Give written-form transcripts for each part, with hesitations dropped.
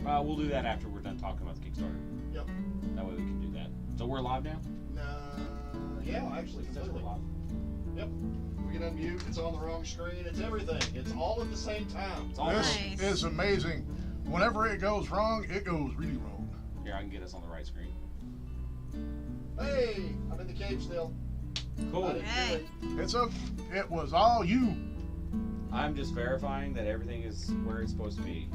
We'll do that after we're done talking about the Kickstarter. Yep. That way we can do that. So we're live now? Yeah, actually, It says we're completely. live. Yep. We can unmute. It's on the wrong screen. It's everything. It's all at the same time. It's all This Nice. is amazing. Whenever it goes wrong, it goes really wrong. Here, I can get us on the right screen. Hey, I'm in the cave still. I Cool. didn't Hey. do it. It's a. It was all you. I'm just verifying that everything is where it's supposed to be.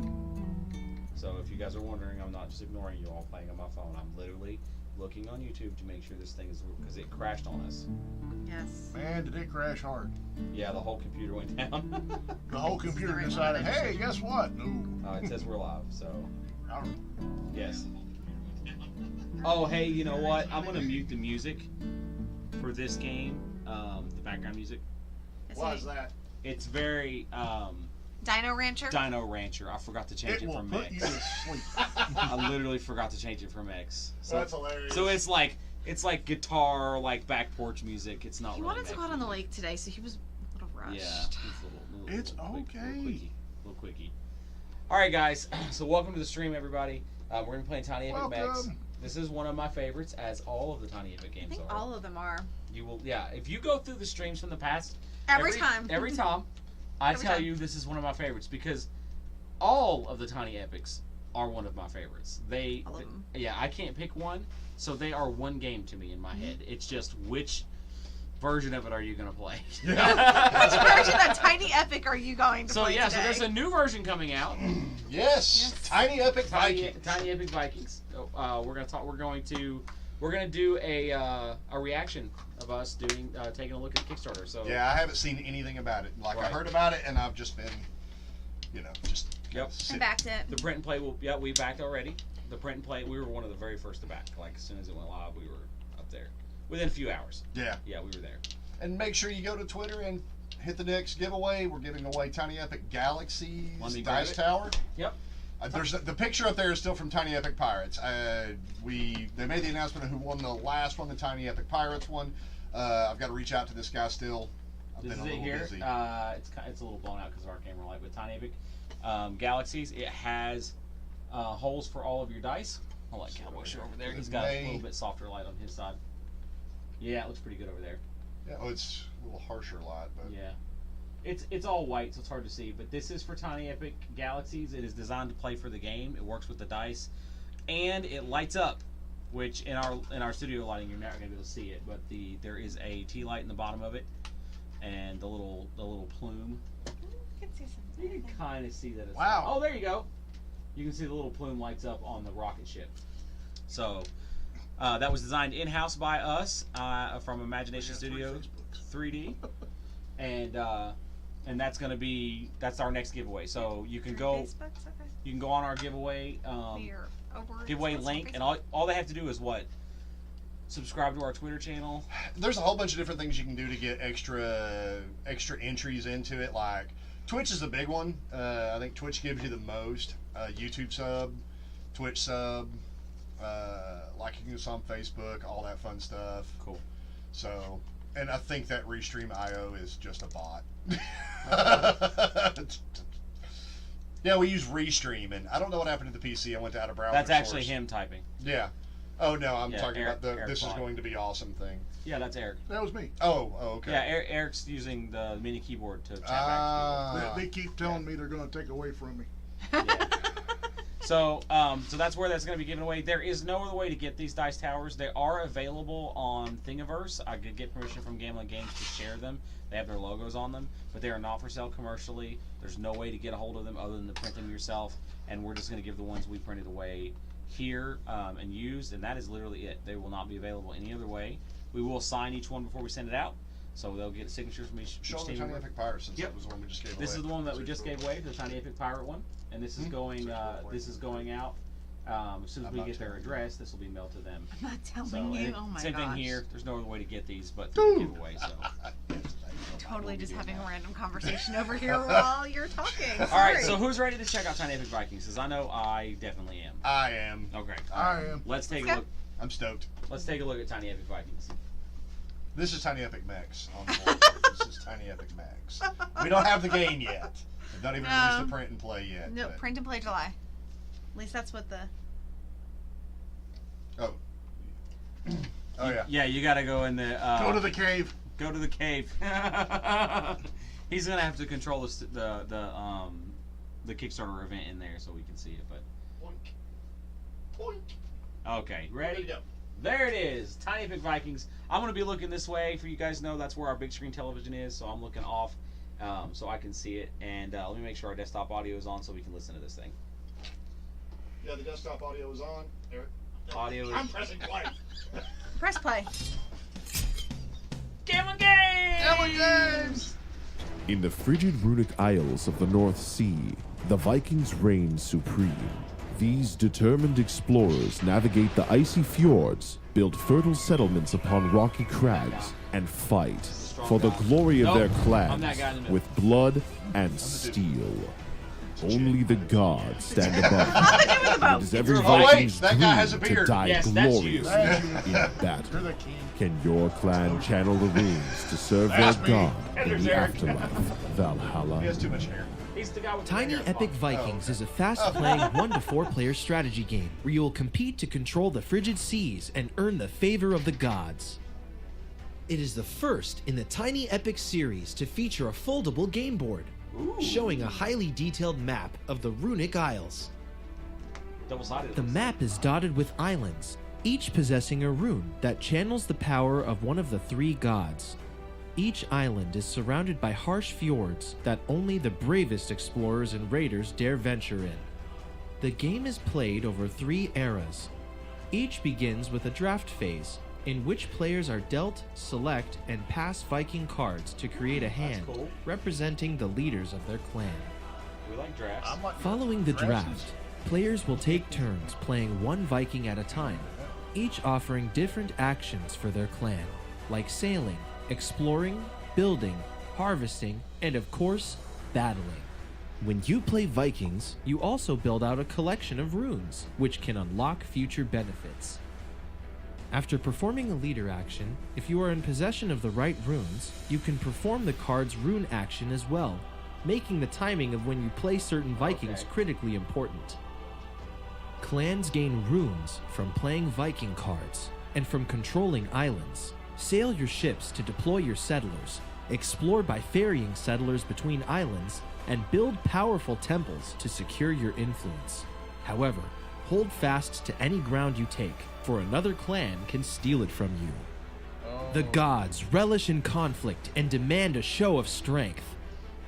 So if you guys are wondering, I'm not just ignoring you all playing on my phone. I'm literally looking on YouTube to make sure this thing is, because it crashed on us. Yes. Man, did it crash hard. Yeah, the whole computer went down. The whole This is computer the right decided, one. hey, guess what? No. It says we're live, so I don't- yes. Oh, hey, you know what? I'm gonna mute the music for this game, the background music. Why is that? It's very Dino Rancher? Dino Rancher. I forgot to change It it will from put you Mechs. to sleep. I literally forgot to change it from Mechs. So, That's hilarious. so it's like guitar, like back porch music. It's not He really wanted to Mech go out on the music. lake today, so he was a little rushed. Yeah, it's a little It's okay. Little quickie. All right, guys. So welcome to the stream, everybody. We're gonna be playing Tiny Epic Mechs. Welcome. This is one of my favorites, as all of the Tiny Epic I games think are. all of them are. You will, yeah. If you go through the streams from the past, Every time. every time, I Every tell time. you this is one of my favorites because all of the Tiny Epics are one of my favorites. All of them. Yeah, I can't pick one, so they are one game to me in my head. Mm-hmm. It's just which version of it are you gonna play? Which version of Tiny Epic are you going to So play yeah, today? so there's a new version coming out. Yes. Tiny Epic Viking. Tiny Epic Vikings. We're gonna talk. We're gonna do a reaction of us doing taking a look at the Kickstarter. So Yeah, I haven't seen anything about it. Like, I Right. heard about it, and I've just been, just Yep. I sitting. backed it. the print and play we backed already. The print and play, we were one of the very first to back. Like as soon as it went live, we were up there within a few hours. Yeah. Yeah, we were there. And make sure you go to Twitter and hit the next giveaway. We're giving away Tiny Epic Galaxies Let me grab Dice it. Tower. Yep. There's the picture up there is still from Tiny Epic Pirates. They made the announcement of who won the last one, the Tiny Epic Pirates one. I've got to reach out to this guy still. I've This been is a it little here. busy. It's a little blown out because of our camera light. But Tiny Epic Galaxies, it has holes for all of your dice. I'll let Cowboy show over there. He's got a little bit softer light on his side. Yeah, it looks pretty good over there. Yeah, it's a little harsher light, but Yeah. It's all white, so it's hard to see. But this is for Tiny Epic Galaxies. It is designed to play for the game. It works with the dice, and it lights up. Which in our studio lighting, you're not going to be able to see it, but there is a tea light in the bottom of it, and the little plume. You can see You something. can kind of see that. It's Wow. Oh, there you go. You can see the little plume lights up on the rocket ship. So that was designed in-house by us from Imagination We got 3 Studios Facebooks. 3D, and that's our next giveaway. So you can go Facebook's okay. you can go on our giveaway We're over. giveaway it's on link, and Facebook. all they have to do is what? Subscribe to our Twitter channel. there's a whole bunch of different things you can do to get extra entries into it. Like Twitch is a big one. I think Twitch gives you the most. YouTube sub, Twitch sub, liking us on Facebook, all that fun stuff. Cool. So, and I think that Restream.io is just a bot. Yeah, we use Restream, and I don't know what happened to the PC. I went to out of browser. That's actually source. him typing. Yeah. Oh no, I'm Yeah, talking Eric- about Eric this is Bot. going to be awesome thing. Yeah, that's Eric. That was me. Oh, okay. Yeah, Eric's using the mini keyboard to chat back Ah. They keep telling me they're going to take away from me. to people. Yeah. So that's where that's going to be given away. There is no other way to get these dice towers. They are available on Thingiverse. I could get permission from Gambling Games to share them. They have their logos on them, but they are not for sale commercially. There's no way to get a hold of them other than to print them yourself. And we're just going to give the ones we printed away here and used, and that is literally it. They will not be available any other way. We will sign each one before we send it out, so they'll get signatures from each Show the team Tiny member. Epic Pirates since Yep. that was the one we just gave away. This is the one that we just gave away, the Tiny Epic Pirate one, and this is going. This is going out as soon as I'm we not get their telling you. address. This will be mailed to them. I'm not telling So you. and Oh my same gosh. thing here. There's no other way to get these but through the Dude. giveaway. So Totally just having a random conversation over here while you're talking. all right. Sorry. So who's ready to check out Tiny Epic Vikings? Because I know I definitely am. I am. Okay. I am. Let's take a Let's look. I'm stoked. Let's take a look at Tiny Epic Vikings. This is Tiny Epic Mechs on the board. This is Tiny Epic Mechs. We don't have the game yet. We've not even released the print and play yet. No, but print and play July. At least that's what the. Oh. Oh yeah. Yeah, you gotta go in the. Go to the cave. Go to the cave. He's gonna have to control the Kickstarter event in there so we can see it. But Boink. Boink. okay, Ready ready? to go. There it is. Tiny Epic Vikings. I'm gonna be looking this way for you guys to know that's where our big screen television is. So I'm looking off, so I can see it. And let me make sure our desktop audio is on so we can listen to this thing. Yeah, the desktop audio is on. There. Audio is. I'm pressing play. Press play. Gambling Games! Gambling Games! In the frigid runic isles of the North Sea, the Vikings reign supreme. These determined explorers navigate the icy fjords, build fertile settlements upon rocky crags, and fight for the glory of their I'm that guy in the clans middle. with blood and steel. Only the gods stand above them. It is every Oh, wait, Viking's that dream guy has a to beard. die Yes, that's you. glorious in You're battle. the king. Can your clan channel the runes to serve their That's me. god And in there's the Eric. afterlife, Valhalla? He has too much hair. He's the guy with the Tiny hair Epic spot. Vikings is a fast-playing 1 to 4 player strategy game where you will compete to control the frigid seas and earn the favor of the gods. It is the first in the Tiny Epic series to feature a foldable game board, showing a highly detailed map of the Runic Isles. Double-sided. The map is dotted with islands, each possessing a rune that channels the power of one of the 3 gods. Each island is surrounded by harsh fjords that only the bravest explorers and raiders dare venture in. The game is played over 3 eras. Each begins with a draft phase, in which players are dealt, select, and pass Viking cards to create a hand cool. representing the leaders of their clan. We like drafts. I'm like, Following the dresses. draft, players will take turns playing one Viking at a time, each offering different actions for their clan, like sailing, exploring, building, harvesting, and of course, battling. When you play Vikings, you also build out a collection of runes, which can unlock future benefits. After performing a leader action, if you are in possession of the right runes, you can perform the card's rune action as well, making the timing of when you play certain Vikings Okay. critically important. Clans gain runes from playing Viking cards and from controlling islands. Sail your ships to deploy your settlers, explore by ferrying settlers between islands, and build powerful temples to secure your influence. However, hold fast to any ground you take, for another clan can steal it from you. The gods relish in conflict and demand a show of strength.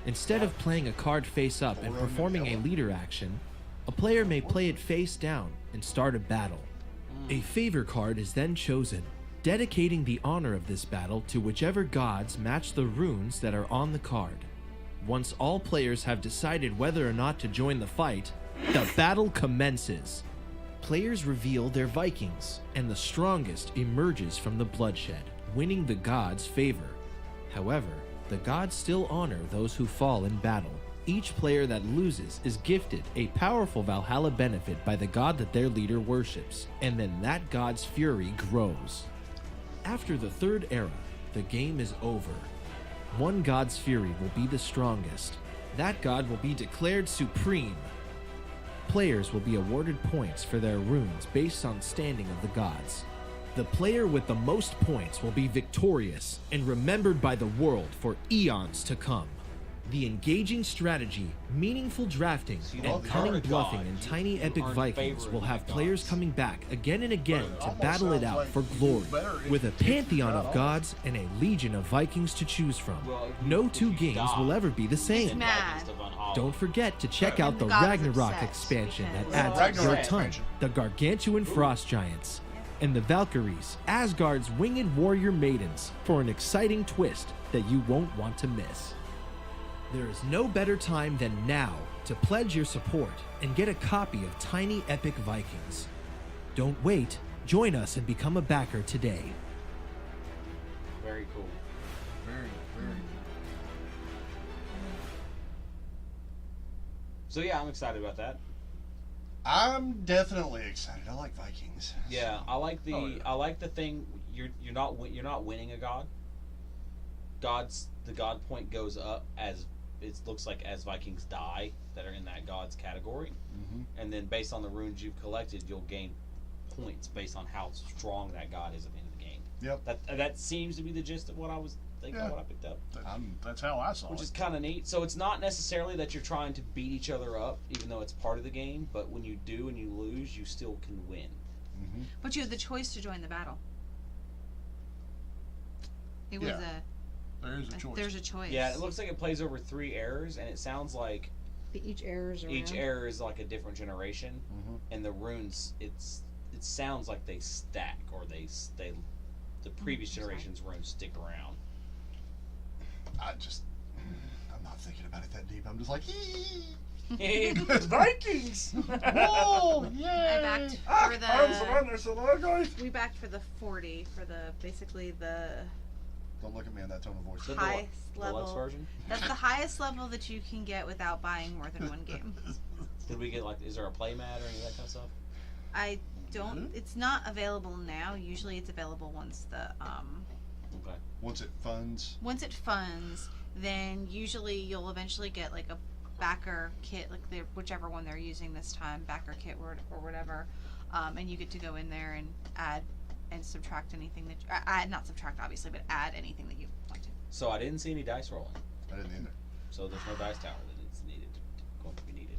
Instead of playing a card face up and performing a leader action, a player may play it face down and start a battle. A favor card is then chosen, dedicating the honor of this battle to whichever gods match the runes that are on the card. Once all players have decided whether or not to join the fight, the battle commences. Players reveal their Vikings, and the strongest emerges from the bloodshed, winning the gods' favor. However, the gods still honor those who fall in battle. Each player that loses is gifted a powerful Valhalla benefit by the god that their leader worships, and then that god's fury grows. After the 3rd era, the game is over. One god's fury will be the strongest. That god will be declared supreme. Players will be awarded points for their runes based on standing of the gods. The player with the most points will be victorious and remembered by the world for eons to come. The engaging strategy, meaningful drafting, So you and don't cunning earn a bluffing god, in you- Tiny you Epic earn Vikings favor will with have the players gods. coming back again and again But it to almost battle it sounds out like for you do glory, better if with a you keep pantheon that of on. gods and a legion of Vikings to choose from. Well, No if two you games die, will ever be the same. He's mad. Don't forget to check out And the the god is Ragnarok obsessed expansion that because- adds Ragnarok your ton, expansion. the Gargantuan Frost Giants, and the Valkyries, Asgard's winged warrior maidens, for an exciting twist that you won't want to miss. There is no better time than now to pledge your support and get a copy of Tiny Epic Vikings. Don't wait, join us and become a backer today. Very cool. Very, very. So yeah, I'm excited about that. I'm definitely excited. I like Vikings. Yeah, I like the Oh, yeah. I like the thing. You're not winning a god. The god point goes up as it looks like as Vikings die. that are in that god's category, Mm-hmm. and then based on the runes you've collected, you'll gain points based on how strong that god is at the end of the game. Yep. That seems to be the gist of what I was thinking. Yeah. What I picked up. That's how I saw Which it. is kind of neat. So it's not necessarily that you're trying to beat each other up, even though it's part of the game. But when you do and you lose, you still can win. Mm-hmm. But you have the choice to join the battle. It was Yeah. There is a choice. There's a choice. Yeah, it looks like it plays over 3 eras, and it sounds like Each error is around. each era is like a different generation, Mm-hmm. and the runes it sounds like they stack, or they the previous sorry. generation's runes stick around. I'm not thinking about it that deep. I'm just like, Vikings. Whoa! Yay! I backed Ah, for we backed for the 40 for the basically the don't look at me in that tone of voice. The highest deluxe level. version. That's the highest level that you can get without buying more than one game. Did we get is there a play mat or any of that kind of stuff? I don't. It's not available now. Usually, it's available once the Okay. Once it funds. once it funds. Then usually you'll eventually get like a backer kit, like whichever one they're using this time, backer kit or whatever, and you get to go in there and add and subtract anything that add, not subtract obviously, but add anything that you want to. So I didn't see any dice rolling. I didn't either. So there's no dice tower that it's going to be needed.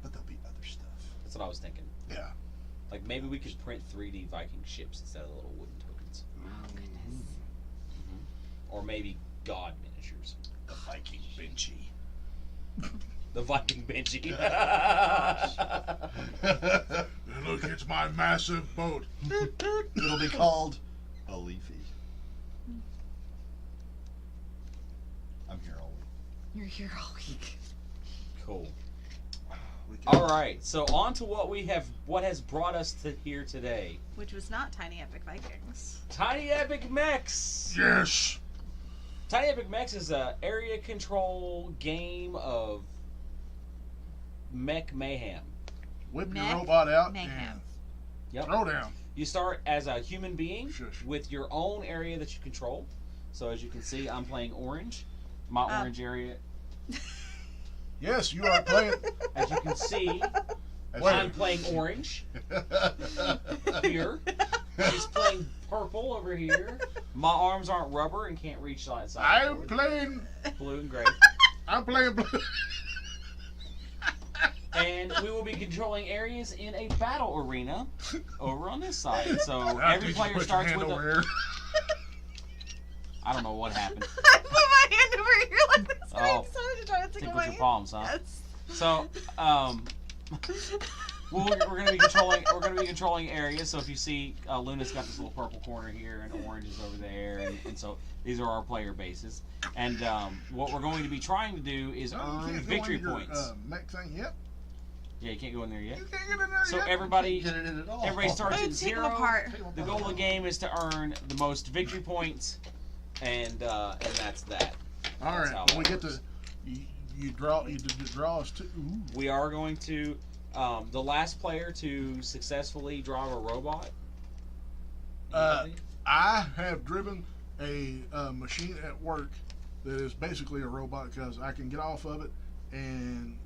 But there'll be other stuff. That's what I was thinking. Yeah. Like maybe we could print 3D Viking ships instead of the little wooden tokens. Oh goodness. Or maybe god miniatures. The Viking Benchy. The Viking Benchy. And look, it's my massive boat. It'll be called a Leafy. I'm here all week. You're here all week. Cool. We can- All right. So on to what has brought us to here today. Which was not Tiny Epic Vikings. Tiny Epic Mechs. Yes. Tiny Epic Mechs is a area control game of mech mayhem. Whip your Mech robot out mayhem. Yep. and throw down. You start as a human being Shush. with your own area that you control. So as you can see, I'm playing orange. My orange area, Yes, you are playing. as you can see, Wait. I'm playing orange here. He's playing purple over here. My arms aren't rubber and can't reach that side. I'm playing. Blue and gray. I'm playing blue. And we will be controlling areas in a battle arena over on this side. So Now, every did you player put your starts hand with over a. here? I don't know what happened. I put my hand over here like this, and I Oh. decided to try to tickle Tickles my your hand. palms, huh? Yes. So, well, we're gonna be controlling areas. So if you see, Luna's got this little purple corner here, and orange is over there, and so these are our player bases. And what we're going to be trying to do is No, you earn can't go victory in your, points. mech thing yet. Yeah, you can't go in there yet. You can't get in there So yet. everybody Get it in at all. starts Let's at take them zero. apart. The goal of the game is to earn the most victory points, and that's that. All That's how right. We that get works. to. You draw us two. Ooh. We are going to the last player to successfully drive a robot. Anybody? I have driven a machine at work that is basically a robot because I can get off of it and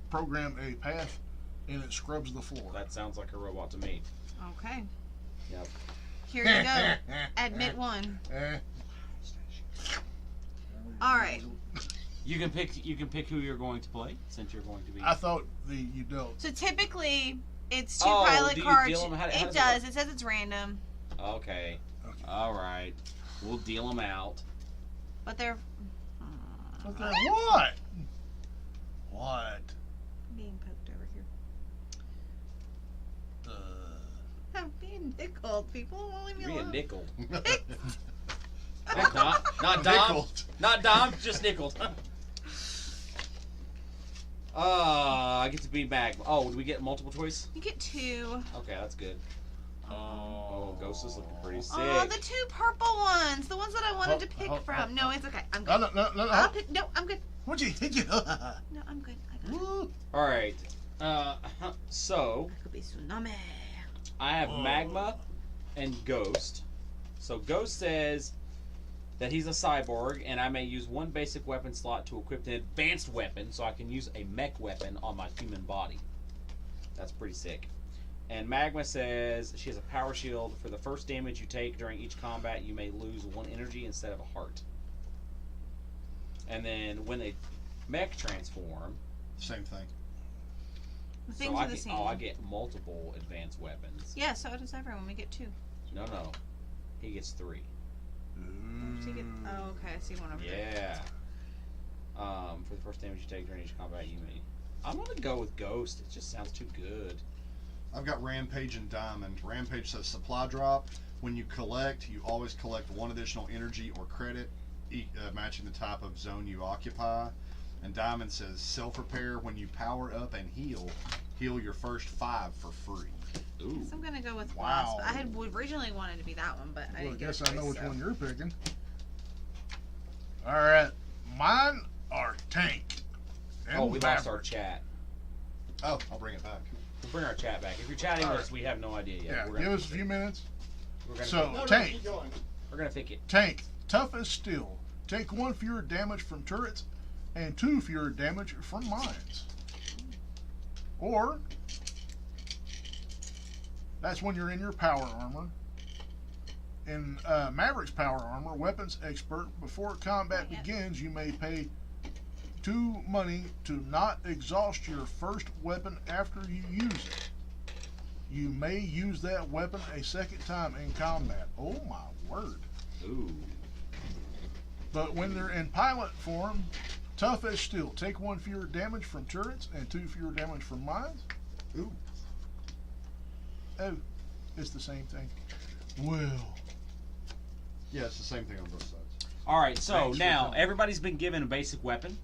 program a path, and it scrubs the floor. That sounds like a robot to me. Okay. Yep. Here you go. Admit one. All right. You can pick who you're going to play since you're going to be. I thought you don't. So typically, it's two Oh, pilot do you cards. deal 'em? How does It it does. work? It says it's random, Okay. Okay. All right. We'll deal them out. but they're Okay. What? What? being poked over here. Uh, I'm being nickled. People won't leave me Be a alone. nickel. Not Dom. Nickeled. Not Dom. Just nickled. I get to be Magma. Oh, do we get multiple choice? You get two. Okay, that's good. Oh, Ghost is looking pretty sick. Oh, the two purple ones. The ones that I wanted to pick oh, from. No, it's okay. I'm no, good. no. I'll pick. No, I'm good. What'd you hit you? No, I'm good. I got it. Woo. All right. So That could be tsunami. I have Whoa. Magma and Ghost. So Ghost says that he's a cyborg, and I may use one basic weapon slot to equip an advanced weapon, so I can use a mech weapon on my human body. That's pretty sick. And Magma says she has a power shield. For the first damage you take during each combat, you may lose 1 energy instead of a heart. And then when they mech transform, Same thing. The so things are the same. I get multiple advanced weapons. Yeah, so does everyone. We get 2. No, he gets 3. So you get, oh, okay. I see one over there. Yeah. For the first damage you take during each combat, you may. I'm gonna go with Ghost. It just sounds too good. I've got Rampage and Diamond. Rampage says supply drop. When you collect, you always collect 1 additional energy or credit, matching the type of zone you occupy. And Diamond says self-repair. When you power up and heal your first 5 for free. Ooh. So I'm gonna go with Wow. Wasp. I had originally wanted to be that one, but I Well, I didn't get guess a I know choice, which so. one you're picking. All right, mine are Tank. And Oh, we lost Maverick. our chat. Oh, I'll bring it back. We'll bring our chat back. If you're chatting with Alright. us, we have no idea yet. Yeah, We're give gonna us a few minutes. We're gonna So, pick, Tank. we're gonna pick it. Tank, tough as steel. Take 1 fewer damage from turrets and 2 fewer damage from mines. Or, that's when you're in your power armor. In Maverick's power armor, weapons expert, before combat begins, you may pay 2 money to not exhaust your first weapon after you use it. You may use that weapon a second time in combat. Oh my word. Ooh. But when they're in pilot form, tough as steel. Take 1 fewer damage from turrets and 2 fewer damage from mines. Ooh. Oh, it's the same thing. Well, Yeah, it's the same thing on both sides. All right. So Thanks for now coming. everybody's been given a basic weapon.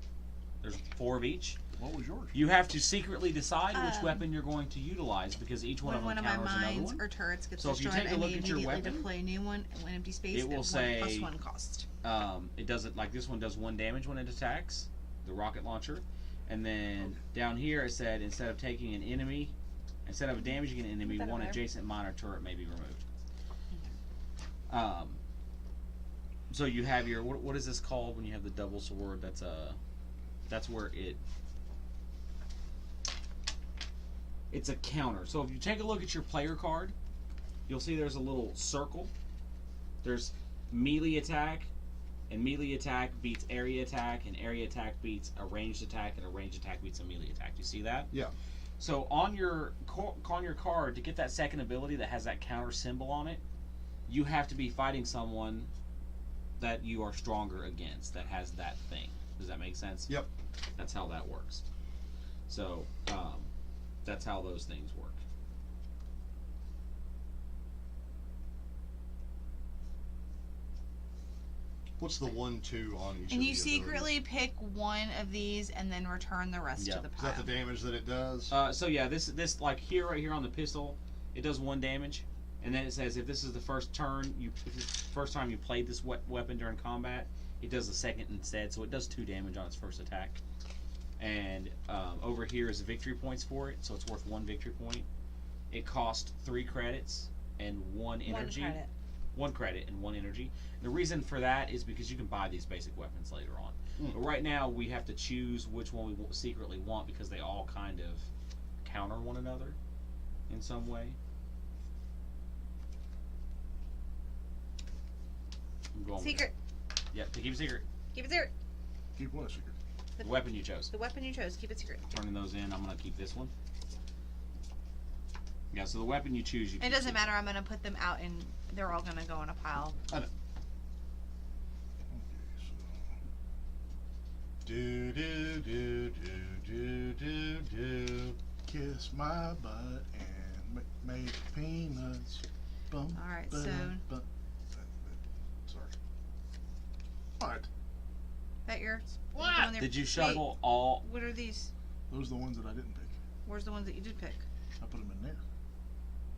There's 4 of each. what was yours? You have to secretly decide which Um, weapon you're going to utilize because each one When of one them of my counters another mines one. or turrets gets So if you destroyed, take a I look may at your immediately weapon, deploy a new one when empty space it will at say- 1 + 1 cost. It doesn't like this one does 1 damage when it attacks the rocket launcher, and then down here it said instead of damaging an enemy, Is that 1 over there? adjacent mine or turret may be removed. So you have your what is this called when you have the double sword? That's where it's a counter. So if you take a look at your player card, you'll see there's a little circle. There's melee attack, and melee attack beats area attack, and area attack beats a ranged attack, and a ranged attack beats a melee attack. Do you see that? Yeah. So on your card, to get that second ability that has that counter symbol on it, you have to be fighting someone that you are stronger against that has that thing. Does that make sense? Yep. That's how that works. So that's how those things work. What's the 1, 2 on each? And of you the secretly pick one of these and then return the rest Yeah. to the abilities? pile. Is that the damage that it does? So yeah, this like here right here on the pistol, it does 1 damage, and then it says if this is the first turn if it's the first time you played this weapon during combat, it does the second instead, so it does 2 damage on its first attack. And over here is the victory points for it, so it's worth 1 victory point. It costs 3 credits and 1 energy. 1 credit. 1 credit and 1 energy. The reason for that is because you can buy these basic weapons later on. But right now we have to choose which one we secretly want because they all kind of counter one another in some way. I'm going with Secret. it. Yeah, to keep it secret. Keep it secret. Keep what secret? The weapon you chose. The weapon you chose. Keep it secret. Turning those in, I'm going to keep this one. Yeah, so the weapon you choose, you It keep doesn't secret. matter. I'm gonna put them out and they're all gonna go in a pile. Okay, Do do do do do do do. so kiss my butt and make peanuts. Bum, All right, ba- so- bum. Sorry. What? That yours? What? Did you shuffle all? What are these? Those are the ones that I didn't pick. Where's the ones that you did pick? I put them in there.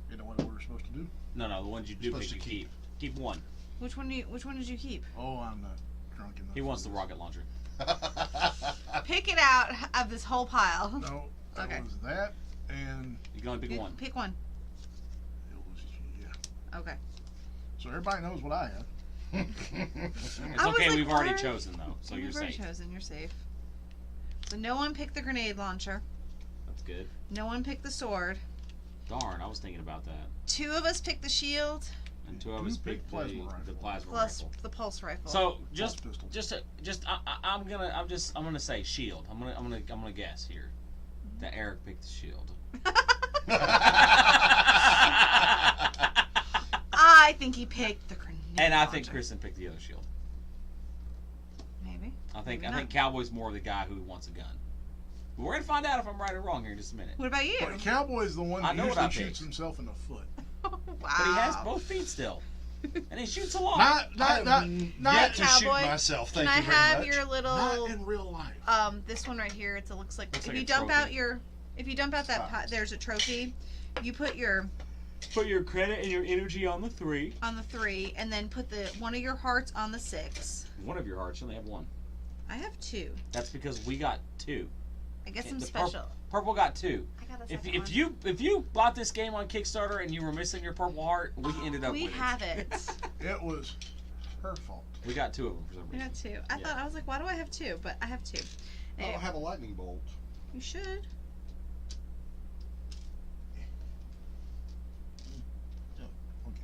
You know what we're supposed to do? No, the ones you do Supposed pick, to you keep. Keep 1. Which one did you keep? Oh, I'm not drunk enough. He wants the for rocket launcher. Pick it out of this whole pile. this. No, that Okay. was that and You can only pick 1. Pick one. it was, yeah. Okay. So everybody knows what I have. It's I was okay. like, We've already what? chosen though, so you're You've already safe. chosen. You're safe. So no one picked the grenade launcher. That's good. No one picked the sword. Darn, I was thinking about that. 2 of us picked the shield And 2 of us picked plasma the rifle. plasma plus rifle. the pulse rifle. So Pistol. I'm gonna say shield. I'm gonna guess here that Eric picked the shield. I think he picked the grenade And I launcher. think Kristen picked the other shield. Maybe. I think Maybe I think Cowboy's more the guy who wants a gun. But we're gonna find out if I'm right or wrong here in just a minute. What about you? But Cowboy's the one I that know what I usually picked. shoots himself in the foot. Wow. But he has both feet still, and he shoots a lot. Not Yet to shoot Cowboy. myself. Can Thank I you very have much. your little not in real life. this one right here? It looks like Looks if like you a dump trophy. out that there's a trophy. You put your Put your credit and your energy on the 3. on the 3, and then put one of your hearts on the 6. One of your hearts. You only have 1. I have 2. That's because we got 2. I guess I'm The special. Purple got 2. I got a If second if you bought this game on Kickstarter and you were missing your purple heart, we ended up we with have it. it. It was her fault. We got 2 of them for some We reason. got 2. I Yeah. thought I was like, why do I have 2? But I have 2. I don't have a lightning bolt. You should. Okay,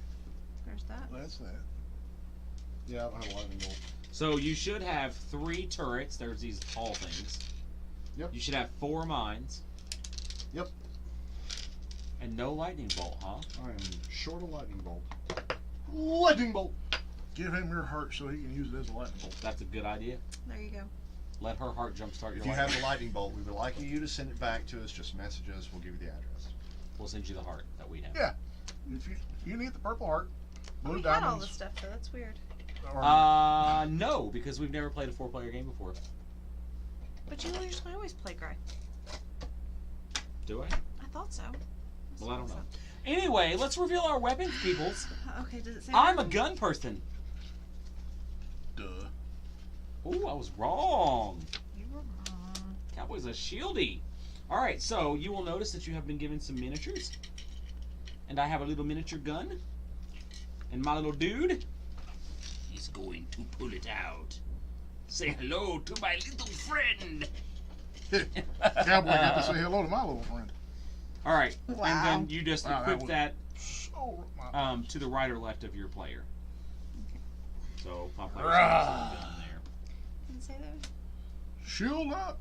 There's that. that's that. Yeah, I don't have a lightning bolt. So you should have 3 turrets. There's these tall things. Yep. You should have 4 mines. Yep. And no lightning bolt, huh? I am short a lightning bolt. Lightning bolt. Give him your heart so he can use it as a lightning bolt. That's a good idea. There you go. Let her heart jumpstart your If you lightning. have the lightning bolt, we would like you to send it back to us. Just message us. We'll give you the address. We'll send you the heart that we have. Yeah. If you need the purple heart, blue We had all diamonds. this stuff, though. That's weird. Or, No, because we've never played a 4-player game before. But you usually always play gray. Do I? I thought so. Well, I don't know. Anyway, let's reveal our weapons, peoples. Okay, does it say? I'm a weapons? gun person. duh. Ooh, I was wrong. You were wrong. Cowboy's a shieldy. Alright, so you will notice that you have been given some miniatures. And I have a little miniature gun. And my little dude, he's going to pull it out. Say hello to my little friend. Cowboy got to say hello to my little friend. Alright, Wow. and then you just Wow, that equip was- that So, to the right or left of your player. So, my player's Rah. got some gun there. Didn't say that. shield up.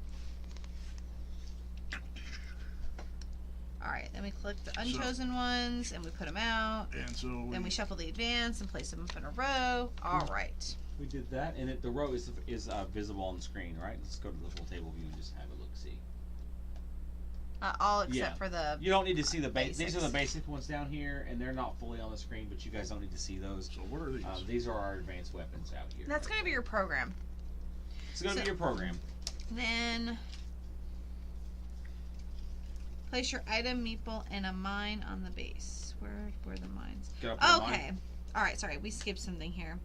All right, then we click the unchosen ones and we put them out. And so Then we shuffle the advance and place them up in a row. All right. We did that, and the row is visible on the screen, right? Let's go to the little table view and just have a look-see. All except Yeah. for the. You don't need to see the basics. These are the Basics. basic ones down here, and they're not fully on the screen, but you guys don't need to see those. So what are these? These are our advanced weapons out here. That's gonna be your program. It's going to so- be your program. Then place your item, meeple, and a mine on the base. Where are the mines? Get up to the Okay. mine. All right. Sorry, we skipped something here.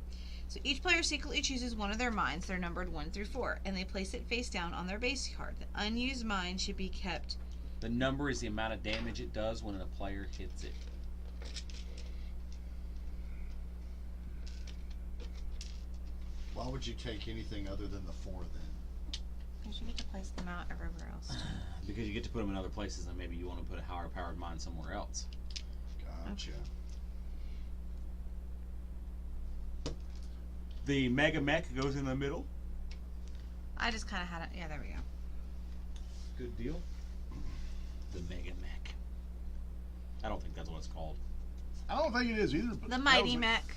So each player secretly chooses one of their mines. They're numbered 1 through 4, and they place it face down on their base card. The unused mine should be kept. The number is the amount of damage it does when a player hits it. Why would you take anything other than the 4 then? Because you get to place them out everywhere else. Because you get to put them in other places, and maybe you want to put a higher powered mine somewhere else. Gotcha. The Mega Mech goes in the middle. I just kind of had it. Yeah, there we go. Good deal. The Mega Mech. I don't think that's what it's called. I don't think it is either. But The that mighty was it. mech.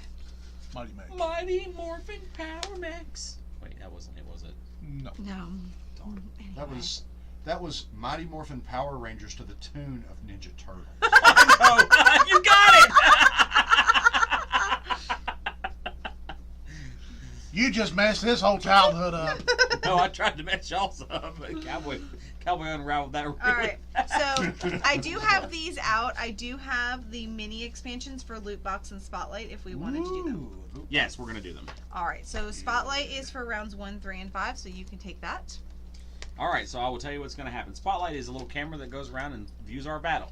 Mighty Mech. Mighty Morphin Power Mechs. Wait, that wasn't it, was it? No. No. Darn. Anyway. That was Mighty Morphin Power Rangers to the tune of Ninja Turtles. Oh, you got it! You just messed this whole childhood up. No, I tried to mess y'all up, but Cowboy unraveled that really All right. fast. So I do have these out. I do have the mini expansions for Loot Box and Spotlight if we wanted to do them. Ooh. Yes, we're gonna do them. All right. So Spotlight is for rounds 1, 3, and 5, so you can take that. All right, so I will tell you what's gonna happen. Spotlight is a little camera that goes around and views our battle,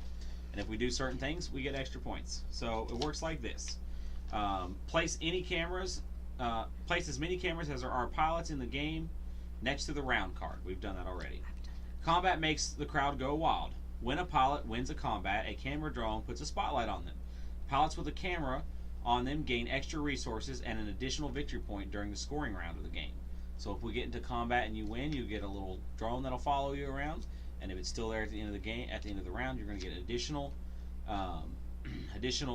and if we do certain things, we get extra points. So it works like this: place any cameras place as many cameras as there are pilots in the game next to the round card. We've done that already. Combat makes the crowd go wild. When a pilot wins a combat, a camera drone puts a spotlight on them. Pilots with a camera on them gain extra resources and an additional victory point during the scoring round of the game. So if we get into combat and you win, you get a little drone that'll follow you around, and if it's still there at the end of the game, at the end of the round, you're going to get additional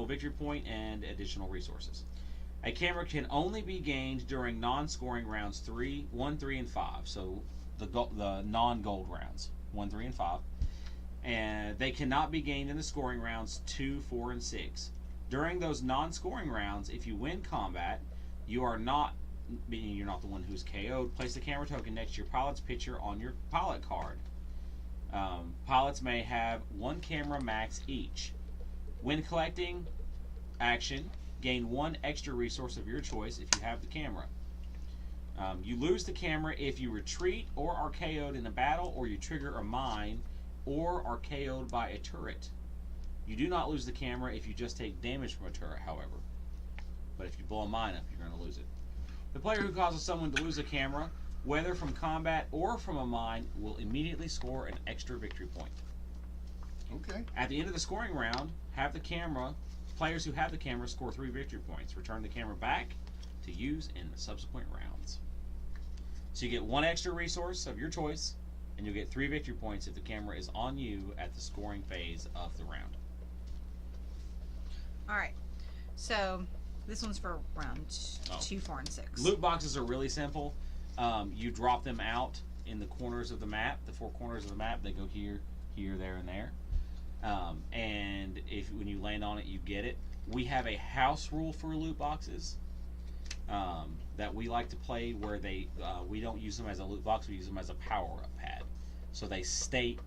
victory point and additional resources. A camera can only be gained during non-scoring rounds 1, 3, and 5. So the non-gold rounds 1, 3, and 5, and they cannot be gained in the scoring rounds 2, 4, and 6. During those non-scoring rounds, if you win combat, you're not the one who's KO'd. Place the camera token next to your pilot's picture on your pilot card. Pilots may have 1 camera max each. When collecting action, gain 1 extra resource of your choice if you have the camera. You lose the camera if you retreat or are KO'd in a battle, or you trigger a mine or are KO'd by a turret. You do not lose the camera if you just take damage from a turret, however. But if you blow a mine up, you're going to lose it. The player who causes someone to lose a camera, whether from combat or from a mine, will immediately score an extra victory point. Okay. At the end of the scoring round, players who have the camera score 3 victory points. Return the camera back to use in the subsequent rounds. So you get 1 extra resource of your choice, and you'll get 3 victory points if the camera is on you at the scoring phase of the round. Alright. So, this one's for round 2, 4, and 6. Loot boxes are really simple. You drop them out in the corners of the map, the 4 corners of the map. They go here, here, there, and there. And when you land on it, you get it. We have a house rule for loot boxes that we like to play, where we don't use them as a loot box. We use them as a power-up pad, so they stay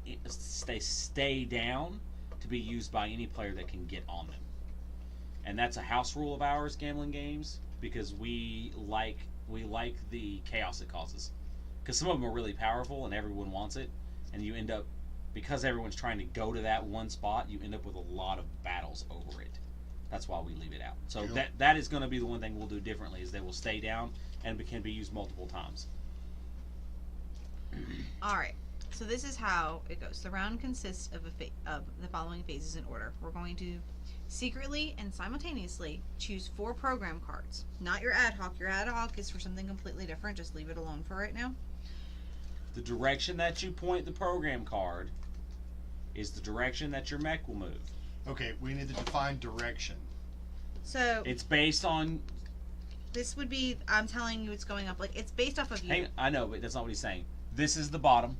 down to be used by any player that can get on them. And that's a house rule of ours, gambling games, because we like the chaos it causes. Because some of them are really powerful and everyone wants it, and you end up, because everyone's trying to go to that one spot, you end up with a lot of battles over it. That's why we leave it out. So that is going to be the one thing we'll do differently, is they will stay down and can be used multiple times. Alright, so this is how it goes. The round consists of the following phases in order. We're going to secretly and simultaneously choose 4 program cards. Not your ad hoc. Your ad hoc is for something completely different. Just leave it alone for right now. The direction that you point the program card is the direction that your mech will move. Okay, we need to define direction. So It's based on... this would be, I'm telling you, it's going up. Like, it's based off of you. Hang, I know, but that's not what he's saying. This is the bottom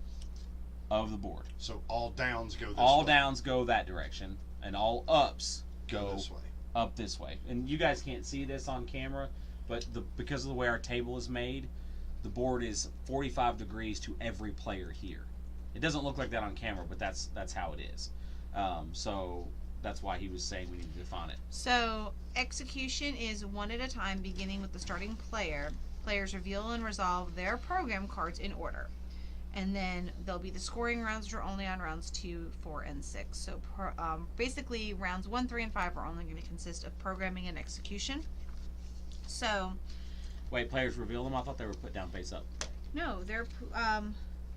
of the board. So all downs go this way. All downs go that direction, and all ups go this way. up this way. And you guys can't see this on camera, but because of the way our table is made, the board is 45 degrees to every player here. It doesn't look like that on camera, but that's how it is. So that's why he was saying we need to define it. So execution is 1 at a time, beginning with the starting player. Players reveal and resolve their program cards in order. And then there'll be the scoring rounds, which are only on rounds 2, 4, and 6. So basically, rounds 1, 3, and 5 are only going to consist of programming and execution. So... wait, players reveal them? I thought they were put down face up. no, they're...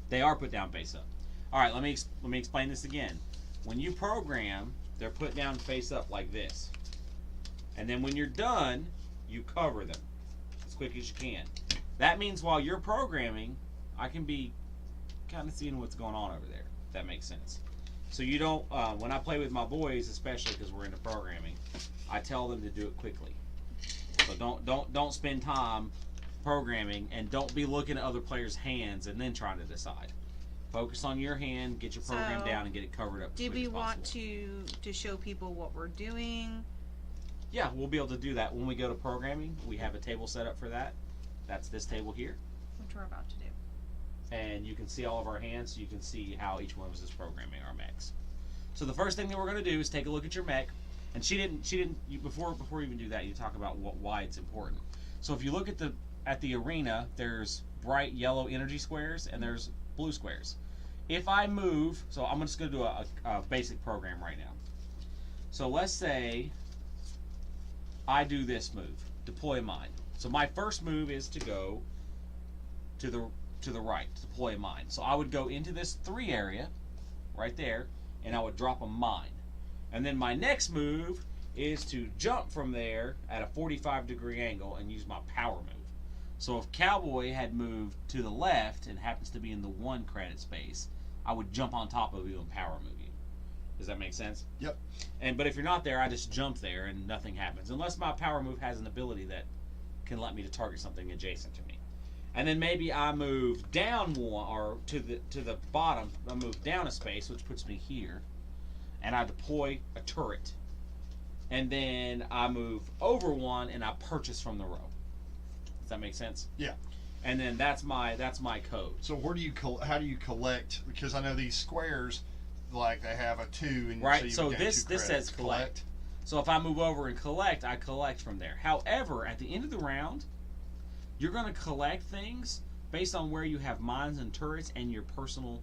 They are put down face up. All right, let me explain this again. When you program, they're put down face up like this. And then when you're done, you cover them as quick as you can. That means while you're programming, I can be kind of seeing what's going on over there, if that makes sense. So you don't, when I play with my boys, especially because we're into programming, I tell them to do it quickly. So don't spend time programming, and don't be looking at other players' hands and then trying to decide. Focus on your hand, get your program down, and get it covered up. Do we want to show people what we're doing? Yeah, we'll be able to do that when we go to programming. We have a table set up for that. That's this table here. Which we're about to do. And you can see all of our hands, so you can see how each one of us is programming our mechs. So the first thing that we're going to do is take a look at your mech. And before you even do that, you talk about why it's important. So if you look at the arena, there's bright yellow energy squares and there's blue squares. If I move, so I'm just going to do a basic program right now. So let's say I do this move, deploy mine. So my first move is to go to the right, to deploy a mine. So I would go into this 3 area, right there, and I would drop a mine. And then my next move is to jump from there at a 45-degree angle and use my power move. So if Cowboy had moved to the left and happens to be in the 1 credit space, I would jump on top of you and power move you. Does that make sense? Yep. But if you're not there, I just jump there and nothing happens. Unless my power move has an ability that can let me to target something adjacent to me. And then maybe I move down one, or to the bottom, I move down a space, which puts me here. And I deploy a turret. And then I move over one and I purchase from the row. Does that make sense? Yeah. And then that's my code. So where do you how do you collect? Because I know these squares, like they have a 2, and Right. so, So this says collect. So if I move over and collect, I collect from there. However, at the end of the round, you're going to collect things based on where you have mines and turrets and your personal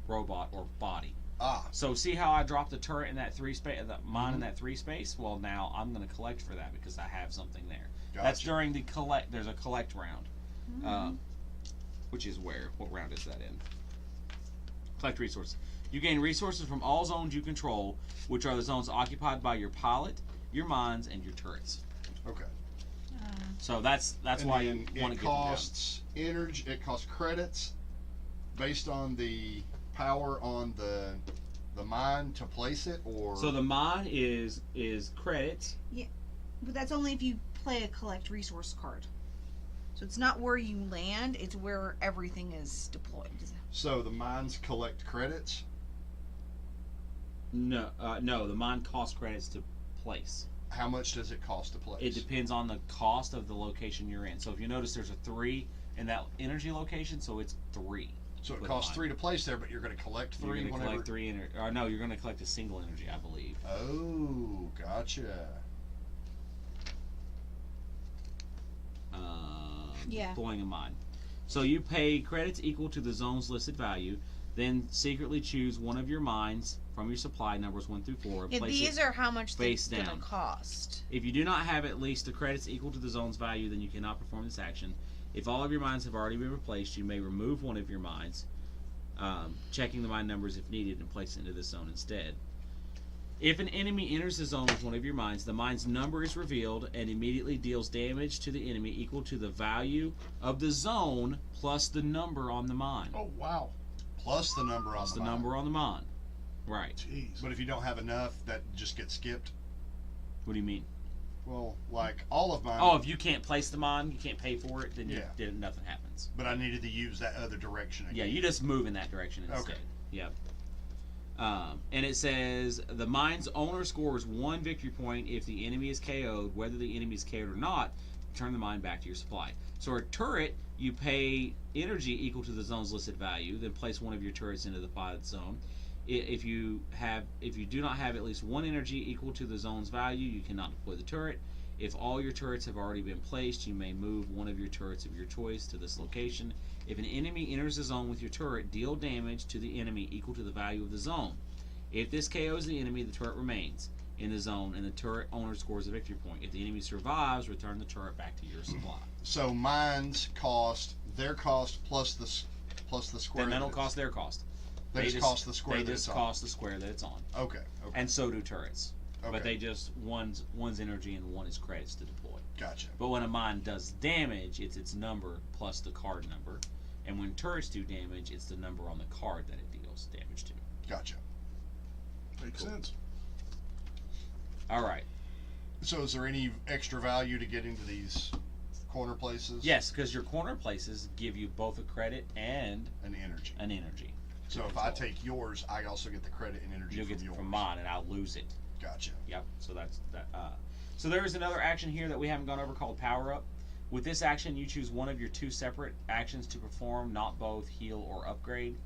robot or body. Ah. So see how I dropped the turret in that 3 space, the mine in that 3 space? Well, now I'm going to collect for that because I have something there. Gotcha. That's during the collect. There's a collect round, which is where? What round is that in? Collect resources. You gain resources from all zones you control, which are the zones occupied by your pilot, your mines, and your turrets. Okay. So that's And why then you want to it get them down. costs energy. It costs credits based on the power on the mine to place it, or So the mine is credits. But that's only if you play a collect resource card. So it's not where you land; it's where everything is deployed. so the mines collect credits. No, the mine costs credits to place. How much does it cost to place? It depends on the cost of the location you're in. So if you notice, there's a 3 in that energy location, so it's 3. So it with costs mine. 3 to place there, but you're going to collect 3 You're going to whenever. collect 3 or no, you're going to collect a single energy, I believe. Oh, gotcha. Yeah. Deploying a mine. So you pay credits equal to the zone's listed value, then secretly choose one of your mines from your supply numbers 1 through 4 and Yeah, place these it. are how much they're face gonna down. cost. If you do not have at least the credits equal to the zone's value, then you cannot perform this action. If all of your mines have already been replaced, you may remove one of your mines, checking the mine numbers if needed, and place it into the zone instead. If an enemy enters the zone with one of your mines, the mine's number is revealed and immediately deals damage to the enemy equal to the value of the zone plus the number on the mine. Oh wow. Plus the number on Plus the the mine. number on the mine. Right. Jeez. But if you don't have enough, that just gets skipped. What do you mean? Well, like all of mine. Oh, if you can't place the mine, you can't pay for it, then Yeah. nothing happens. But I needed to use that other direction again. Yeah, you just move in that direction instead. Okay. Yep. And it says the mine's owner scores 1 victory point if the enemy is KO'd. Whether the enemy is KO'd or not, turn the mine back to your supply. So a turret, you pay energy equal to the zone's listed value, then place one of your turrets into the pilot zone. If you do not have at least 1 energy equal to the zone's value, you cannot deploy the turret. If all your turrets have already been placed, you may move one of your turrets of your choice to this location. If an enemy enters the zone with your turret, deal damage to the enemy equal to the value of the zone. If this KOs the enemy, the turret remains in the zone, and the turret owner scores a victory point. If the enemy survives, return the turret back to your supply. So mines cost their cost plus the square. Then that that'll it's- cost their cost. They just cost the square They that just it's on. cost the square that it's on, Okay. Okay. and so do turrets. Okay. But they just one's energy and one is credits to deploy. Gotcha. But when a mine does damage, it's its number plus the card number, and when turrets do damage, it's the number on the card that it deals damage to. Gotcha. Makes sense. All right. So is there any extra value to get into these corner places? Yes, because your corner places give you both a credit and And energy. an energy. to So if I control. take yours, I also get the credit and energy You'll from get it yours. from mine, and I'll lose it. Gotcha. Yep. So that's that. So there is another action here that we haven't gone over called Power Up. With this action, you choose one of your 2 separate actions to perform, not both heal or upgrade.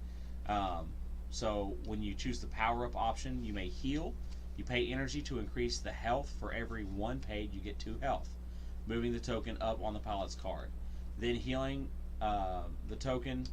So when you choose the Power Up option, you may heal. You pay energy to increase the health. For every 1 paid, you get 2 health, moving the token up on the pilot's card. Then healing, the token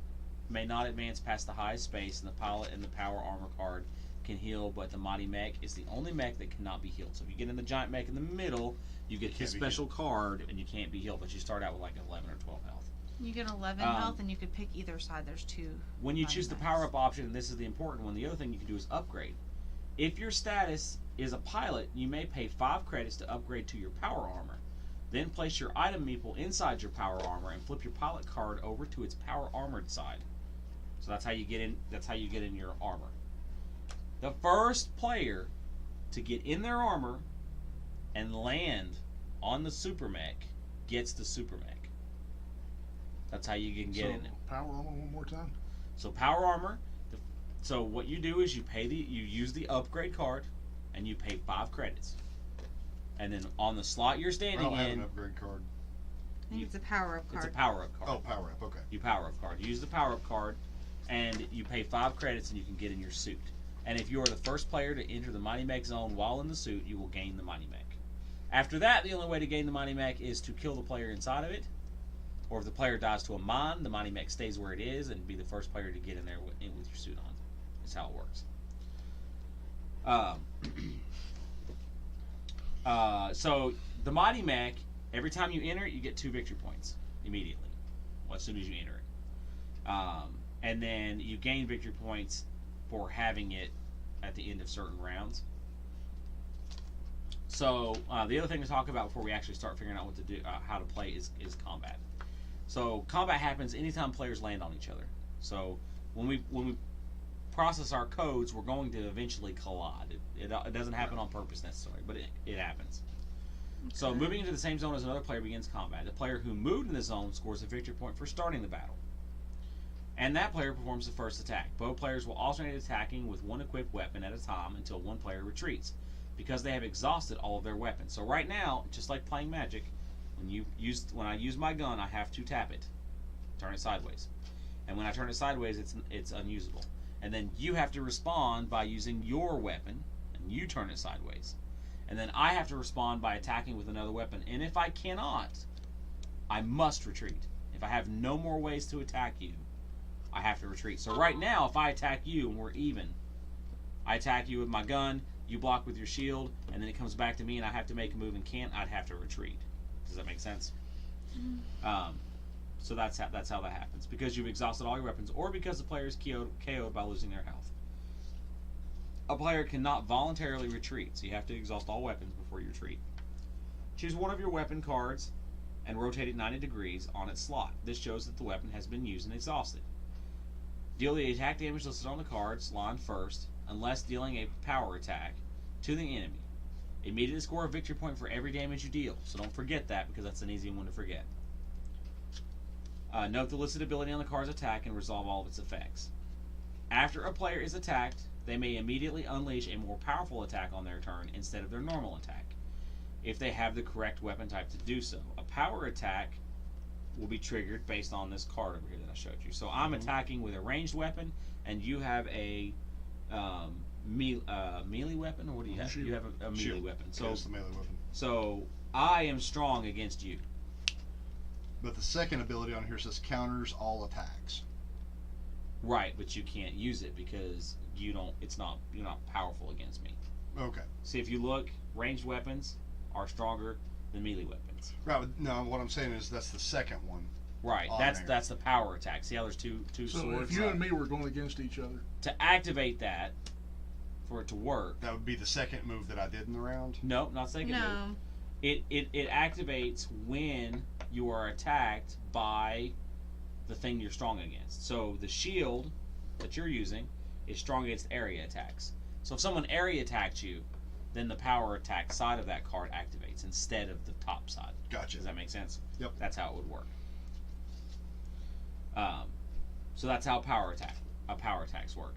may not advance past the highest space, and the pilot and the power armor card can heal, but the Mighty Mech is the only mech that cannot be healed. So if you get in the giant mech in the middle, you get his special card, and you can't be healed, but you start out with like 11 or 12 health. You get 11 health, and you could pick either side. There's 2. When you choose the power-up option, and this is the important one, the other thing you can do is upgrade. If your status is a pilot, you may pay 5 credits to upgrade to your power armor. Then place your item meeple inside your power armor and flip your pilot card over to its power armored side. So that's how you get in. That's how you get in your armor. The first player to get in their armor and land on the super mech gets the super mech. That's how you can get in it. Power armor one more time. So power armor. So what you do is you use the upgrade card, and you pay 5 credits. And then on the slot you're standing I don't have in, an upgrade card. I think it's a power-up card. it's a power up card. Oh, power up. Okay. You power up card. You use the power up card, and you pay 5 credits, and you can get in your suit. And if you are the first player to enter the Mighty Mech zone while in the suit, you will gain the Mighty Mech. After that, the only way to gain the Mighty Mech is to kill the player inside of it, or if the player dies to a mine, the Mighty Mech stays where it is and be the first player to get in there with your suit on. That's how it works. So the Mighty Mech, every time you enter it, you get 2 victory points immediately, as soon as you enter it. And then you gain victory points for having it at the end of certain rounds. So the other thing to talk about before we actually start figuring out what to do, how to play, is combat. So combat happens anytime players land on each other. So when we process our codes, we're going to eventually collide. It doesn't happen on purpose necessarily, but it happens. Okay. So moving into the same zone as another player begins combat. The player who moved in the zone scores a victory point for starting the battle. And that player performs the first attack. Both players will alternate attacking with one equipped weapon at a time until one player retreats, because they have exhausted all of their weapons. So right now, just like playing Magic, when I use my gun, I have to tap it, turn it sideways. And when I turn it sideways, it's unusable. And then you have to respond by using your weapon, and you turn it sideways. And then I have to respond by attacking with another weapon. And if I cannot, I must retreat. If I have no more ways to attack you, I have to retreat. So right now, if I attack you and we're even, I attack you with my gun, you block with your shield, and then it comes back to me and I have to make a move and can't, I'd have to retreat. Does that make sense? So that's how that happens. Because you've exhausted all your weapons, or because the player is KO'd by losing their health. A player cannot voluntarily retreat, so you have to exhaust all weapons before you retreat. Choose one of your weapon cards and rotate it 90 degrees on its slot. This shows that the weapon has been used and exhausted. Deal the attack damage listed on the card's line first, unless dealing a power attack to the enemy. Immediately score a victory point for every damage you deal, so don't forget that, because that's an easy one to forget. Note the listed ability on the card's attack and resolve all of its effects. After a player is attacked, they may immediately unleash a more powerful attack on their turn instead of their normal attack, if they have the correct weapon type to do so. A power attack will be triggered based on this card over here that I showed you. So I'm attacking with a ranged weapon, and you have a melee weapon, or what do you have? Shield. You have a melee Shield. weapon. So it's the melee weapon. So I am strong against you. But the second ability on here says counters all attacks. Right, but you can't use it because you're not powerful against me. Okay. See, if you look, ranged weapons are stronger than melee weapons. Right. But no, what I'm saying is that's the second one. Right, on that's there. the power attack. See how there's two So swords? if you and me were going against each other, To activate that, for it to work, That would be the second move that I did in the round. no, not second move. No. It activates when you are attacked by the thing you're strong against. So the shield that you're using is strong against area attacks. So if someone area attacks you, then the power attack side of that card activates instead of the top side. Gotcha. Does that make sense? Yep. That's how it would work. So that's how power attacks work.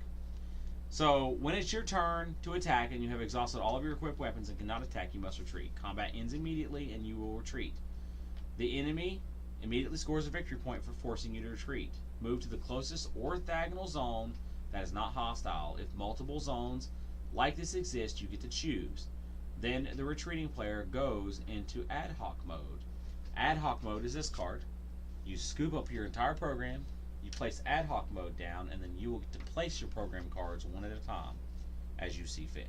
So when it's your turn to attack and you have exhausted all of your equipped weapons and cannot attack, you must retreat. Combat ends immediately and you will retreat. The enemy immediately scores a victory point for forcing you to retreat. Move to the closest orthogonal zone that is not hostile. If multiple zones like this exist, you get to choose. Then the retreating player goes into ad hoc mode. Ad hoc mode is this card. You scoop up your entire program, you place ad hoc mode down, and then you will get to place your program cards one at a time as you see fit.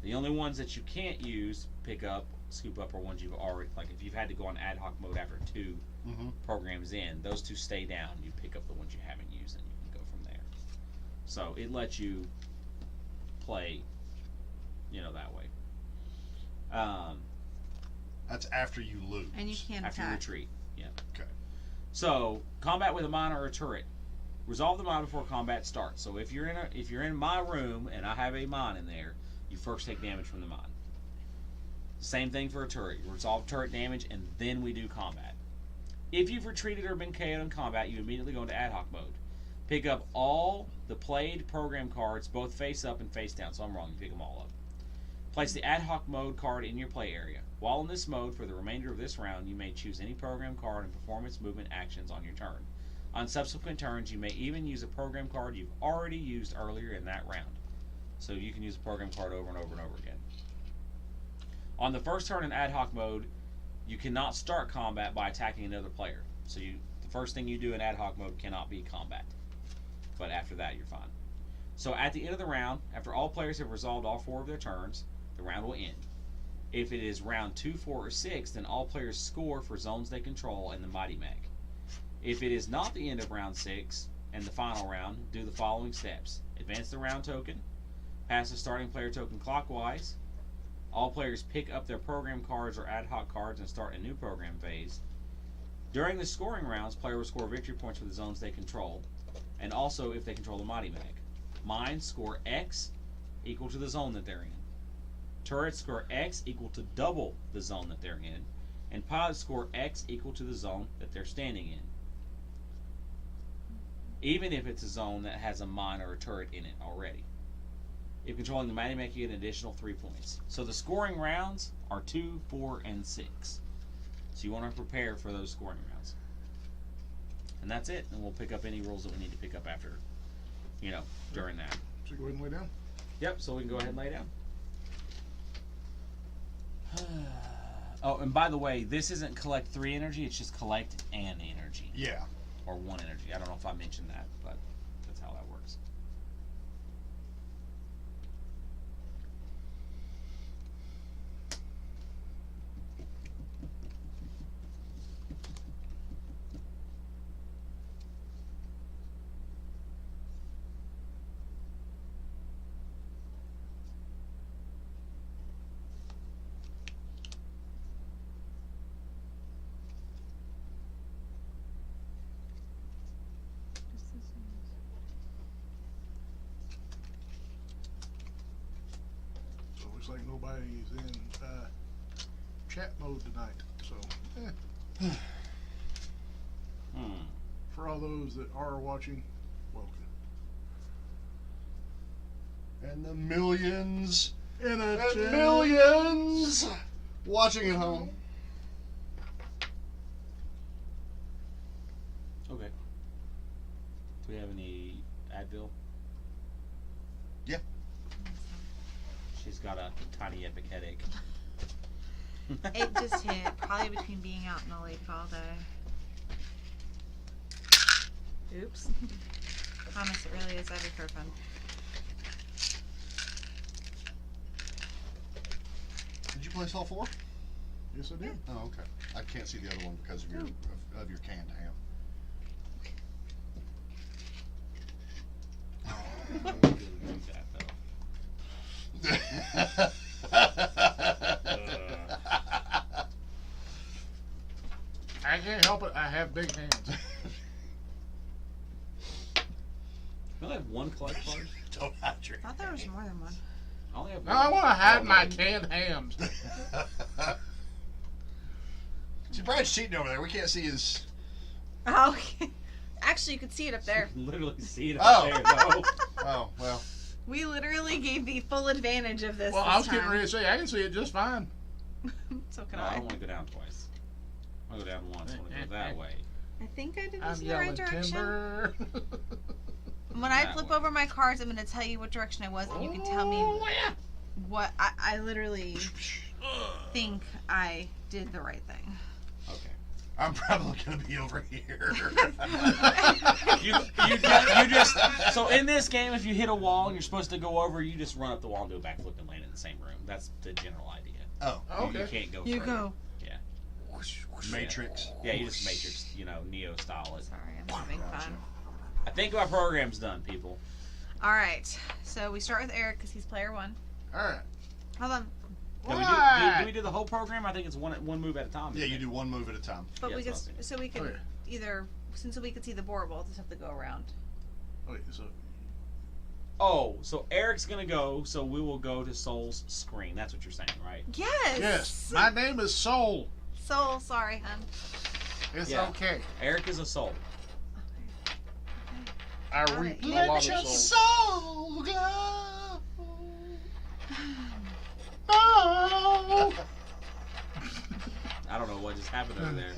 The only ones that you can't use, pick up, scoop up, are ones you've already, like if you've had to go on ad hoc mode after 2 programs in, those 2 stay down. You pick up the ones you haven't used, and you can go from there. So it lets you play, that way. That's after you loot. And you can't After you attack. retreat. Yeah. Okay. So combat with a mine or a turret. Resolve the mine before combat starts. So if you're in my room and I have a mine in there, you first take damage from the mine. Same thing for a turret. You resolve turret damage and then we do combat. If you've retreated or been KO'd in combat, you immediately go into ad hoc mode. Pick up all the played program cards, both face up and face down. So I'm wrong. You pick them all up. Place the ad hoc mode card in your play area. While in this mode, for the remainder of this round, you may choose any program card and perform its movement actions on your turn. On subsequent turns, you may even use a program card you've already used earlier in that round. So you can use a program card over and over and over again. On the first turn in ad hoc mode, you cannot start combat by attacking another player. So the first thing you do in ad hoc mode cannot be combat. But after that, you're fine. So at the end of the round, after all players have resolved all 4 of their turns, the round will end. If it is round 2, 4, or 6, then all players score for zones they control in the Mighty Mech. If it is not the end of round 6 and the final round, do the following steps. Advance the round token. Pass the starting player token clockwise. All players pick up their program cards or ad hoc cards and start a new program phase. During the scoring rounds, players will score victory points for the zones they control, and also if they control the Mighty Mech. Mines score X equal to the zone that they're in. Turrets score X equal to double the zone that they're in, and pods score X equal to the zone that they're standing in, even if it's a zone that has a mine or a turret in it already. If controlling the Mighty Mech, you get an additional 3 points. So the scoring rounds are 2, 4, and 6. So you want to prepare for those scoring rounds. And that's it. And we'll pick up any rules that we need to pick up after, during that. So go ahead and lay down. Yep, so we can go ahead and lay down. Oh, and by the way, this isn't collect 3 energy, it's just collect an energy. Yeah. Or 1 energy. I don't know if I mentioned that, but that's how that works. So it looks like nobody's in chat mode tonight. So, for all those that are watching, welcome. And the millions In a and chat. millions watching at home. Okay. Do we have any Advil? Yeah. She's got a tiny epic headache. It just hit, probably between being out in the lake all day. Oops. Promise it really is ibuprofen. Did you place all 4? Yes, I did. Oh, okay. I can't see the other one because of your canned ham. I wouldn't do that, though. I can't help it. I have big hands. We only have 1 collect card. Don't hydrate. I thought there was more than one. I only have Now I 1. want to hide my canned hams. See, Brad's cheating over there. We can't see his. Oh, okay. Actually, you could see it up there. You can literally see it Oh. up there, though. Oh, well. We literally gave the full advantage of this. Well, this I was getting time. ready to say I can see it just fine. So can No, I I. don't want to go down twice. I want to go down once. I want to go that way. I think I did I'm this in the right yelling direction. timber. When I That flip way. over my cards, I'm going to tell you what direction I was, and you can tell me Oh, yeah. what I literally think I did the right thing. Okay. I'm probably gonna be over here. You just so in this game, if you hit a wall and you're supposed to go over, you just run up the wall and do a backflip and land in the same room. That's the general idea. Oh, You can't go. You further. go. Yeah. Matrix. Yeah, you just Matrix, Neo style it. Sorry, I'm having fun. I think my program's done, people. All right, so we start with Eric because he's player 1. All right. Hold on, Do we do the whole program? I think it's one move at a time. Yeah, isn't you it? do one move at a time. but Yeah, we could that's what I was so we could Okay. either since we could see the board, we'll just have to go around. Okay, so Oh, so Eric's gonna go, so we will go to Soul's screen. That's what you're saying, right? Yes. yes, my name is Soul. Soul, sorry, hun. It's Yeah. okay. Eric is a Soul. I Got reap it. a lot Let of your soul. soul go. No. I don't know what just happened over there.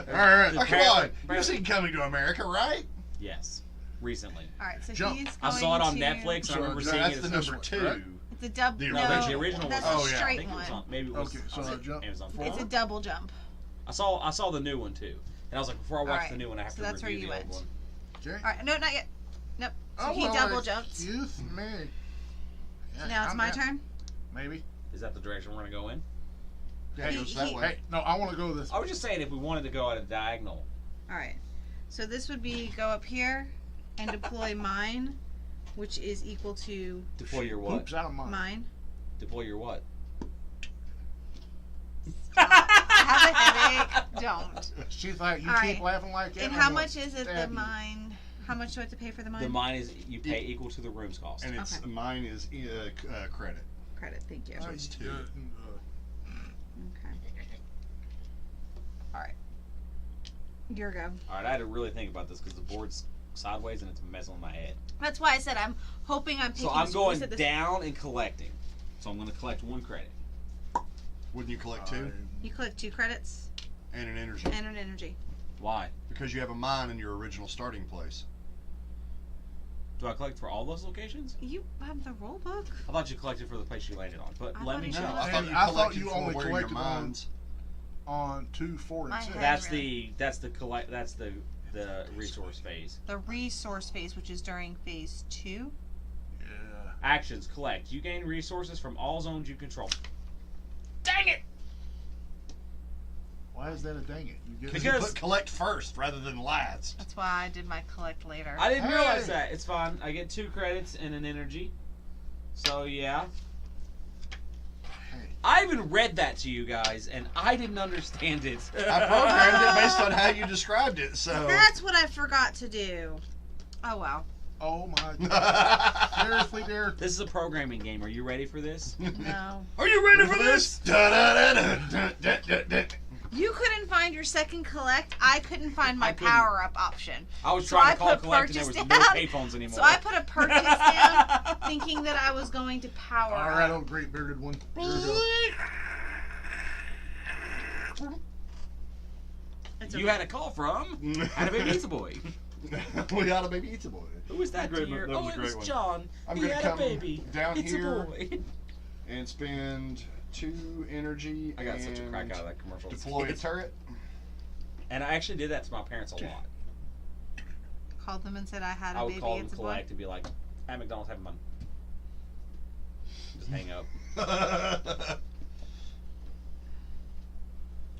All right. Oh, come on. You've seen Coming to America, right? Yes, recently. All right, so Jump. he's going I saw it on to, Netflix, and I remember seeing That's it. the as number one, 2. right? It's a double. The No, No, the original that's was. Oh, a yeah. I straight think it was one. on. Maybe it was. Okay, so on I jump. Amazon. Four. It's a double jump. I saw the new one too, and I was like, before I watch Alright, the new one, I have so to that's where review you the old went. one. Okay. All right, no, not yet. Nope. So Oh, he well, double jumped. Excuse me. Yeah, Now it's I'm my down. turn. Maybe. Is that the direction we're gonna go in? Yeah, it goes that He- way. Hey, no, I want to go this. I was just saying if we wanted to go at a diagonal. All right. So this would be go up here and deploy mine, which is equal to Deploy your what? Oops, out of mine. mine. Deploy your what? I have a headache. Don't. She thought you All keep right. laughing like that. And I'm how gonna much is it? The stab you. mine. How much do I have to pay for the mine? The mine is you pay equal to the room's cost. And it's Okay. mine is credit. Credit. Thank you. So it's 2. Okay. All right. Your go. All right, I had to really think about this because the board's sideways and it's messing with my head. That's why I said I'm hoping I'm picking. So I'm going this- down and collecting. So I'm going to collect 1 credit. Wouldn't you collect 2? You collect 2 credits And an energy. and an energy. Why? Because you have a mine in your original starting place. Do I collect for all those locations? You have the rule book. I thought you collected for the place you landed on, but I let thought me you show. did. I And thought you I thought collected you for only where your collected on- mines. On 2, 4, and My 6. head. That's the resource phase. The resource phase, which is during phase 2. Yeah. Actions collect. You gain resources from all zones you control. Dang it! Why is that a dang it? You get Because Because- you put collect first rather than last. That's why I did my collect later. I didn't Hey! realize that. It's fine. I get 2 credits and an energy. So yeah. Hey. I even read that to you guys, and I didn't understand it. I programmed it based on how you described it, so. That's what I forgot to do. Oh wow. Oh my God. Seriously, dear. This is a programming game. Are you ready for this? No. Are you ready for this? Da-da-da-da-da-da-da. You couldn't find your second collect. I couldn't find my I couldn't. power up option. I was So trying I to call put collect, and there purchase was no down. payphones anymore. So I put a purchase down, thinking that I was going to power All right, up. old great bearded one. Here we go. It's You okay. had a call from Had a Baby Pizza Boy. We got a baby pizza boy. Who was that, Great dear? one. That Oh, was a it great was one. John. I'm He gonna had come a baby. down It's here. a boy. And spend 2 energy. I got such a and crack out of that commercial. Deploy a turret. And I actually did that to my parents a lot. Called them and said I had a I would baby. call them It's a boy. collect and be like, "At McDonald's, have money." Just hang up.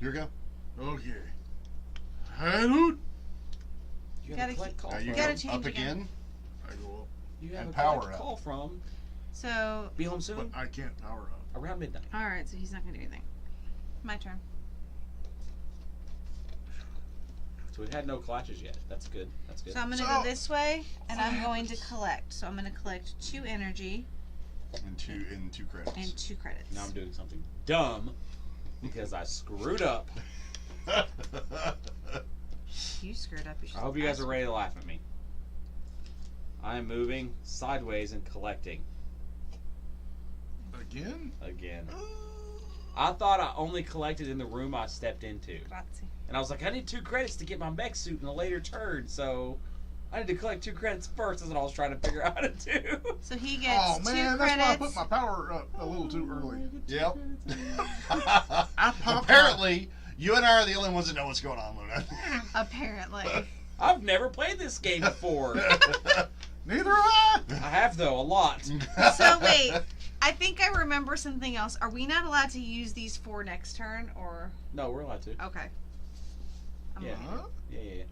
Here we go. Okay. Hello. You Gotta have a collect keep- call Now you from. gotta go change up again. again. I go up, You have and a power collect up. call from. So, Be home but soon. I can't power up. Around midnight. all right. So he's not gonna do anything. My turn. So we've had no clutches yet. That's good. That's good. So I'm gonna So- go this way, and I'm going to collect. So I'm gonna collect 2 energy And 2 credits. and 2 credits. Now I'm doing something dumb because I screwed up. You screwed up. I hope you guys are ready to laugh at me. I am moving sideways and collecting Again? again. I thought I only collected in the room I stepped into. Grazie. And I was like, I need 2 credits to get my mech suit in a later turn, so I need to collect 2 credits first. That's what I was trying to figure out how to do. So he gets Oh 2 man, that's why I credits. put my power up a little too early. Yep. I popped Apparently, You and I are the only ones that know what's going on, Luna. Apparently. I've never played this game before. Neither have I. I have, though, a lot. So wait, I think I remember something else. Are we not allowed to use these 4 next turn, or? No, we're allowed to. Okay. I'm Yeah. okay. Yeah.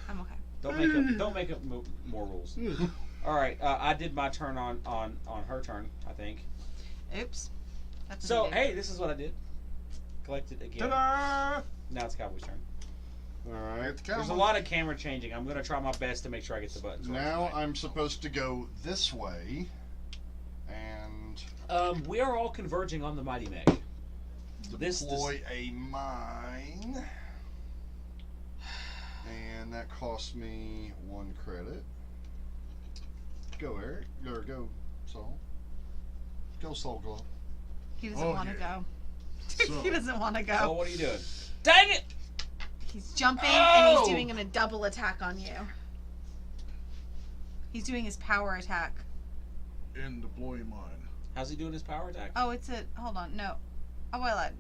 I'm okay. Don't make up more rules. All right, I did my turn on her turn, I think. Oops. That's So, what we did. hey, this is what I did. Collected again. Ta-da! Now it's Cowboy's turn. Alright. There's a lot of camera changing. I'm going to try my best to make sure I get the buttons right. Now I'm supposed to go this way. And We are all converging on the Mighty Mech. deploy a mine. And that cost me 1 credit. Go, Eric. Or go, Soul. Go, Soul Glow. He doesn't Oh, want to yeah. go. So- He doesn't want to go. Oh, what are you doing? Dang it! He's jumping and Oh! he's doing a double attack on you. He's doing his power attack. And deploy mine. How's he doing his power attack? Oh, it's a. Hold on. No. Oh, well,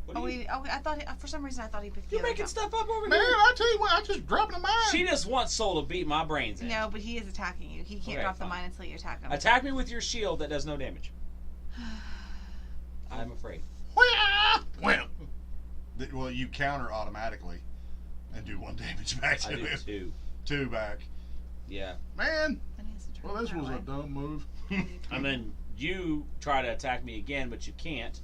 What oh, are you, wait. Oh, I thought. For some reason, I thought he picked the you're other making guy. stuff up over Man, here. I tell you what, I just dropped a mine. She just wants Soul to beat my brains in. No, but he is attacking you. He can't Okay, drop the fine. mine until you attack him. Attack me with your shield that does no damage. I'm afraid. Well, Well, you counter automatically and do 1 damage back I to do him. 2. 2 back. Yeah. man. Then he has to turn Well, this that was way. a dumb move. And then you try to attack me again, but you can't.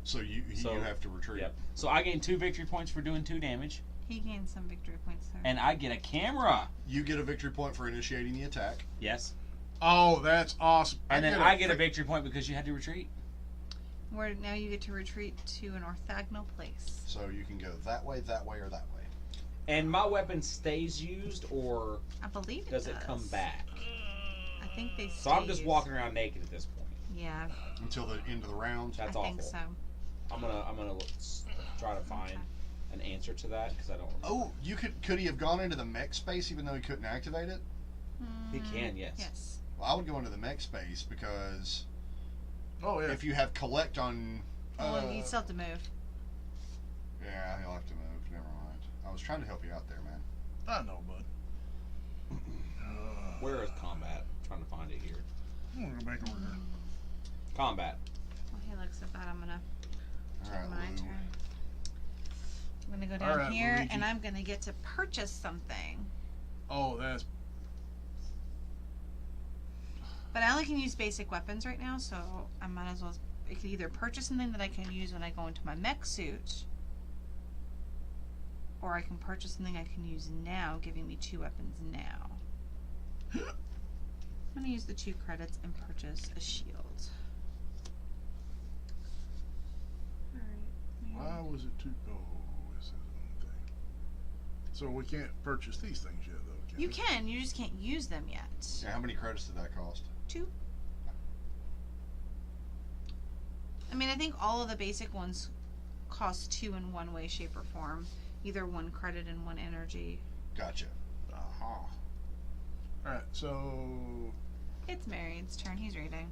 So you have to retreat. Yep. So I gain 2 victory points for doing 2 damage, He gained some victory points there. and I get a camera. You get a victory point for initiating the attack. Yes. Oh, that's awesome. And then I get a victory point because you had to retreat. Where now you get to retreat to an orthogonal place. So you can go that way, or that way. And my weapon stays used, or I believe it does it come back? I think they. So I'm just stay walking around naked at this point. Yeah, Until the end of the round. That's I awful. think so. I'm gonna try to find an answer to that because I don't remember. Oh, could he have gone into the mech space even though he couldn't activate it? He can, yes. Yes. Well, I would go into the mech space because Oh, yeah. if you have collect on. Well, you still have to move. Yeah, he'll have to move. Never mind. I was trying to help you out there, man. I know, bud. Where is combat? I'm trying to find it here. I'm going to go back over here. Combat. Well, he looks at that. I'm gonna All check right, my Lou. turn. I'm gonna go down All right, here, Luigi. and I'm gonna get to purchase something. Oh, that's. But I only can use basic weapons right now, so I might as well. I could either purchase something that I can use when I go into my mech suit, or I can purchase something I can use now, giving me 2 weapons now. I'm gonna use the 2 credits and purchase a shield. Why was it too. Oh, this is one thing. So we can't purchase these things yet, though. Can You we? can, you just can't use them yet. Yeah, how many credits did that cost? 2. I mean, I think all of the basic ones cost 2 in one way, shape, or form. Either 1 credit and 1 energy. Gotcha. Aha. Alright, so. It's Marion's turn. He's reading.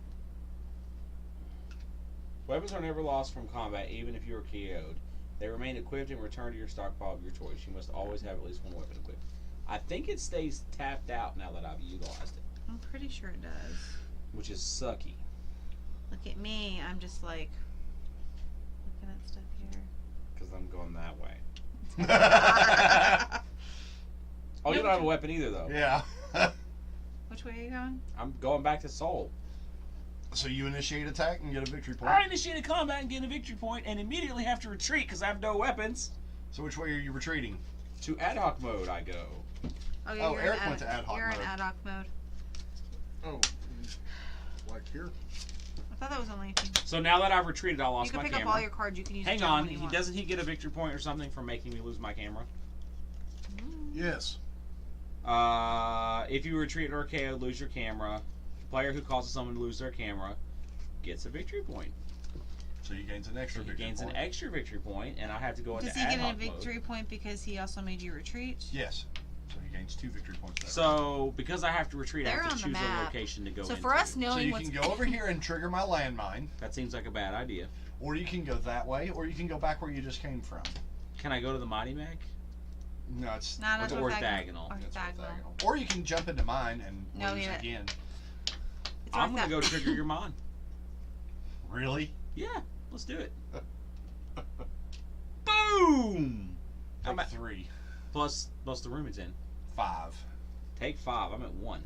Weapons are never lost from combat, even if you are KO'd. They remain equipped and return to your stockpile of your choice. You must always have at least 1 weapon equipped. I think it stays tapped out now that I've utilized it, I'm pretty sure it does. which is sucky. Look at me. I'm just like looking at stuff here. Because I'm going that way. Yeah. Oh, you don't have a weapon either, though. Which way are you going? I'm going back to Soul. So you initiate attack and get a victory point. I initiate a combat and get a victory point and immediately have to retreat because I have no weapons. So which way are you retreating? To ad hoc mode, I go. Okay, Oh, you're Eric in went to ad hoc You're mode. in ad hoc mode. Oh. Like here? I thought that was only if you. So now that I've retreated, I You lost can my pick camera. up all your cards. You can use. Hang whichever on, one you want. doesn't he get a victory point or something for making me lose my camera? Yes. If you retreat or KO, lose your camera. The player who causes someone to lose their camera gets a victory point. So he gains an extra He victory gains point. an extra victory point, and I have to go into Does he ad get a hoc victory mode. point because he also made you retreat? Yes. So he gains 2 victory points. That So, because I have to retreat, I They're have on to the choose a map. location to go So into. for us so knowing you what's can go over here and trigger my landmine. That seems like a bad idea. Or you can go that way, or you can go back where you just came from. Can I go to the Mighty Mech? No, it's Not It's on orthogonal. it's Orthogonal. orthogonal. Or you can jump into mine and No, lose yeah. again. It's I'm gonna ortho- go trigger your mod. Really? Yeah, let's do it. Boom! I'm Take at 3. plus the room it's in. 5. Take 5. I'm at 1.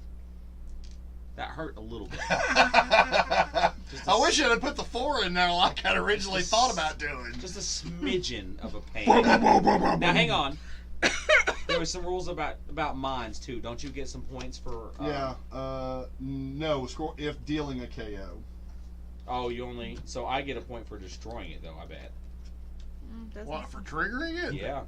That hurt a little bit. I Just a wish I'd have put the 4 in there like I'd originally Just- thought about doing. Just a smidgen of a pain. Now hang on. There was some rules about mines too. Don't you get some points for? No, score if dealing a KO. Oh, you only. So I get a point for destroying it though. I bet. doesn't What, it? for triggering it? Yeah.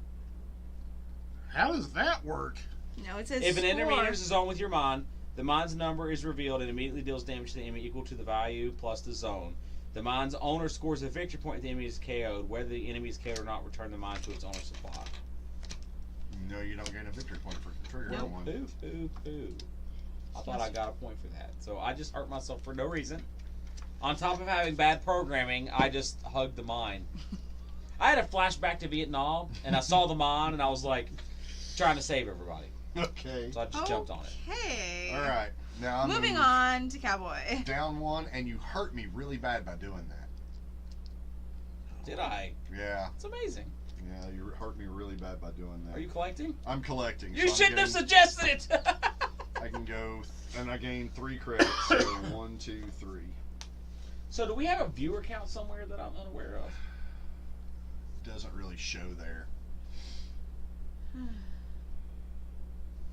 How does that work? No, it says If an enemy score. enters the zone with your mine, the mine's number is revealed and immediately deals damage to the enemy equal to the value plus the zone. The mine's owner scores a victory point if the enemy is KO'd. Whether the enemy is KO'd or not, return the mine to its owner's supply. No, you don't gain a victory point for triggering Nope. one. Poo. I thought I got a point for that. So I just hurt myself for no reason. On top of having bad programming, I just hugged the mine. I had a flashback to Vietnam, and I saw the mine, and I was like, trying to save everybody. Okay. So I just jumped on it. Okay. All right. Now I'm Moving on to Cowboy. down 1, and you hurt me really bad by doing that. Did I? Yeah. It's amazing. Yeah, you hurt me really bad by doing that. Are you collecting? I'm collecting. You so I'm shouldn't have getting- suggested it! I can go, and I gain 3 credits. So 1, 2, 3. So do we have a viewer count somewhere that I'm unaware of? Doesn't really show there.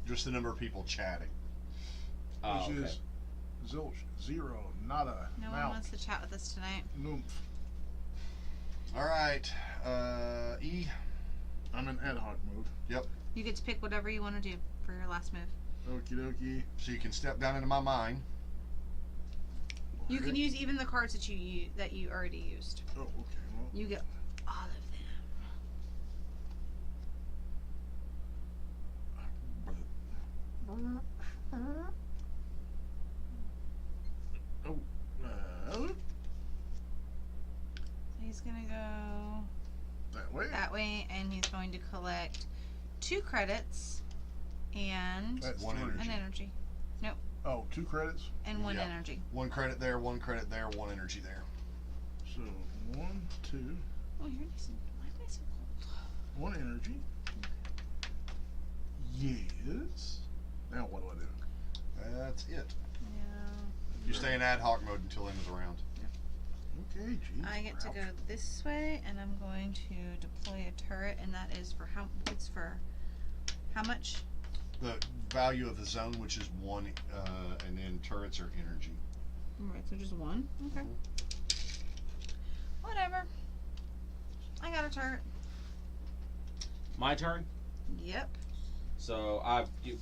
Just the number of people chatting. Oh, Which okay. is zilch, zero, nada, No one mouth, wants to chat with us tonight. noomph. All right. E. I'm in ad hoc mode. You get to pick whatever you want to do for your last move. Okie dokie. So you can step down into my mine. You can use even the cards that you already used. Oh, okay. Well, You get all of them. oh, So he's gonna go that way. that way, and he's going to collect 2 credits and That's One 3. energy. an energy Oh, 2 credits. and 1 Yeah. energy. 1 credit there, 1 credit there, 1 energy there. So 1, 2, Oh, you're nice and why am I so cold? 1 energy. Yes. Now what do I do? That's it. Yeah. You stay in ad hoc mode until end of the round. Okay, geez. I get to go this way, and I'm going to deploy a turret, and that is for how? It's for how much? The value of the zone, which is 1, and then turrets are energy. Alright, so just 1. Okay. Whatever. I got a turret. My turn? Yep. So I don't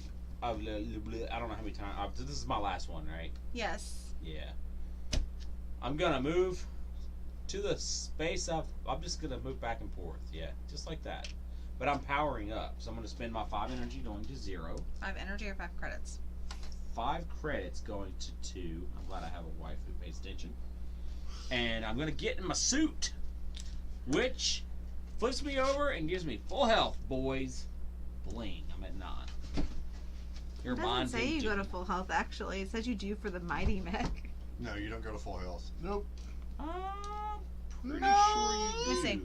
know how many times. This is my last one, right? Yes. Yeah. I'm gonna move to the space I'm just gonna move back and forth. Yeah, just like that. But I'm powering up, so I'm gonna spend my 5 energy going to 0. 5 energy or 5 credits. 5 credits going to 2. I'm glad I have a wife who pays attention. And I'm gonna get in my suit, which flips me over and gives me full health, boys. Bling. I'm at 9. Your It doesn't mind say you go to full health. Actually, it says you do for the mighty mech. No, you don't go to full health. Nope. I'm pretty No. sure you Let me do. see.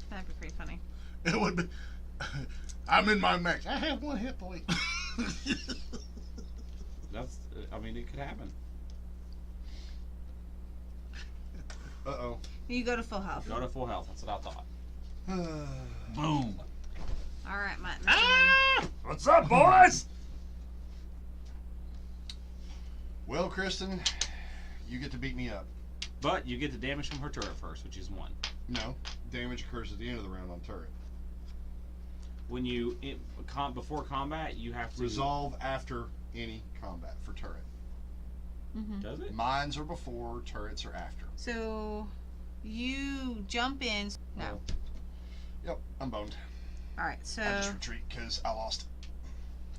That'd be pretty funny. It would be. I'm in my mech. I have 1 hit point. That's. I mean, it could happen. Uh-oh. You go to full health. Go to full health. That's what I thought. Boom. Boom. All right, Mr. Ah! What's up, boys? Well, Kristen, you get to beat me up. But you get the damage from her turret first, which is 1. No, damage occurs at the end of the round on turret. When you before combat, you have to Resolve after any combat for turret. Mm-hmm. Does it? Mines are before, turrets are after. So you jump in. No. Yep, I'm boned. All right. So I just retreat because I lost.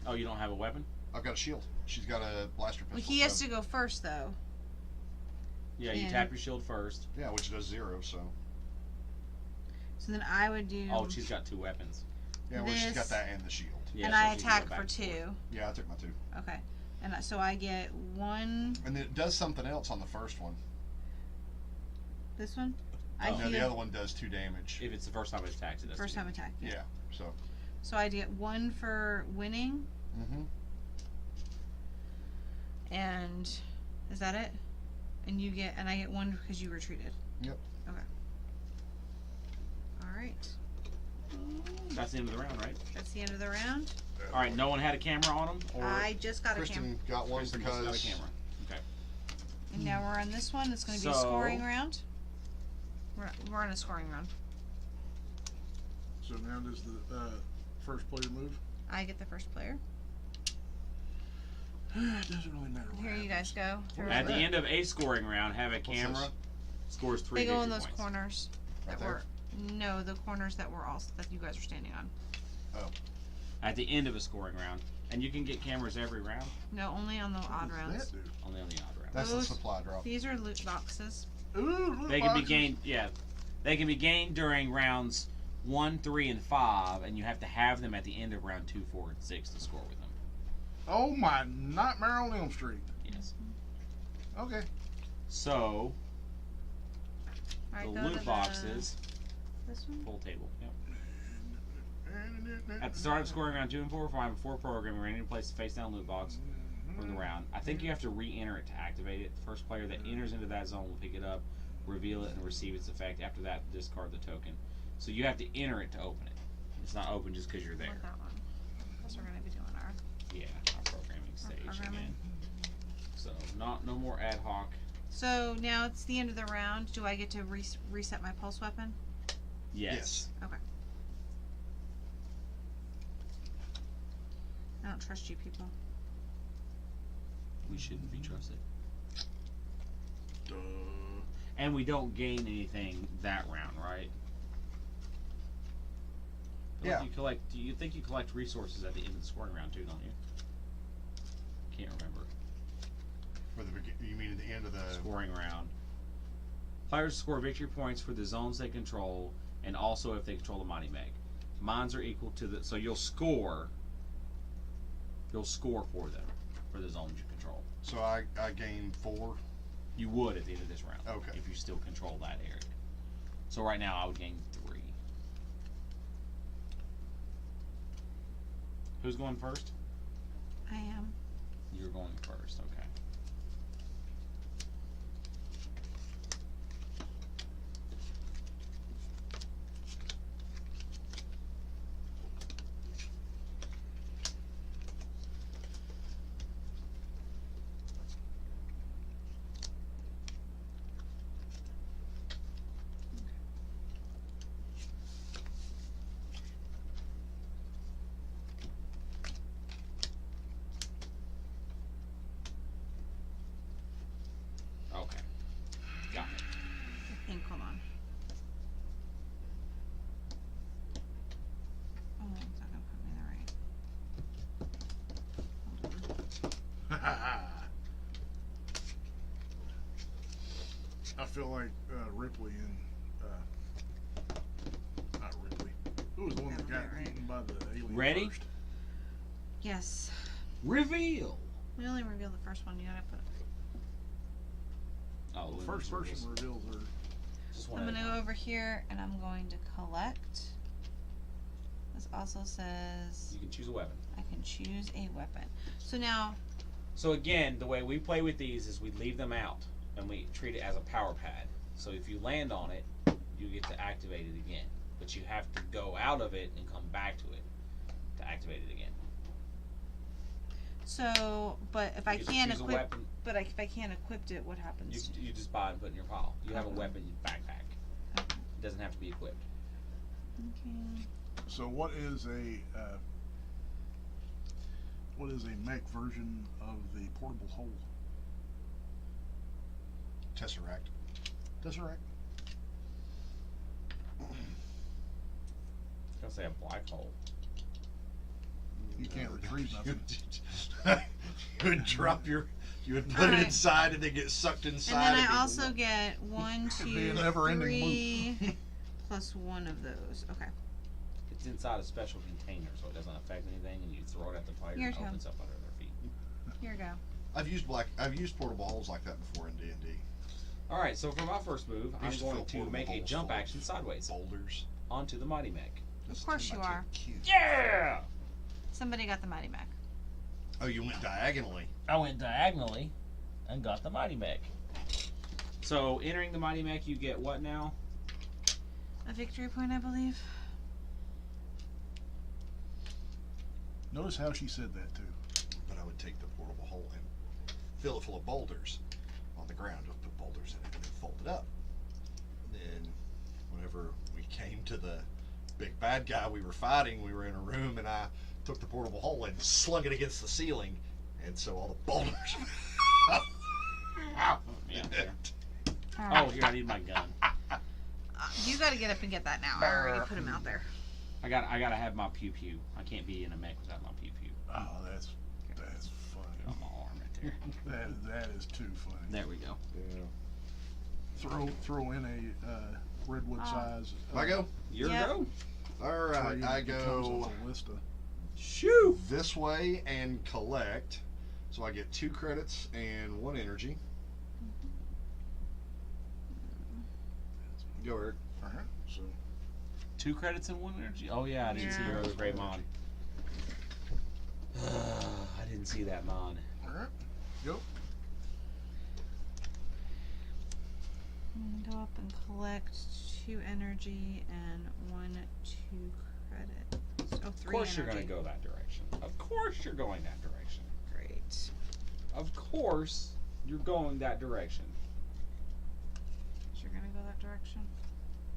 Oh, you don't have a weapon? I've got a shield. She's got a blaster well, pistol. he has so- to go first, though. Yeah, you And- tap your shield first. Yeah, which does 0. So So then I would do. Oh, she's got 2 weapons. yeah, well, she's got This- that and the shield. Yeah, and so I she can go attack back for and forth. 2. Yeah, I took my 2. Okay. And so I get 1. And then it does something else on the first one. This one. I Oh. No, the heal other one does 2 damage. If it's the first time it attacks, it does. first 2 time damage. attack. Yeah. So. So I get 1 for winning, Mm-hmm. and is that it? And you get, and I get 1 because you retreated. Yep. Okay. All right. That's the end of the round, right? That's the end of the round. All right. No one had a camera on them, or I just got a camera. Kristen got one Kristen just because got a camera. Okay. And now we're on this one. It's going to be a So- scoring round. We're on a scoring round. So now does the first player move? I get the first player. It doesn't really matter. What Here you guys go. What At the that? end of a scoring round, have a What's camera. this? Scores 3 They go victory in those points. corners Right that were no, the corners that were all that you guys are standing on. At the end of a scoring round, and you can get cameras every round. No, only on the odd What rounds. does that do? Only on the odd round. that's the Those- supply drop. These are loot boxes. Ooh, loot They can be boxes. gained. Yeah, they can be gained during rounds 1, 3, and 5, and you have to have them at the end of round 2, 4, and 6 to score with them. Oh my Nightmare on Elm Street. Yes. Okay. So Alright, the go to loot boxes, This one. full table. Yep. At the start of scoring round 2 and 4, if I have a 4 program, we're in any place to face down loot box for the round. I think you have to re-enter it to activate it. The first player that enters into that zone will pick it up, reveal it, and receive its effect. After that, discard the token. So you have to enter it to open it. It's not open just because you're I there. want that one. Because we're going to be doing our. Yeah, our programming stage programming. again. So no more ad hoc. So now it's the end of the round. Do I get to reset my pulse weapon? Yes. Okay. I don't trust you people. We shouldn't be trusted. Duh. And we don't gain anything that round, right? I feel like Yeah. you collect. Do you think you collect resources at the end of the scoring round too? Don't you? Can't remember. For the you mean at the end of the Scoring round. Players score victory points for the zones they control, and also if they control the mighty Meg. Mines are equal to the. So you'll score. You'll score for them for the zones you control. So I gained 4. You would at the end of this round. Okay. If you still control that area. So right now I would gain 3. Who's going first? I am. You're going first, okay. Okay. Got it. I think. Hold on. Oh, it's not gonna put me in the right. Hold on. I feel like Ripley and not Ripley. Who was the one that got Right. eaten by the alien Ready? first? Yes. Reveal! We only revealed the first one. You gotta put. Oh, The Luna's first person reveals. reveals her. Just I'm one gonna at a go time. over here and I'm going to collect. This also says You can choose a weapon. I can choose a weapon. So now, So again, the way we play with these is we leave them out and we treat it as a power pad. So if you land on it, you get to activate it again. But you have to go out of it and come back to it to activate it again. so but if I You get to can't choose a equip, weapon. but if I can't equip it, what happens? You just buy and put in your pile. You have a Okay. weapon in your backpack. Okay. It doesn't have to be equipped. Okay. So what is a mech version of the portable hole? Tesseract. Tesseract. I was gonna say a black hole. You can't retrieve nothing. You would drop your You would put it Alright. inside and then get sucked inside. And then of I it. also get 1, Could be a 2, never-ending 3, plus 1 of those. Okay. It's inside a special container, so it doesn't affect anything, and you throw it at the player Your and it turn. opens up under their feet. Here you go. I've used portable holes like that before in D&D. All right, so for my first move, We I'm used to going fill to portable make a holes jump full of action sideways Boulders. onto the Mighty Mech. Of course you are. Cute. Yeah! Somebody got the Mighty Mech. Oh, you went diagonally. I went diagonally and got the Mighty Mech. So entering the Mighty Mech, you get what now? A victory point, I believe. Notice how she said that too. But I would take the portable hole and fill it full of boulders on the ground. Just put boulders in it and then fold it up. Then, whenever we came to the big bad guy we were fighting, we were in a room and I took the portable hole and slung it against the ceiling. And so all the boulders. Yeah, there. All Oh, right. here, I need my gun. You got to get up and get that now. I already put him out there. I gotta have my pew pew. I can't be in a mech without my pew pew. Oh, that's Get funny. on my arm right there. That is too funny. There we go. Throw in a redwood size. I go? Your Yep. go. All right, tree I that comes go with a list of- Shoo! this way and collect. So I get 2 credits and 1 energy. Go, Eric. All right, so 2 credits and 1 energy. Oh yeah, I didn't see Yeah. your other great mod. I didn't see that mod. all right, go. I'm gonna go up and collect 2 energy and 1, 2 credit. Oh, 3 Of course you're energy. gonna go that direction. Of course you're going that direction. Great. Of course you're going that direction. You're gonna go that direction.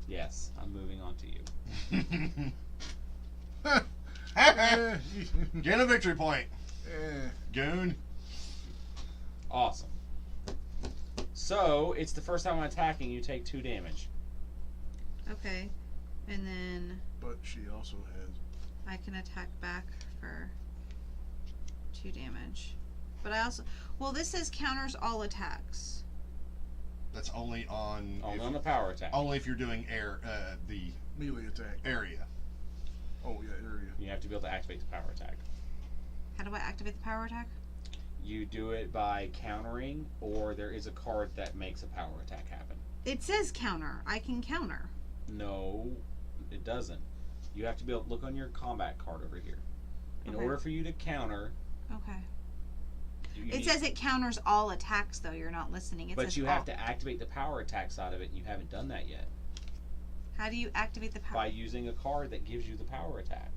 Yes, I'm moving on to you. Get a victory point, Eh, goon. Awesome. So it's the first time I'm attacking. You take 2 damage. Okay. And then but she also has. I can attack back for 2 damage. But I also... Well, this says counters all attacks. That's only on Only on the power attack. only if you're doing the Melee attack. area. Oh yeah, area. You have to be able to activate the power attack. How do I activate the power attack? You do it by countering, or there is a card that makes a power attack happen. It says counter. I can counter. No, it doesn't. You have to be able to look on your combat card over here. In Okay. order for you to counter, Okay. you It need- says it counters all attacks, though. You're not listening. It but says you all. have to activate the power attack side of it, and you haven't done that yet. How do you activate the power? By using a card that gives you the power attack.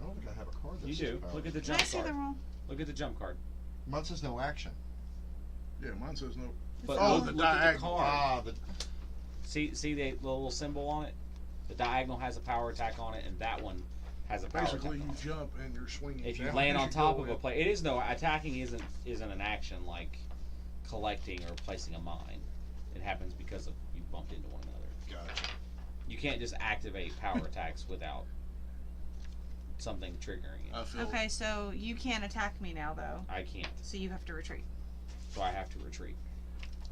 I don't think I have a card that You says do. power. Look at the Can I jump see the card. roll? Look at the jump card. Mine says no action. Yeah, mine says no. But Oh, look, the look at the diagonal. card. Ah, the See the little symbol on it? The diagonal has a power attack on it, and that one has a power Basically, attack you on it. jump and you're swinging. If you down land as on you top go of a in. play, it is no attacking isn't an action like collecting or placing a mine. It happens because of you bumped into one another. gotcha. You can't just activate power attacks without something triggering it. I feel. Okay, so you can't attack me now, though. I can't, So you have to retreat. so I have to retreat.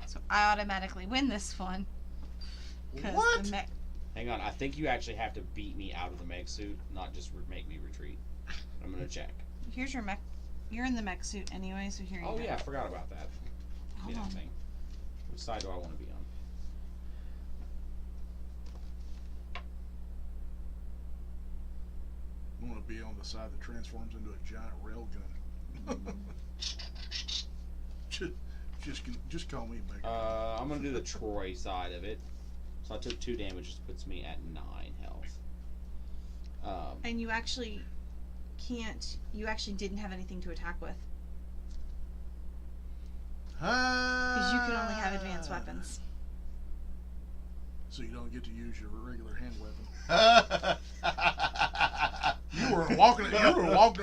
So I automatically win this one. 'Cause What? The mech. Hang on, I think you actually have to beat me out of the mech suit, not just make me retreat. I'm gonna check. Here's your mech. You're in the mech suit anyway, so here you Oh go. yeah, I forgot about that. Hold Yeah, on. thing. Which side do I want to be on? I want to be on the side that transforms into a giant rail gun. just call me Mega. I'm gonna do the Troy side of it. So I took 2 damage, which puts me at 9 health. And you actually can't. You actually didn't have anything to attack with because you can only have advanced weapons. So you don't get to use your regular hand weapon. You were walking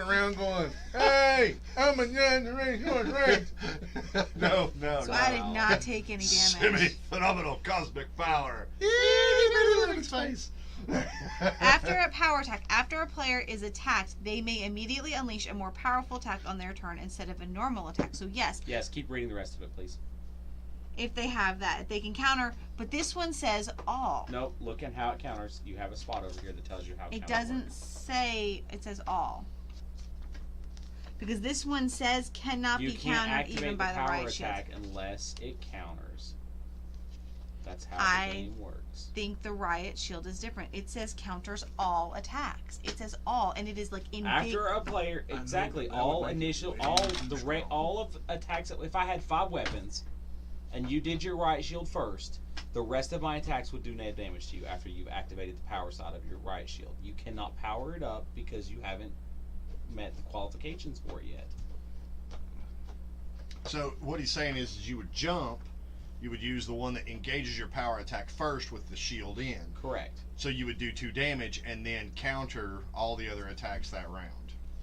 around going, "Hey, I'm a young race, yours race." no. So I did not take any damage. Semi-phenomenal cosmic power. Look at his face. After a power attack, after a player is attacked, they may immediately unleash a more powerful attack on their turn instead of a normal attack. So yes, Yes, keep reading the rest of it, please. if they have that, they can counter. But this one says all. Nope, look at how it counters. You have a spot over here that tells you how It counter doesn't works. say, it says all. Because this one says cannot You be can't countered activate even the by the power right shield. attack unless it counters. That's how I the game works. Think the riot shield is different. It says counters all attacks. It says all, and it is like in big. After a player, I know, exactly, but that all would make it initial, way all too the strong. all of attacks. If I had 5 weapons, and you did your riot shield first, the rest of my attacks would do no damage to you after you've activated the power side of your riot shield. You cannot power it up because you haven't met the qualifications for it yet. So what he's saying is you would jump, you would use the one that engages your power attack first with the shield in. Correct. So you would do 2 damage and then counter all the other attacks that round.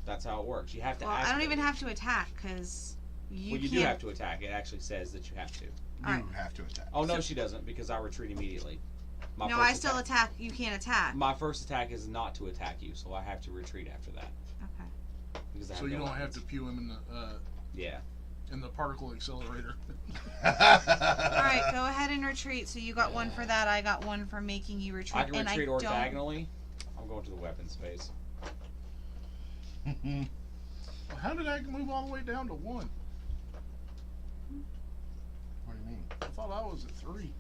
That's how it works. You have to. Well, I don't activate even it. have to attack because you Well, you can't. do have to attack. It actually says that you have to. You Alright. have to attack. Oh no, she doesn't because I retreat immediately. My No, first I still attack. You can't attack. My first attack is not to attack you, so I have to retreat after that. Okay. Because I So have you no don't have weapons. to pew him Yeah. in the particle accelerator. All right, go ahead and retreat. So you got one for that. I got one for making you retreat. I can and retreat I don't. orthogonally. I'm going to the weapons phase. Well, how did I move all the way down to 1? What do you mean? I thought I was at 3.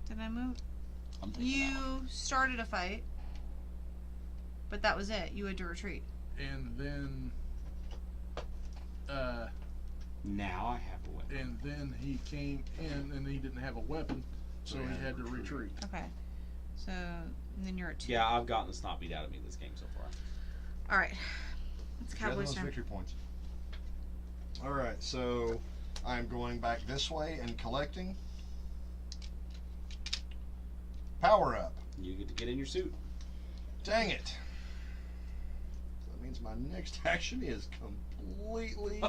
Did I move? I'm taking that one. You started a fight, but that was it. You had to retreat. And then Now I have a weapon. he came in and he didn't have a weapon, so So he he had had to to retreat. Okay. So and then you're at 2. Yeah, I've gotten the snot beat out of me this game so far. All right. It's Gather Cowboys' those turn. victory points. Alright, so I'm going back this way and collecting. Power up. You get to get in your suit. Dang it. That means my next action is completely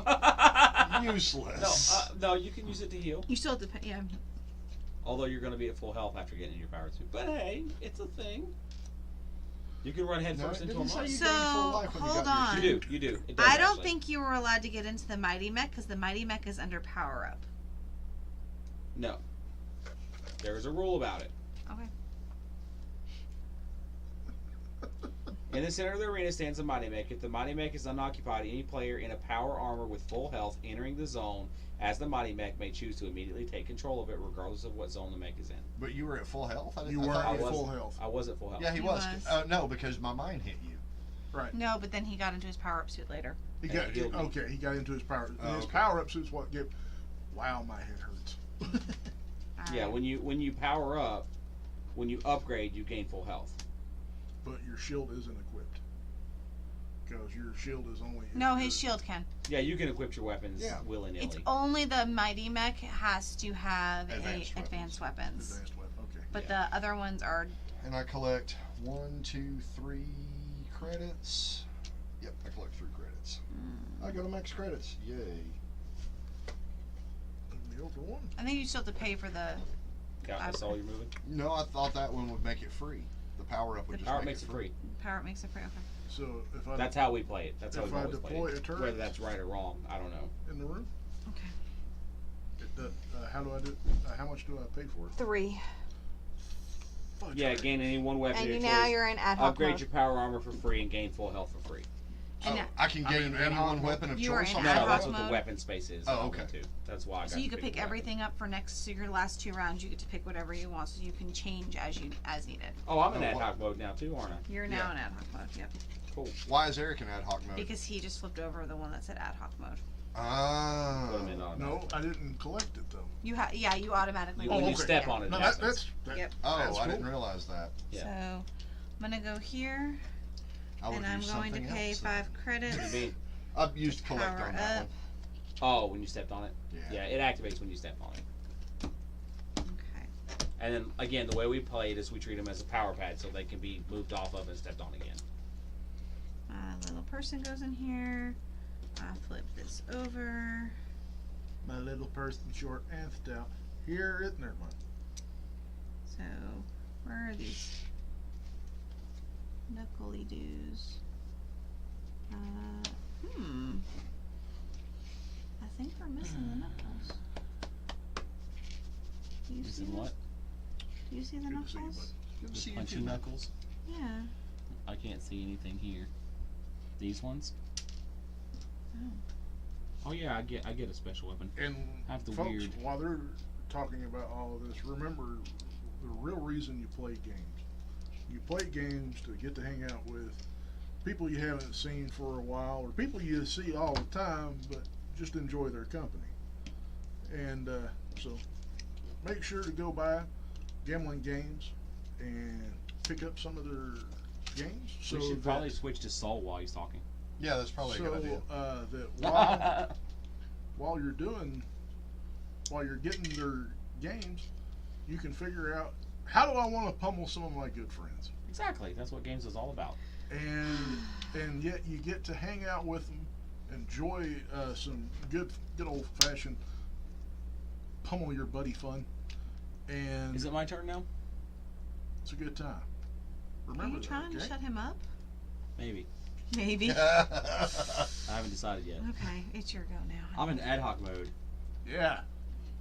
useless. No, you can use it to heal. You still have to pay. Yeah. Although you're going to be at full health after getting in your power suit. But hey, it's a thing. You can run head No, first it into a didn't say monster. you So, gained full life when you hold got your on. suit. You do. It does I don't actually. think you were allowed to get into the Mighty Mech because the Mighty Mech is under power up. No. There's a rule about it. Okay. In the center of the arena stands a Mighty Mech. If the Mighty Mech is unoccupied, any player in a power armor with full health entering the zone as the Mighty Mech may choose to immediately take control of it regardless of what zone the mech is in. But you were at full health? I You I weren't thought at you was. full health. I was at full health. Yeah, he He was. was. No, because my mind hit you. Right. No, but then he got into his power up suit later. He And got it healed me. okay. He got into his power. Oh, his okay. power up suit's what gave. Wow, my head hurts. All Yeah, right. when you power up, when you upgrade, you gain full health. But your shield isn't equipped because your shield is only. No, his shield can. Yeah, you can equip your weapons Yeah. willy-nilly. It's only the Mighty Mech has to have Advanced advanced weapons. Advanced weapon. Okay. But Yeah. the other ones are. And I collect 1, 2, 3 credits. Yep, I collect 3 credits. I got a max credits. Yay. Meal for 1. I think you still have to pay for the. Got that's all you're moving. No, I thought that one would make it free. The power up would just Power make makes it free. Power up makes it free. Okay. So if I That's how we play it. That's how If we've I always deploy played a it. turret- Whether that's right or wrong, I don't know. in the room, Okay. how do I do? How much do I pay for it? 3. Fudge Yeah, credit. gain any one weapon And of you, your now choice. you're in ad hoc Upgrade mode. your power armor for free and gain full health for free. And Oh, now- I can I'm gain in any ad hoc one mode. weapon of You are choice. in on ad No, that hoc that's round? what the mode? weapon space is. Oh, I okay. went to. That's why I got So you to can pick pick the weapon. everything up for next. So your last 2 rounds, you get to pick whatever you want. So you can change as needed. Oh, I'm in Oh, ad what? hoc mode now too, aren't I? You're Yeah. now in ad hoc mode. Yep. Cool. Why is Eric in ad hoc mode? Because he just flipped over the one that said ad hoc mode. Ah. Put 'em in automatic. No, I didn't collect it though. You you automatically. When Oh, you okay. step Yeah. on it, No, it that, happens. that's Yep. Oh, that's I didn't cool. realize that. Yeah. So I'm gonna go here, I would and I'm use going to something pay else 5 What do credits. you mean? I've used collect Power on that up. Oh, when you stepped on it? one. Yeah, it activates when you step on it. Okay. And then again, the way we play it is we treat them as a power pad, so they can be moved off of and stepped on again. My little person goes in here. I flip this over. My little person short and stout. Here it never mind. So where are these? Knuckly doos. I think we're missing the knuckles. Do you see Missing what? Do you see the Good to see you, knuckles? bud. Good to The see you punchy too. knuckles? Yeah. I can't see anything here. These ones? Oh yeah, I get a special weapon. And Have the folks, weird. while they're talking about all of this, remember the real reason you play games. You play games to get to hang out with people you haven't seen for a while, or people you see all the time, but just enjoy their company. And so make sure to go by Gambling Games and pick up some of their games. So We should that- probably switch to Soul while he's talking. Yeah, that's probably a good idea. that while you're getting their games, you can figure out, how do I want to pummel some of my good friends, Exactly. That's what games is all about. and yet you get to hang out with them, enjoy some good old fashioned pummel your buddy fun, and Is it my turn now? it's a good time. Are Remember you that, trying to okay? shut him up? Maybe. Maybe. I haven't decided yet. Okay, it's your go now. I'm in ad hoc mode. Yeah.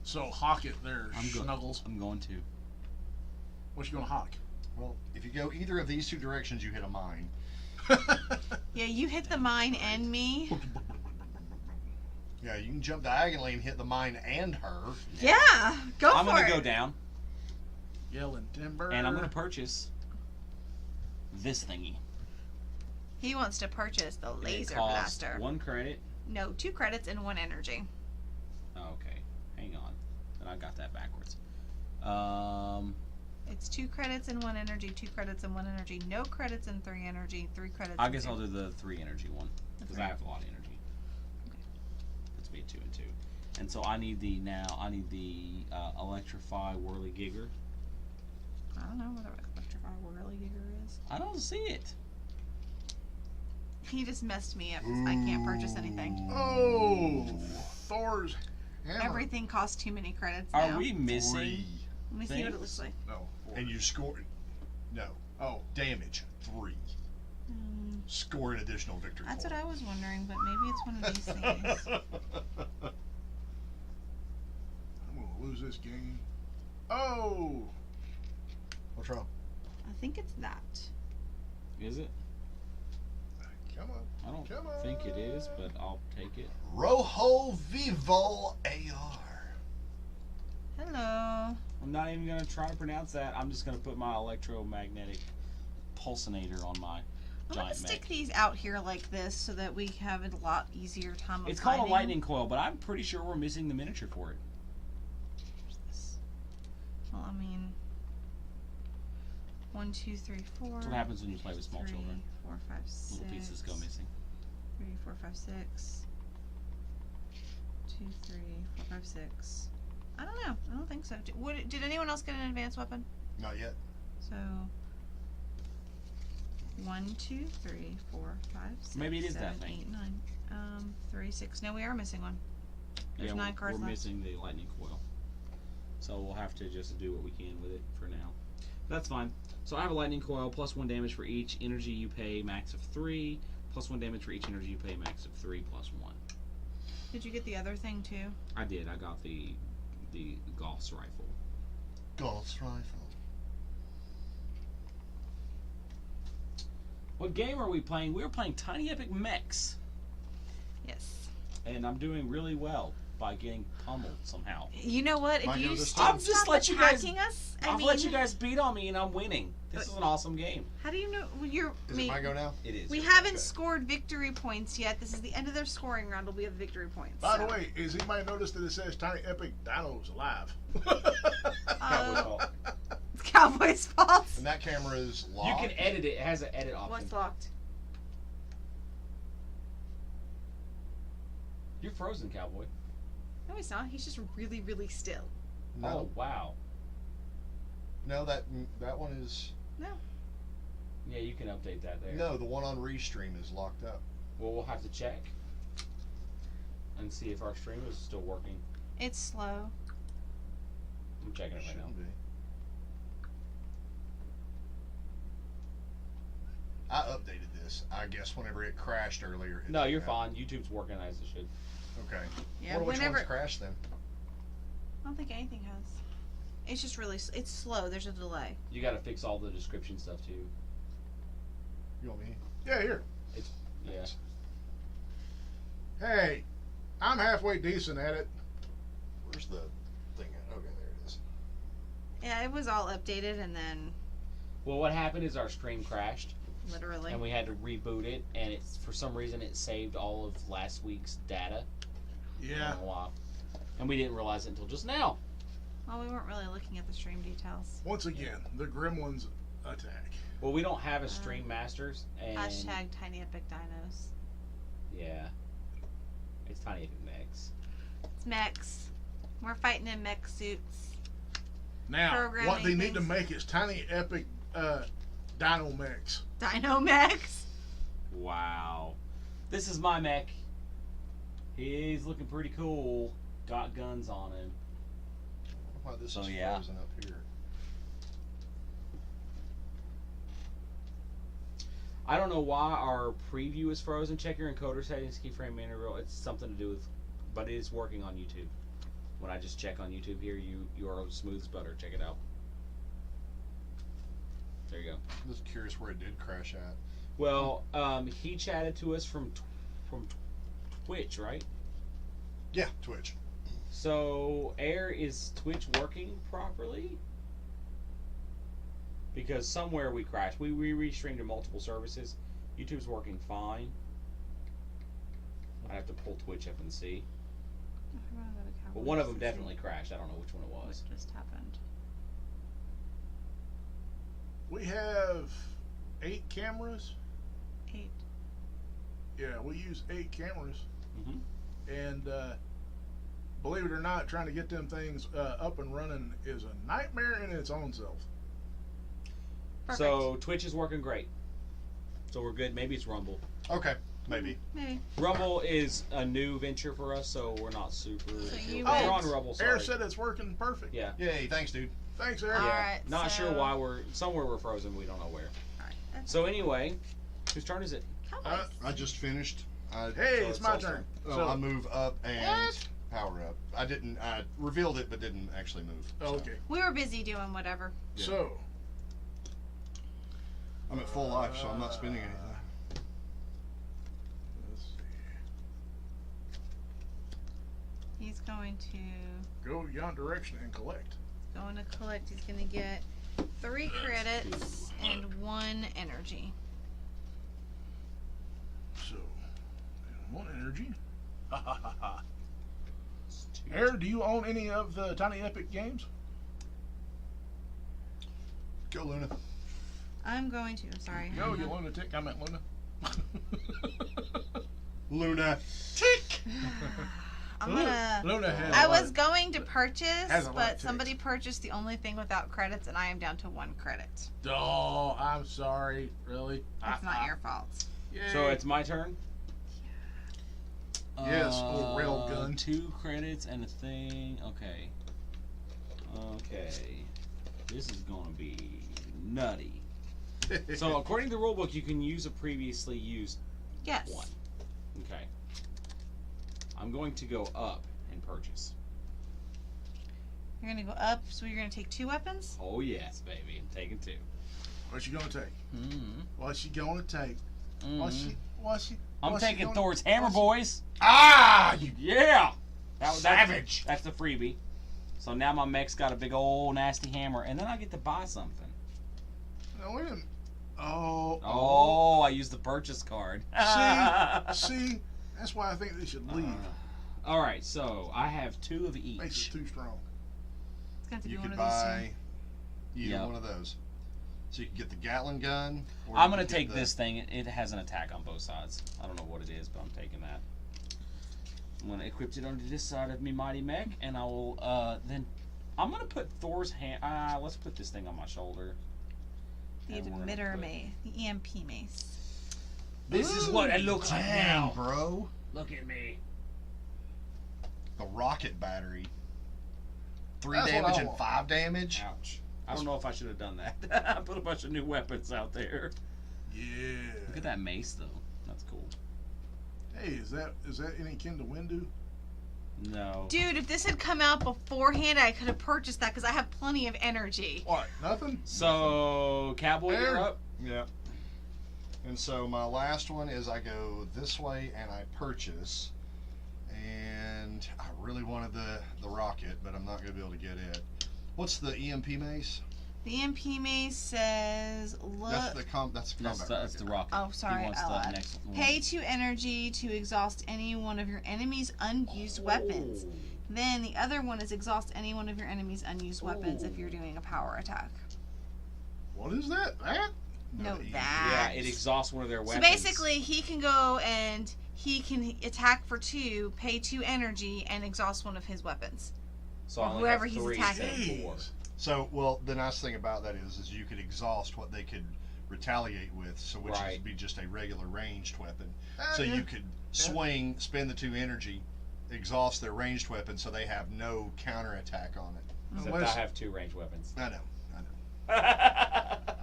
So hawk it there, Snuggles. I'm going to. What you gonna hawk? Well, if you go either of these two directions, you hit a mine. Yeah, you hit the mine and me. Yeah, you can jump diagonally and hit the mine and her. Yeah, go I'm for gonna it. go down, Yelling timber. and I'm gonna purchase this thingy. He wants to purchase the And it laser costs blaster. 1 credit. No, 2 credits and 1 energy. Oh, okay, hang on. Then I got that backwards. It's 2 credits and 1 energy, 2 credits and 1 energy, no credits and 3 energy, 3 credits. I and guess 2. I'll do the 3 energy one because I Okay. have a lot of energy. Puts me at 2 and 2, and so I need the electrify whirly gigger. I don't know what an electrify whirly gigger is. I don't see it. He just messed me up. I can't purchase anything. Oh, Thor's hammer. Everything costs too many credits Are now. we missing? 3. Let me see what it things? looks like. No. 4. And you score. No. Oh, Damage 3. Score an additional victory. That's what point. I was wondering, but maybe it's one of these things. I'm gonna lose this game. Oh, What's wrong? I think it's that. Is it? come on. I don't Come on. think it is, but I'll take it. Rojo Vivo AR. Hello. I'm not even gonna try to pronounce that. I'm just gonna put my electromagnetic pulsinator on my I'm gonna giant stick mech. these out here like this so that we have a lot easier time of It's called a finding. lightning coil, but I'm pretty sure we're missing the miniature for it. Well, I mean, 1, 2, 3, 4. That's what happens when you play with small 3, children. 4, 5, 6. Little pieces go missing. 3, 4, 5, 6. 2, 3, 4, 5, 6. I don't know. I don't think so. Did anyone else get an advanced weapon? Not yet. So 1, 2, 3, 4, 5, 6. Maybe it is 7, that thing. 8, 9. 3, 6. No, we are missing one. There's Yeah, 9 cards we're left. missing the lightning coil. So we'll have to just do what we can with it for now. That's fine. So I have a lightning coil, plus 1 damage for each energy you pay, max of 3. Plus 1 damage for each energy you pay, max of 3, plus 1. Did you get the other thing too? I did. I got the Gauss rifle. Gauss rifle. What game are we playing? We were playing Tiny Epic Mechs, Yes. and I'm doing really well by getting pummeled somehow. You know what? If Might go you this stop, time. I'll just let you guys- attacking us, I I'll mean, let you guys beat on me, and I'm winning. This is an awesome game. how do you know you're? Is it my go now? It is. We haven't scored victory points yet. This is the end of their scoring round. Will be of victory points. by so. the way, has anybody noticed that it says Tiny Epic Dino's alive? Cowboy fault. It's Cowboy's fault. And that camera is You locked. can edit it. It has an edit option. What's locked? You're frozen, Cowboy. No, he's not. He's just really, really still. No, Oh, wow. no, that one is. Yeah, you can update that there. No, the one on Restream is locked up. Well, we'll have to check and see if our stream is still working. It's slow. I'm checking it right now. Shouldn't be. this. I guess whenever it crashed earlier. it No, did you're that. fine. YouTube's working as it should. Okay. Yeah, Which whenever. ones crashed then? I don't think anything has. It's just really. It's slow. There's a delay. You got to fix all the description stuff too. You want me? Yeah, here. Yeah. Hey, I'm halfway decent at it. Where's the thing at? Okay, there it is. Yeah, it was all updated and then Well, what happened is our stream crashed, literally. and we had to reboot it, and it's for some reason it saved all of last week's data. I Yeah. don't know why. And we didn't realize it until just now. Well, we weren't really looking at the stream details. Once again, the gremlins attack. Well, we don't have a stream masters, and Hashtag Tiny Epic Dinos. yeah, it's Tiny Epic Mechs. It's mechs. We're fighting in mech suits. Now, Programming what they need to things. make is tiny epic dino mechs. Dino mechs. Wow, this is my mech. He's looking pretty cool. Got guns on him. I wonder why this So, is yeah. frozen up here. I don't know why our preview is frozen. Check your encoder settings, keyframe interval. It's something to do with, but it is working on YouTube. When I just check on YouTube here, you are smooth as butter. Check it out. There you go. I'm just curious where it did crash at. Well, he chatted to us from Twitch, right? Yeah, Twitch. So, Air, is Twitch working properly? Because somewhere we crashed. We restreamed to multiple services. YouTube's working fine. I have to pull Twitch up and see. But one of them definitely crashed. I don't know which one it was. What just happened? We have 8 cameras. 8. Yeah, we use 8 cameras. Mm-hmm. And believe it or not, trying to get them things up and running is a nightmare in its own self. Perfect. So Twitch is working great. So we're good. Maybe it's Rumble. Okay, maybe. Maybe. Rumble is a new venture for us, so we're not super. So you we're went- on Rumble. Sorry. Air said it's working perfect. Yeah. Yay, thanks, dude. Thanks, Air. All Yeah. right, Not so- sure why we're somewhere we're frozen. We don't know where. Alright, that's So anyway, whose turn is it? Cowboys. I just finished. Hey, So it's my Saul's turn. Oh, So, I move up and What? power up. I didn't. I revealed it, but didn't actually move. oh, so. okay. We were busy doing whatever. Yeah. So, I'm at full life, so I'm not spending anything. let's see. He's going to Go yon direction and collect. collect. He's going to get 3 credits and 1 energy. So, and 1 energy. Ha ha ha ha. Air, do you own any of the Tiny Epic games? Go, Luna. I'm going to. Sorry. Go, you lunatic. I meant Luna. Luna. Tick. I'm gonna. Luna has. I was going to purchase, Has a lot of but ticks. somebody purchased the only thing without credits, and I am down to 1 credit. Oh, I'm sorry. Really? It's not your fault. Yay. So it's my turn. Yes, old railgun. 2 credits and a thing. Okay. Okay. This is gonna be nutty. So according to the rulebook, you can use a previously used Yes. one. Okay. I'm going to go up and purchase. You're gonna go up, so you're gonna take 2 weapons. Oh yes, baby. I'm taking 2. What's she gonna take? Mm-hmm. What's she gonna take? What's she? I'm what's she taking gonna- Thor's hammer, what's she- boys. Ah, you Yeah. That's savage. That's the freebie. So now my mech's got a big old nasty hammer, and then I get to buy something. No, wait a minute. Oh. Oh, I used the purchase card. See, that's why I think they should leave. All right, so I have 2 of each. Makes it too strong. It's gonna have to You be one could of these buy either Yeah. one of those. So you can get the Gatling gun. Or I'm you gonna can take get the- this thing. It has an attack on both sides. I don't know what it is, but I'm taking that. I'm gonna equip it onto this side of me mighty mech, and I will then. I'm gonna put Thor's hand. Let's put this thing on my shoulder. The And we're gonna emitter put- mace, the EMP mace. This is what it looks like Damn, now. bro. Look at me. The rocket battery. 3 That's what I damage and want. 5 damage. Ouch. I don't know if I should have done that. I put a bunch of new weapons out there. Yeah. Look at that mace, though. That's cool. Hey, is that any kin to Windu? No. Dude, if this had come out beforehand, I could have purchased that because I have plenty of energy. What? Nothing? So, Cowboy, you're up. Yeah. And so my last one is I go this way and I purchase. And I really wanted the rocket, but I'm not going to be able to get it. What's the EMP mace? The EMP mace says, look. That's the combat That's the rocket. Oh, sorry. He wants I'll the add. next one. Pay 2 energy to exhaust any one of your enemy's unused weapons. Then the other one is exhaust any one of your enemy's unused weapons if you're doing a power attack. What is that? That? No, the that. Yeah, it exhausts one of their So weapons. basically, he can go and he can attack for 2, pay 2 energy, and exhaust one of his weapons. So I only whoever have he's 3 attacking. instead of 4. So, well, the nice thing about that is you could exhaust what they could retaliate with, so which Right. would be just a regular ranged weapon. Ah, So yeah. you could swing, spend the 2 energy, exhaust their ranged weapon, so they have no counterattack on it. Except Unless- I have 2 ranged weapons. I know.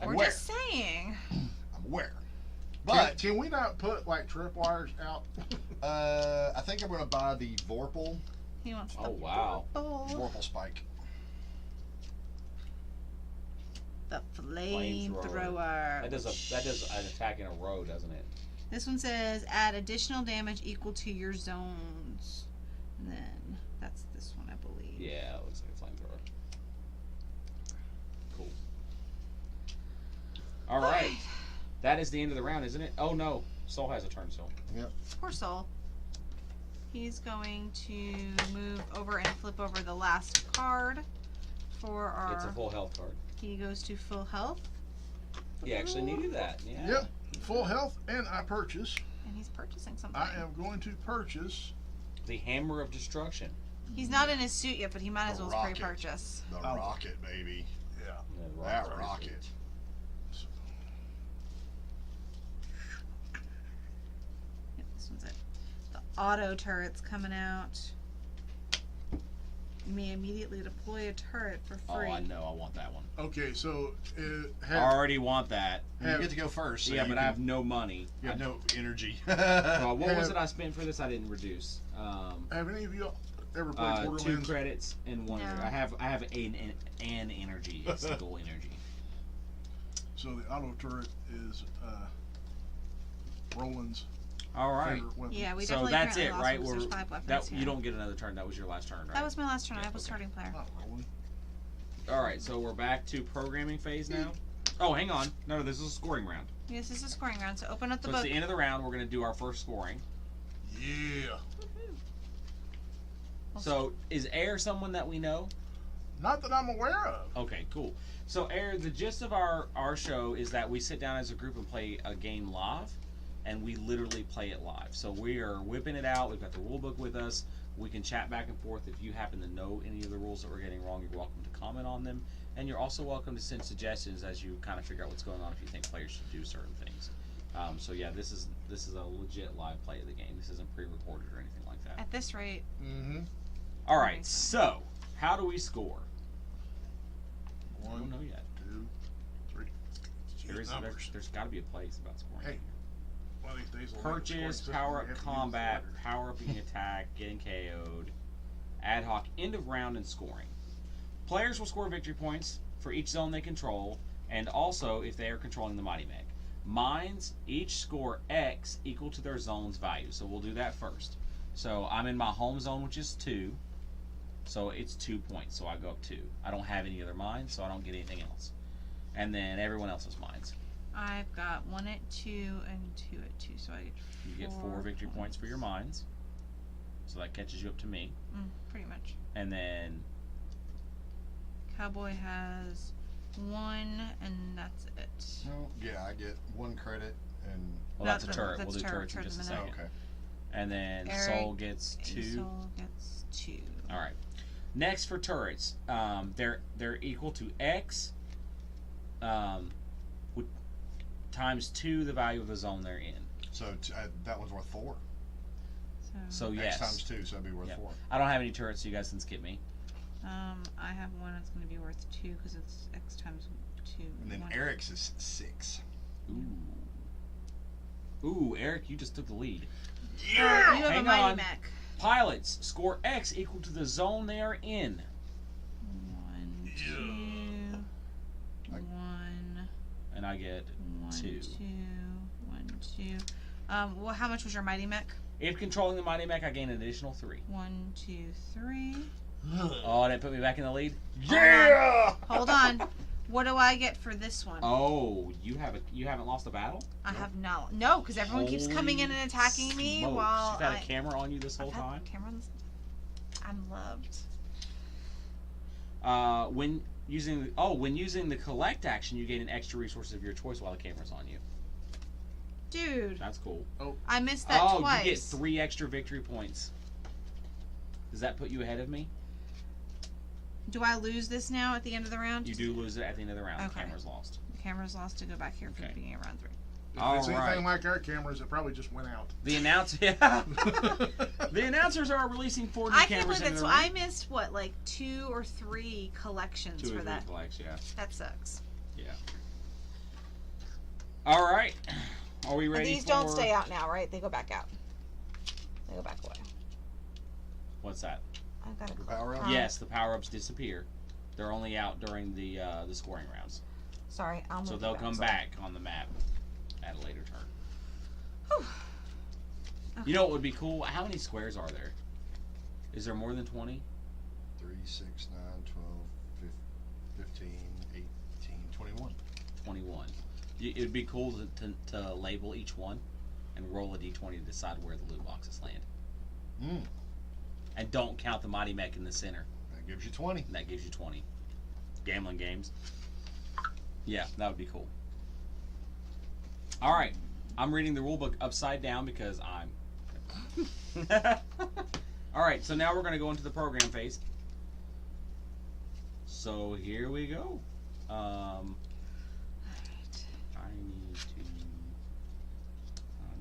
We're aware. just saying. I'm aware. But But can we not put like tripwires out? I think I'm going to buy the Vorpal He wants the Oh, wow. Vorpal spike. The Flamethrower. flamethrower. That does an attack in a row, doesn't it? This one says add additional damage equal to your zones. And then that's this one, I believe. Yeah, it looks like a flamethrower. Cool. All right. That is the end of the round, isn't it? Oh, no. Soul has a turn still. Poor Soul. He's going to move over and flip over the last card for our. It's a full health card. He goes to full health. He actually needed that. Yeah. Yep. Full health, and I purchase. And he's purchasing something. I am going to purchase The Hammer of Destruction. He's not in his suit yet, but he might as The well rocket. pre-purchase. The Oh. rocket, baby. Yeah. Yeah, That rocket. Yep, this one's it. The auto turret's coming out. You may immediately deploy a turret for Oh, free. I know. I want that one. Okay, so I have, already want that. You get to go first. So Yeah, you but can, I have no money. you have no energy. What was Have- it I spent for this? I didn't reduce. have any of you ever played 2 Borderlands? credits and 1. No. I have an energy, a single energy. So the auto turret is Roland's All right. favorite weapon. Yeah, we So definitely that's currently it, lost right? because there's 5 weapons That here. you don't get another turn. That was your last turn, right? That was my last turn. Yeah, I was okay. starting player. Not Roland. All right. So we're back to programming phase now. Oh, hang on. No, this is a scoring round. Yes, this is a scoring round, so open up the So book. it's the end of the round. We're going to do our first scoring. Yeah. So is Air someone that we know? Not that I'm aware of. Okay, cool. So Air, the gist of our show is that we sit down as a group and play a game live, and we literally play it live. So we are whipping it out. We've got the rule book with us. We can chat back and forth. If you happen to know any of the rules that we're getting wrong, you're welcome to comment on them. And you're also welcome to send suggestions as you kind of figure out what's going on if you think players should do certain things. So yeah, this is a legit live play of the game. This isn't pre-recorded or anything like that. At this rate, Mm-hmm. All right, so how do we score? I don't 1, know yet. 2, 3. There's got to be a place about scoring. Hey, one of these days we'll make a scoring Purchase, system. power We up have to use combat, the power upping attack, getting KO'd, ad hoc, end of round, and scoring. Players will score victory points for each zone they control, and also if they are controlling the Mighty Mech. Mines each score X equal to their zone's value, so we'll do that first. So I'm in my home zone, which is 2, so it's 2 points, so I go up 2. I don't have any other mines, so I don't get anything else. And then everyone else's mines. I've got 1 at 2 and 2 at 2, so I get You get 4 victory points for your mines, so that catches you up to me. Pretty much. And then Cowboy has 1, and that's it. No, yeah, I get 1 credit and. well, that's a That's turret. that's We'll do turret, turrets in turret just a in a second. minute. Okay. And then Eric, Soul gets 2. Soul gets 2. All right. Next for turrets, they're equal to X, times 2 the value of the zone they're in. So that one's worth 4. So X yes, times 2, so that'd be worth Yep. 4. I don't have any turrets, so you guys can skip me. I have 1 that's going to be worth 2 because it's X times 2. And then 1. Eric's is 6. Ooh. Ooh, Eric, you just took the lead. You have a Hang mighty on. mech. Pilots score X equal to the zone they are in. 1, 2, 1, And I get 1, 2. 2, 1, 2. Well, how much was your mighty mech? If controlling the mighty mech, I gain an additional 3. 1, 2, 3. Oh, that put me back in the lead. Yeah! Hold on. What do I get for this one? Oh, you haven't lost a battle? I have no. No, because everyone keeps coming in and attacking me Smokes. while You've had a camera on you this whole I've had time? camera on this. I'm loved. When using the collect action, you gain an extra resource of your choice while the camera's on you. Dude, That's cool. I missed that twice. You get 3 extra victory points. Does that put you ahead of me? Do I lose this now at the end of the round? You do lose it at the end of the round. Okay. The camera's lost. The camera's lost to go back here for Okay. the beginning of round 3. If All it's anything right. like our cameras, it probably just went out. The announcers are releasing 4 new I can't cameras believe into that. the So ring. I missed what, like 2 or 3 collections 2 for or 3 that. collects, yeah. That sucks. Yeah. All right. Are we And ready these for... don't stay out now, right? They go back out. They go back away. What's that? I've got a power-up? Yes, the power-ups disappear. They're only out during the scoring rounds. Sorry, I'll move So it they'll come Sorry. back on the map at a later turn. Whew. You know what would be cool? How many squares are there? Is there more than 20? 3, 6, 9, 12, 15, 18, 21. 21. It would be cool to label each one and roll a d20 to decide where the loot boxes land. And don't count the mighty mech in the center. That gives you 20. And that gives you 20. Gambling games. Yeah, that would be cool. Alright. I'm reading the rulebook upside down because I'm... Alright, so now we're going to go into the program phase. So here we go. I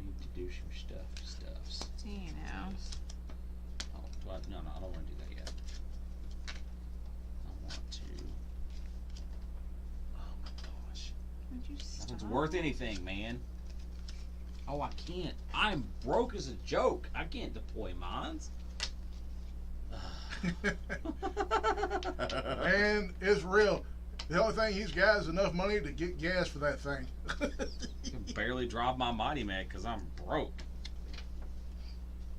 need to do some stuffs. Do you know? Oh, no, I don't want to do that yet. I want to... Oh my gosh. Would you Nothing's stop? worth anything, man. Oh, I can't. I'm broke as a joke. I can't deploy mines. And it's real. The only thing he's got is enough money to get gas for that thing. I can barely drive my mighty mech because I'm broke.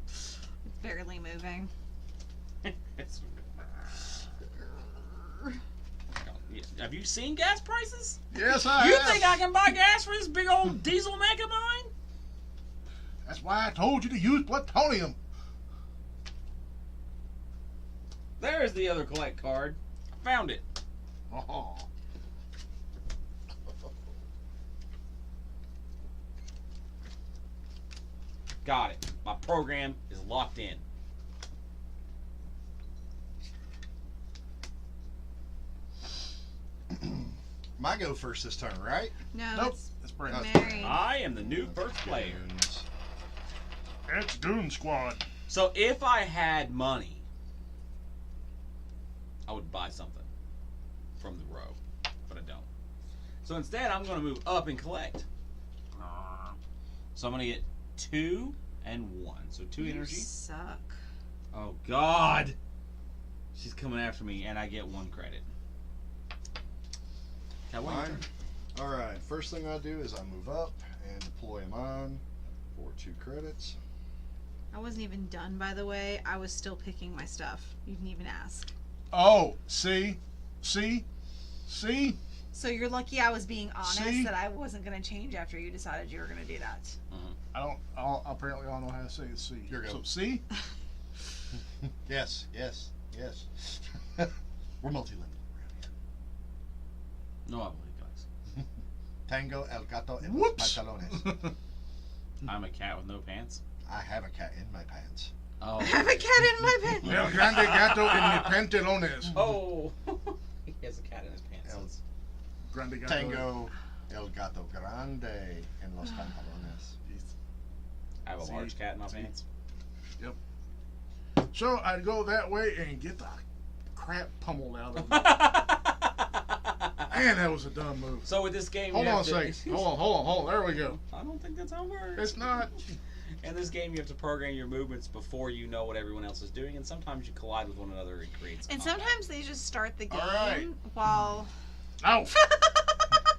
It's barely moving. It's... Have you seen gas prices? Yes, I You have. think I can buy gas for this big old diesel mech of mine? That's why I told you to use plutonium. There's the other collect card. I found it. Oh. Got it. My program is locked in. My go first this turn, right? No, Nope. it's It's Brent. Mary. I am the new first player. Goons. It's Goon Squad. So if I had money, I would buy something from the row, but I don't. So instead, I'm going to move up and collect. So I'm going to get 2 and 1. So 2 You energy. suck. Oh, God. She's coming after me, and I get 1 credit. Now, what Mine. Alright, first thing I do is I move up and deploy a mine for 2 credits. I wasn't even done, by the way. I was still picking my stuff. You didn't even ask. Oh, see? So you're lucky I was being honest See? that I wasn't going to change after you decided you were going to do that. Apparently I don't know how to say it. See. Here we go. So, see? Yes. We're multilingual around here. No, I believe, guys. Tango, el gato, en los Whoops. pantalones. I'm a cat with no pants. I have a cat in my pants. Oh. I have a cat in my bed. El grande gato en mi pantalones. Oh. He has a cat in his pants. El Grande gato. Tango, el gato grande en los pantalones. I have a See? large cat in my See? pants. So I'd go that way and get the crap pummeled out of me. Man, that was a dumb move. So with this game, Hold you on a have to- second. Hold on. There we go. I don't think that's how it works. It's not. In this game, you have to program your movements before you know what everyone else is doing, and sometimes you collide with one another and creates. And combat. sometimes they just start the game All right. while. Oh.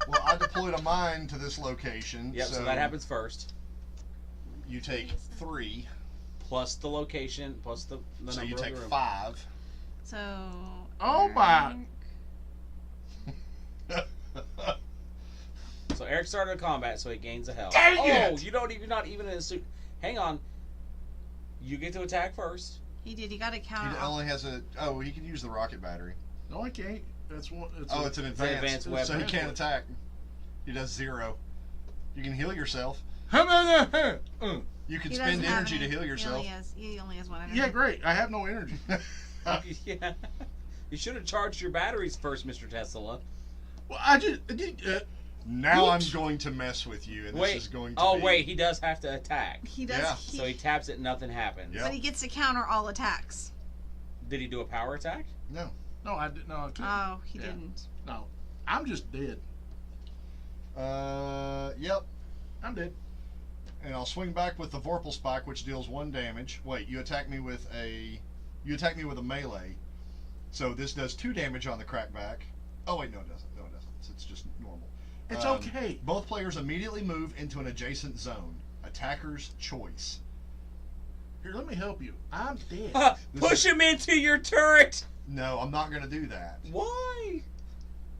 Well, I deployed a mine to this location. Yep. So that happens first. You take 3. Plus the location, plus the So number you of take the room. 5. So. Oh my. So Eric started a combat, so he gains a health. Dang Oh, it! you're not even in a suit. Hang on. You get to attack first. He did. He got a He counter. only has a. Oh, he can use the rocket battery. No, I can't. That's what. Oh, it's an an advanced. advanced So weapon. he can't attack. He does 0. You can heal yourself. Yeah, You can He spend doesn't have energy to any- heal yourself. He only has 1 energy. great. I have no energy. Yeah. You should have charged your batteries first, Mr. Tesla. Well, I just. Now Whoops. I'm going to mess with you, and Wait. this is going to Oh, be... wait. He does have to attack. He does. Yeah. So he taps it, nothing happens. Yeah. But he gets to counter all attacks. Did he do a power attack? No. No, I didn't. No, I couldn't. Oh, he Yeah. didn't. No, I'm just dead. Yep. I'm dead. And I'll swing back with the Vorpal Spike, which deals 1 damage. Wait, you attack me with a melee. So this does 2 damage on the crackback. Oh wait, no it doesn't. No it doesn't. It's just normal. It's okay. Both players immediately move into an adjacent zone. Attacker's choice. Here, let me help you. I'm dead. Push him into your turret! No, I'm not going to do that. Why?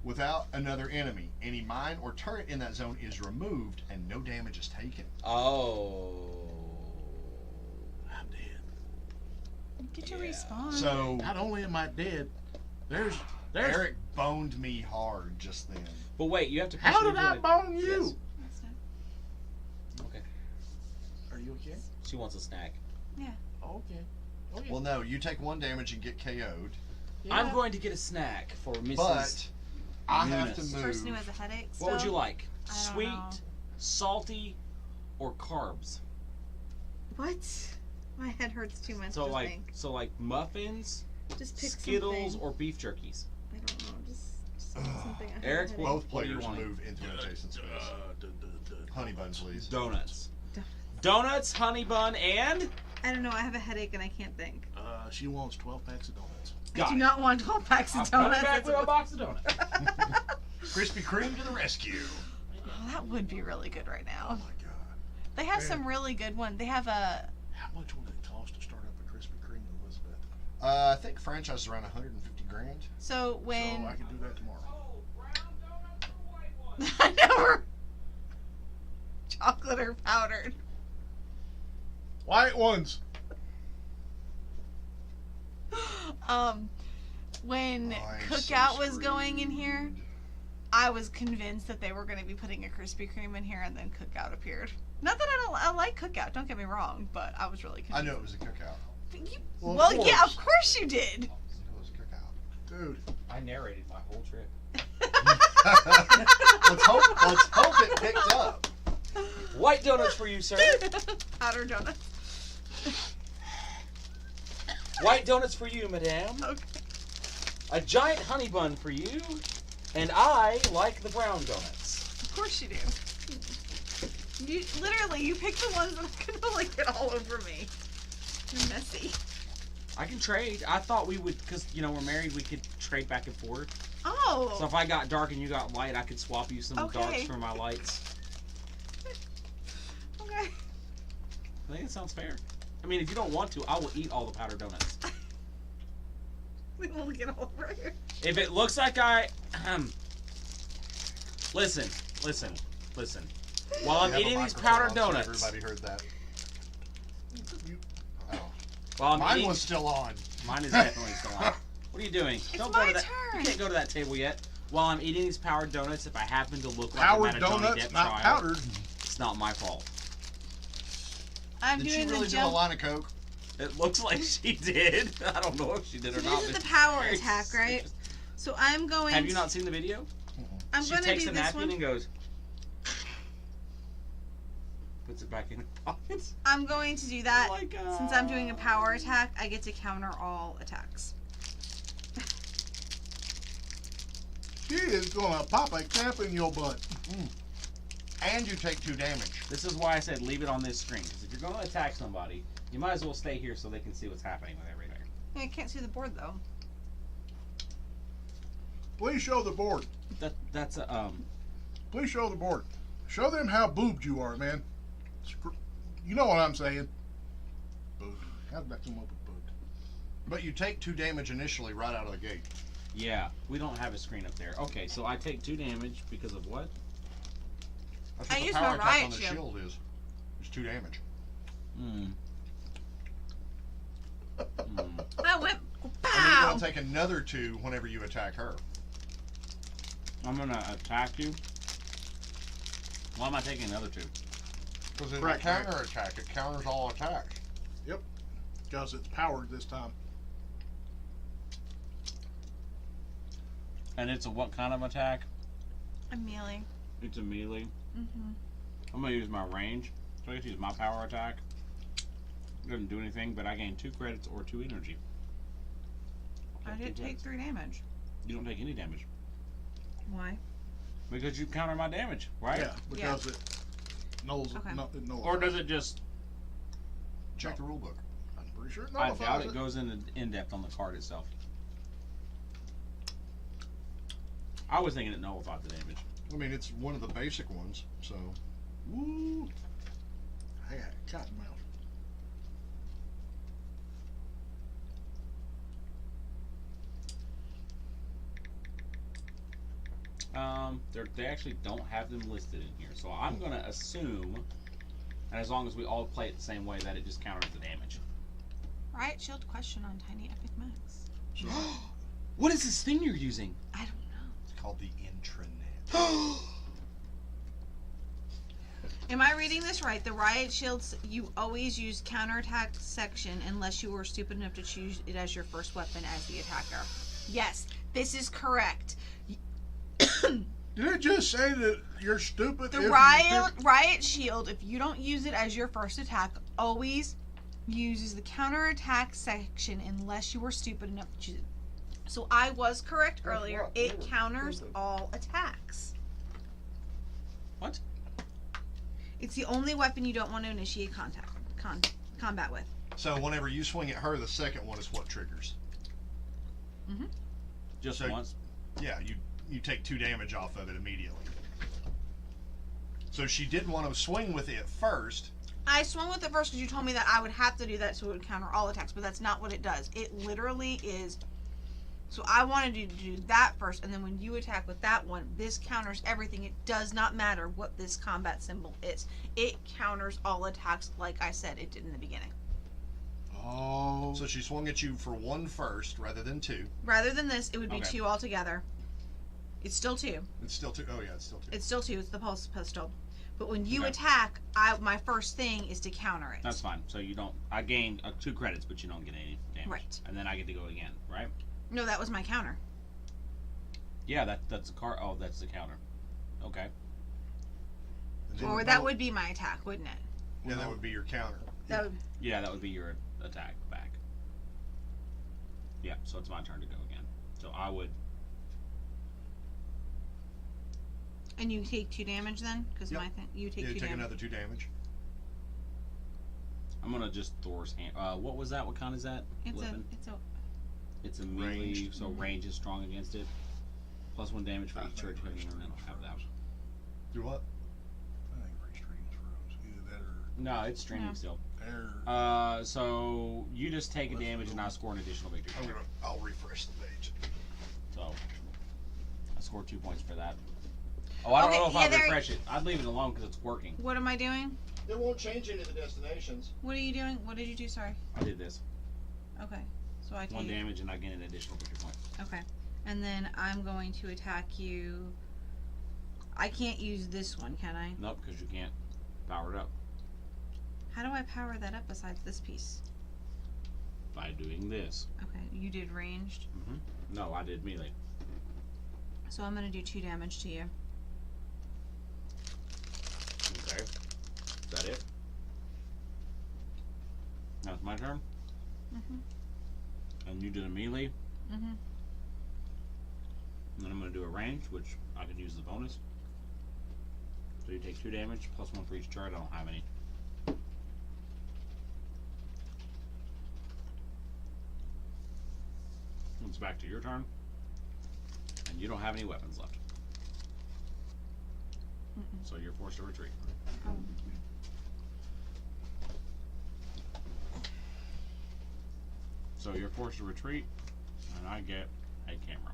Without another enemy, any mine or turret in that zone is removed and no damage is taken. Oh. I'm dead. Get your Yeah. respawn. So Not only am I dead, there's. Eric boned me hard just then. But wait, you have to push How him did into I it. bone you? Yes. That's not- Okay. Are you okay? She wants a snack. Oh, okay. Oh, yeah. Well, no, you take 1 damage and get KO'd, Yeah. I'm going to get a snack for Mrs. but I have to Eunice. move. Person who has a headache. What would still? you like? I don't Sweet, know. salty, or carbs? What? My head hurts too much So to like, think. muffins, Just pick Skittles, something. or beef jerkies. I don't know. Just pick something. I have a Eric, headache. Both What do you players want? move into an adjacent space. Honey bun, please. Donuts. Donuts, honey bun, and I don't know. I have a headache and I can't think. She wants 12 packs of donuts. I do not want 12 packs of I'm coming donuts. back That's with a what- box of donuts. Krispy Kreme to the rescue. Oh, that would be really good right Oh now. my god. They have Man. some really good ones. They have a. How much would it cost to start up a Krispy Kreme in Elizabeth? I think franchise is around 150 grand. So when So I can do that tomorrow. I never chocolate or powdered. White ones. When I'm Cookout so was going in screwed. here, I was convinced that they were going to be putting a Krispy Kreme in here, and then Cookout appeared. Not that I like Cookout. Don't get me wrong, but I was really I convinced. knew it was a cookout. Well, Well, of yeah, course. of course you did. It was a cookout. Dude. I narrated my whole trip. Let's hope it picked up. White donuts for you, sir. Powder donuts. White donuts for you, madame. Okay. A giant honey bun for you. And I like the brown donuts. Of course you do. You literally, you pick the ones that are gonna like get all over me. You're messy. I can trade. I thought we would, because, you know, we're married, we could trade back and forth. Oh. So if I got dark and you got light, I could swap you some Okay. darks for my lights. Okay. I think it sounds fair. I mean, if you don't want to, I will eat all the powdered donuts. We won't get all over here. If it looks like listen. While I'm You have a eating these microphone powdered on, so donuts, everybody heard that. Oh. while I'm Mine eating, was still on. mine is definitely still on. What are you doing? It's Don't my go to that. turn. You can't go to that table yet. While I'm eating these powdered donuts, if I happen to look like Powered I'm at a Johnny donuts, Depp not trial, powdered. it's not my fault. I'm Did doing she really the do a jump. line of coke? It looks like she did. I don't know if she did or So not. this is but the power it's attack, very right? suspicious. So I'm going. Have you not seen the video? I'm She gonna takes do a this napkin one. and goes, puts it back in her pocket. I'm going to do that. Oh my God. Since I'm doing a power attack, I get to counter all attacks. She is gonna pop a cap in your butt. And you take 2 damage. This is why I said leave it on this screen. Because if you're going to attack somebody, you might as well stay here so they can see what's happening with everything. I can't see the board though. Please show the board. That's a Please show the board. Show them how boobed you are, man. You know what I'm saying. Boobed. How did that come up with boobed? But you take 2 damage initially right out of the gate. Yeah, we don't have a screen up there. Okay, so I take 2 damage because of what? That's I what the use power my attack riot on the shield. shield is. It's 2 damage. I went And then you're pow. going to take another 2 whenever you attack her. I'm gonna attack you. Why am I taking another 2? Because it's a Right, counter attack. It counters all attacks. Yep. Because it's powered this time. And it's a what kind of attack? A melee. It's a melee. Mm-hmm. I'm gonna use my range. So I get to use my power attack. Doesn't do anything, but I gain 2 credits or 2 energy. I did take 3 damage. You don't take any damage. Why? Because you counter my damage, right? Yeah, because it nulls Okay. it nullifies. Or does it just... Check the rule book. I'm pretty sure it I nullifies doubt it goes into in-depth on the card itself. I was thinking it nullified the damage. I mean, it's one of the basic ones, so. Woo! I got a cotton mouth. They actually don't have them listed in here, so I'm gonna assume, and as long as we all play it the same way, that it just counters the damage. Riot shield question on Tiny Epic Mechs. What is this thing you're using? I don't know. It's called the intranet. Am I reading this right? The riot shields, you always use counterattack section unless you were stupid enough to choose it as your first weapon as the attacker. Yes, this is correct. Did it just say that you're stupid? The if you riot shield, if you don't use it as your first attack, always uses the counterattack section unless you were stupid enough to choose it. So I was correct earlier. It counters all attacks. What? It's the only weapon you don't want to initiate combat with. So whenever you swing at her, the second one is what triggers. Just So- once? Yeah, you take 2 damage off of it immediately. So she did want to swing with it first. I swung with it first because you told me that I would have to do that so it would counter all attacks, but that's not what it does. It literally is. So I wanted you to do that first, and then when you attack with that one, this counters everything. It does not matter what this combat symbol is. It counters all attacks like I said it did in the beginning. Oh. So she swung at you for 1 first rather than 2. Rather than this, it would be Okay. 2 altogether. It's still 2. It's still 2. Oh, yeah, it's still 2. It's still 2. It's the pulse pistol. But when you Okay. attack, my first thing is to counter it. That's fine. So you don't... I gain 2 credits, but you don't get any damage. Right. And then I get to go again, right? No, that was my counter. Yeah, that's a card. Oh, that's the counter. Okay. And then Or the that bolt- would be my attack, wouldn't it? Yeah, that would be your counter. That would, Yeah, that would be your attack back. Yeah, so it's my turn to go again. So I would... and you take 2 damage then? Because Yep. my thing, you take Yeah, 2 you take damage. another 2 damage. I'm gonna just Thor's hand. What was that? What kind is that? Weapon? It's a melee, Ranged. so range is strong against it. Plus 1 damage for each charge. I don't have that. Do what? I think restream's froze. Either that or No, it's streaming No. still. error. So you just take a damage and I score an additional victory point. I'll refresh the page. So I scored 2 points for that. Oh, I don't Okay, know if yeah, I'd there- refresh it. I'd leave it alone because it's working. What am I doing? It won't change any of the destinations. What are you doing? What did you do? Sorry. I did this. Okay. So I 1 take. damage and I gain an additional victory point. Okay. And then I'm going to attack you. I can't use this one, can I? Nope, because you can't power it up How do I power that up besides this piece? by doing this. Okay. You did ranged. No, I did melee. So I'm going to do 2 damage to you. Okay. Is that it? Now it's my turn? And you did a melee? And then I'm going to do a range, which I can use as a bonus. So you take 2 damage, plus 1 for each turret. I don't have any. It's back to your turn. And you don't have any weapons left. So you're forced to retreat. Oh. So you're forced to retreat, and I get a camera.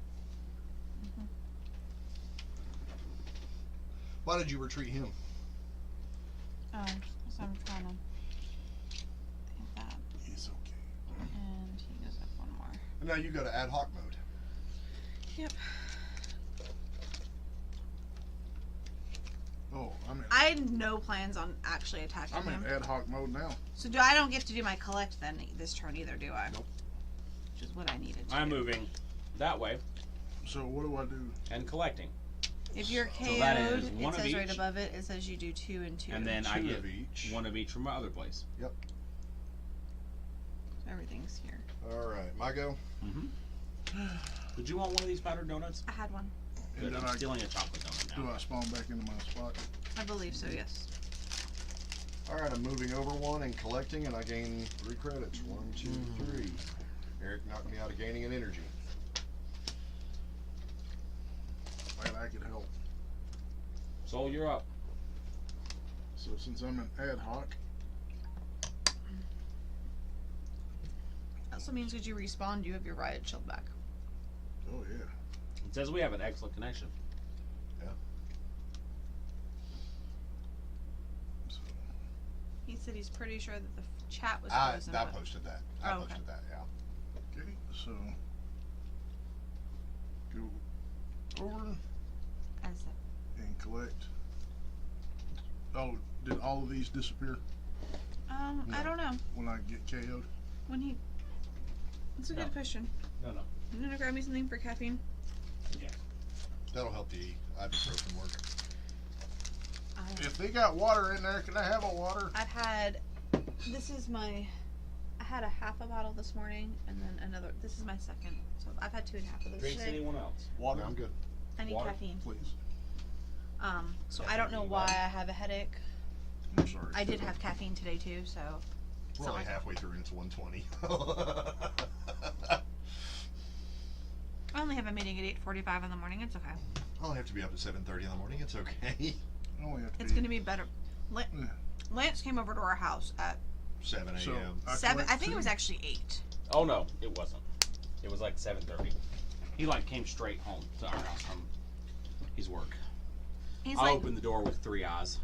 Why did you retreat him? So I'm trying to think that. It's okay. And he goes up one more. And now you go to ad hoc mode. Yep. Oh, I had no plans on actually attacking I'm him. in ad hoc mode now. So I don't get to do my collect then this turn either, do I? Nope. Which is what I needed to I'm do. moving that way So what do I do? and collecting. If you're So KO'd, that is it one of says right each. above it, it says you do 2 and 2. And then I 2 get of each. 1 of each from my other place. Yep. Everything's here. Alright, my go. Did you want one of these powdered donuts? I had one. Good. And then I'm stealing a chocolate donut do now. I spawn back into my spot? I believe so, yes. Alright, I'm moving over 1 and collecting, and I gain 3 credits. 1, 2, 3. Eric knocked me out of gaining an energy. Glad I could help. Soul, you're up. So since I'm in ad hoc, Also means because you respawn, you have your riot shield back. oh yeah. It says we have an excellent connection. So, He said he's pretty sure that the chat was I frozen. but- posted that. I Oh, okay. posted that, yeah. okay, so go over As a- and collect. Oh, did all of these disappear I don't know. when I get KO'd? When he. That's a No. good question. No. I'm gonna grab me something for caffeine. Yeah. That'll help the ibuprofen work. If they got water in there, can I have a water? I've had. This is my. I had a half a bottle this morning, and then another. This is my second. So I've had 2.5 of those Drinks today. anyone else? Water, No, I'm good. I need water? caffeine. please. So I don't know why I have a headache. I'm sorry. I did have caffeine today too, so. We're only halfway through and it's 1:20. I only have a meeting at 8:45 in the morning. It's okay. I'll have to be up at 7:30 in the morning. It's okay. I only have to It's gonna be better. Lance came over to our house at 7 So, a.m. 7. collect I think it was 2. actually 8. Oh no, it wasn't. It was like 7:30. He came straight home to our house from his work. He's I like, opened the door with 3 eyes.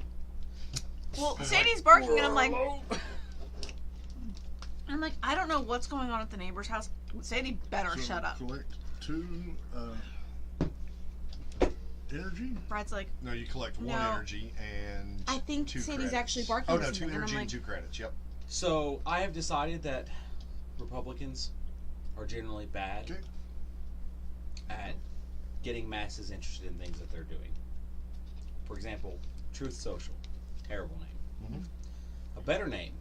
well, Sadie's barking, and I'm like, I don't know what's going on at the neighbor's house. Sadie better So shut up. Collect 2 energy. Brad's like, No, you collect 1 No. energy and I think 2 Sadie's credits. actually barking Oh at no, 2 something, and energy I'm and like- 2 credits. Yep. So I have decided that Republicans are generally bad Okay. at getting masses interested in things that they're doing. For example, Truth Social, terrible name. A better name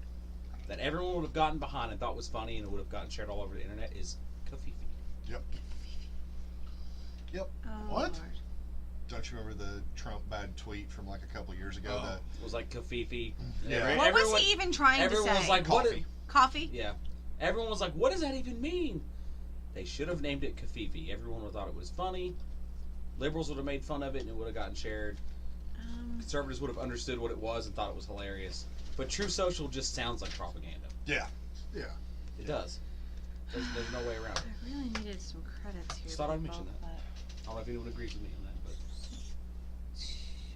that everyone would have gotten behind and thought was funny and would have gotten shared all over the internet is Kafifi. Yep. Yep. oh, What? Lord. Don't you remember the Trump bad tweet from like a couple years ago? Oh, That it was like Kafifi. Yeah. What Everyone, was he even trying to everyone say? was like, what? coffee. Coffee? Yeah. Everyone was like, what does that even mean? They should have named it Kafifi. Everyone would have thought it was funny. Liberals would have made fun of it and it would have gotten shared. Conservatives would have understood what it was and thought it was hilarious. But True Social just sounds like propaganda. Yeah. Yeah. It does. There's no way around it. I really needed some credits here. Just thought I'd people, mention that. but I don't know if anyone agrees with me on that, but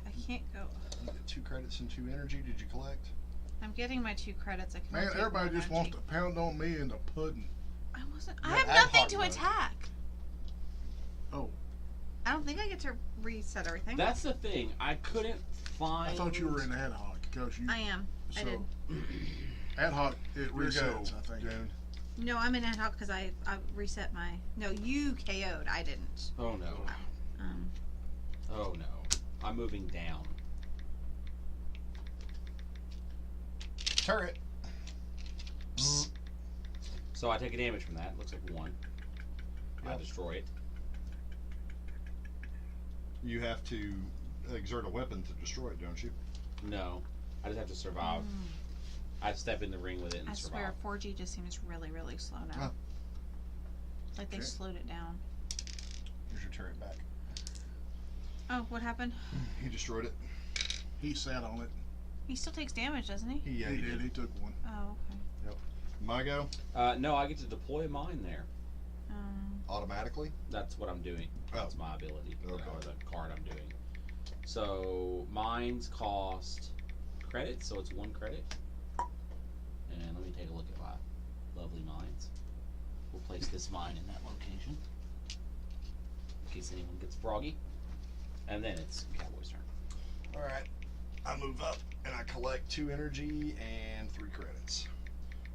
I can't go. You get 2 credits and 2 energy. Did you collect? I'm getting my 2 credits. I can Man, take everybody one just wants to energy. pound on me and the pudding. I wasn't. You're I have ad nothing hoc to mode. attack. Oh, I don't think I get to reset everything. that's the thing. I couldn't find. I thought you were in ad hoc because you. I am. So, I did. ad hoc, it Your go, resets, I think. June. No, I'm in ad hoc because I reset my. No, you KO'd. I didn't. Oh no. Oh no. I'm moving down. Turret. So I take a damage from that. Looks like 1. I Yep. destroy it. You have to exert a weapon to destroy it, don't you? No, I just have to survive. I step in the ring with it and I survive. swear, 4G just seems really, really slow now. Huh. Like they Okay. slowed it down. Here's your turret back. Oh, what happened? He destroyed it. He sat on it. He still takes damage, doesn't he? Yeah, he he did. did. He took one. Oh, okay. My go No, I get to deploy mine there. automatically. That's what I'm doing. That's my ability, Okay. or the card I'm doing. So mines cost credit, so it's 1 credit. And let me take a look at my lovely mines. We'll place this mine in that location, in case anyone gets froggy. And then it's Cowboy's turn. All right. I move up and I collect 2 energy and 3 credits.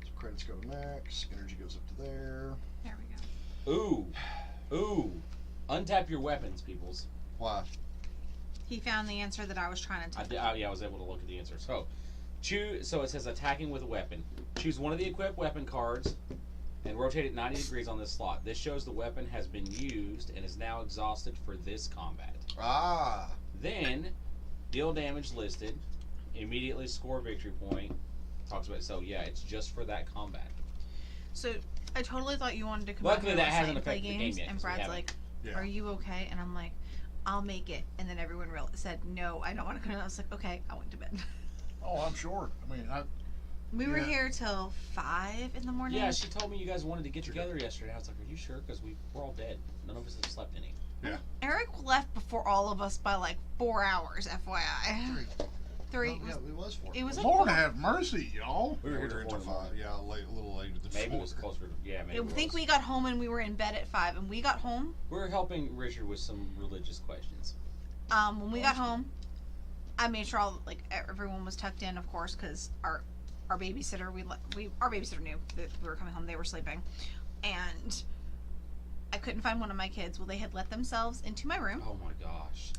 So credits go to max. Energy goes up to there. There we go. Ooh. Untap your weapons, peoples. Why? He found the answer that I was trying to take. I was able to look at the answer. So, so it says attacking with a weapon. Choose one of the equipped weapon cards and rotate it 90 degrees on this slot. This shows the weapon has been used and is now exhausted for this combat. Ah. Then, deal damage listed. Immediately score victory point. Talks about so yeah, it's just for that combat. So I totally thought you wanted to come Luckily, out that here hasn't and play affected the game games, yet, and 'cause we Brad's haven't. like, Yeah. "Are you okay?" And I'm like, "I'll make it." And then everyone said, "No, I don't want to come." And I was like, "Okay." I went to bed. Oh, I'm sure. I mean, We were Yeah. here till 5 in the morning. Yeah, she told me you guys wanted to get together yesterday. I was like, are you sure? Because we're all dead. None of us have slept any. Eric left before all of us by like 4 hours, FYI. 3. Oh, yeah, it was 4. It was like Lord 4. have mercy, y'all. We were Yeah, here till until 4 in the morning. 5. Yeah, a little later than Maybe 4. it was closer to, yeah, maybe I it think was. we got home and we were in bed at 5. And we got home. We were helping Richard with some religious questions. When we got home, I made sure everyone was tucked in, of course, because our babysitter our babysitter knew that we were coming home. They were sleeping, and I couldn't find one of my kids. Well, they had let themselves into my room. Oh my gosh.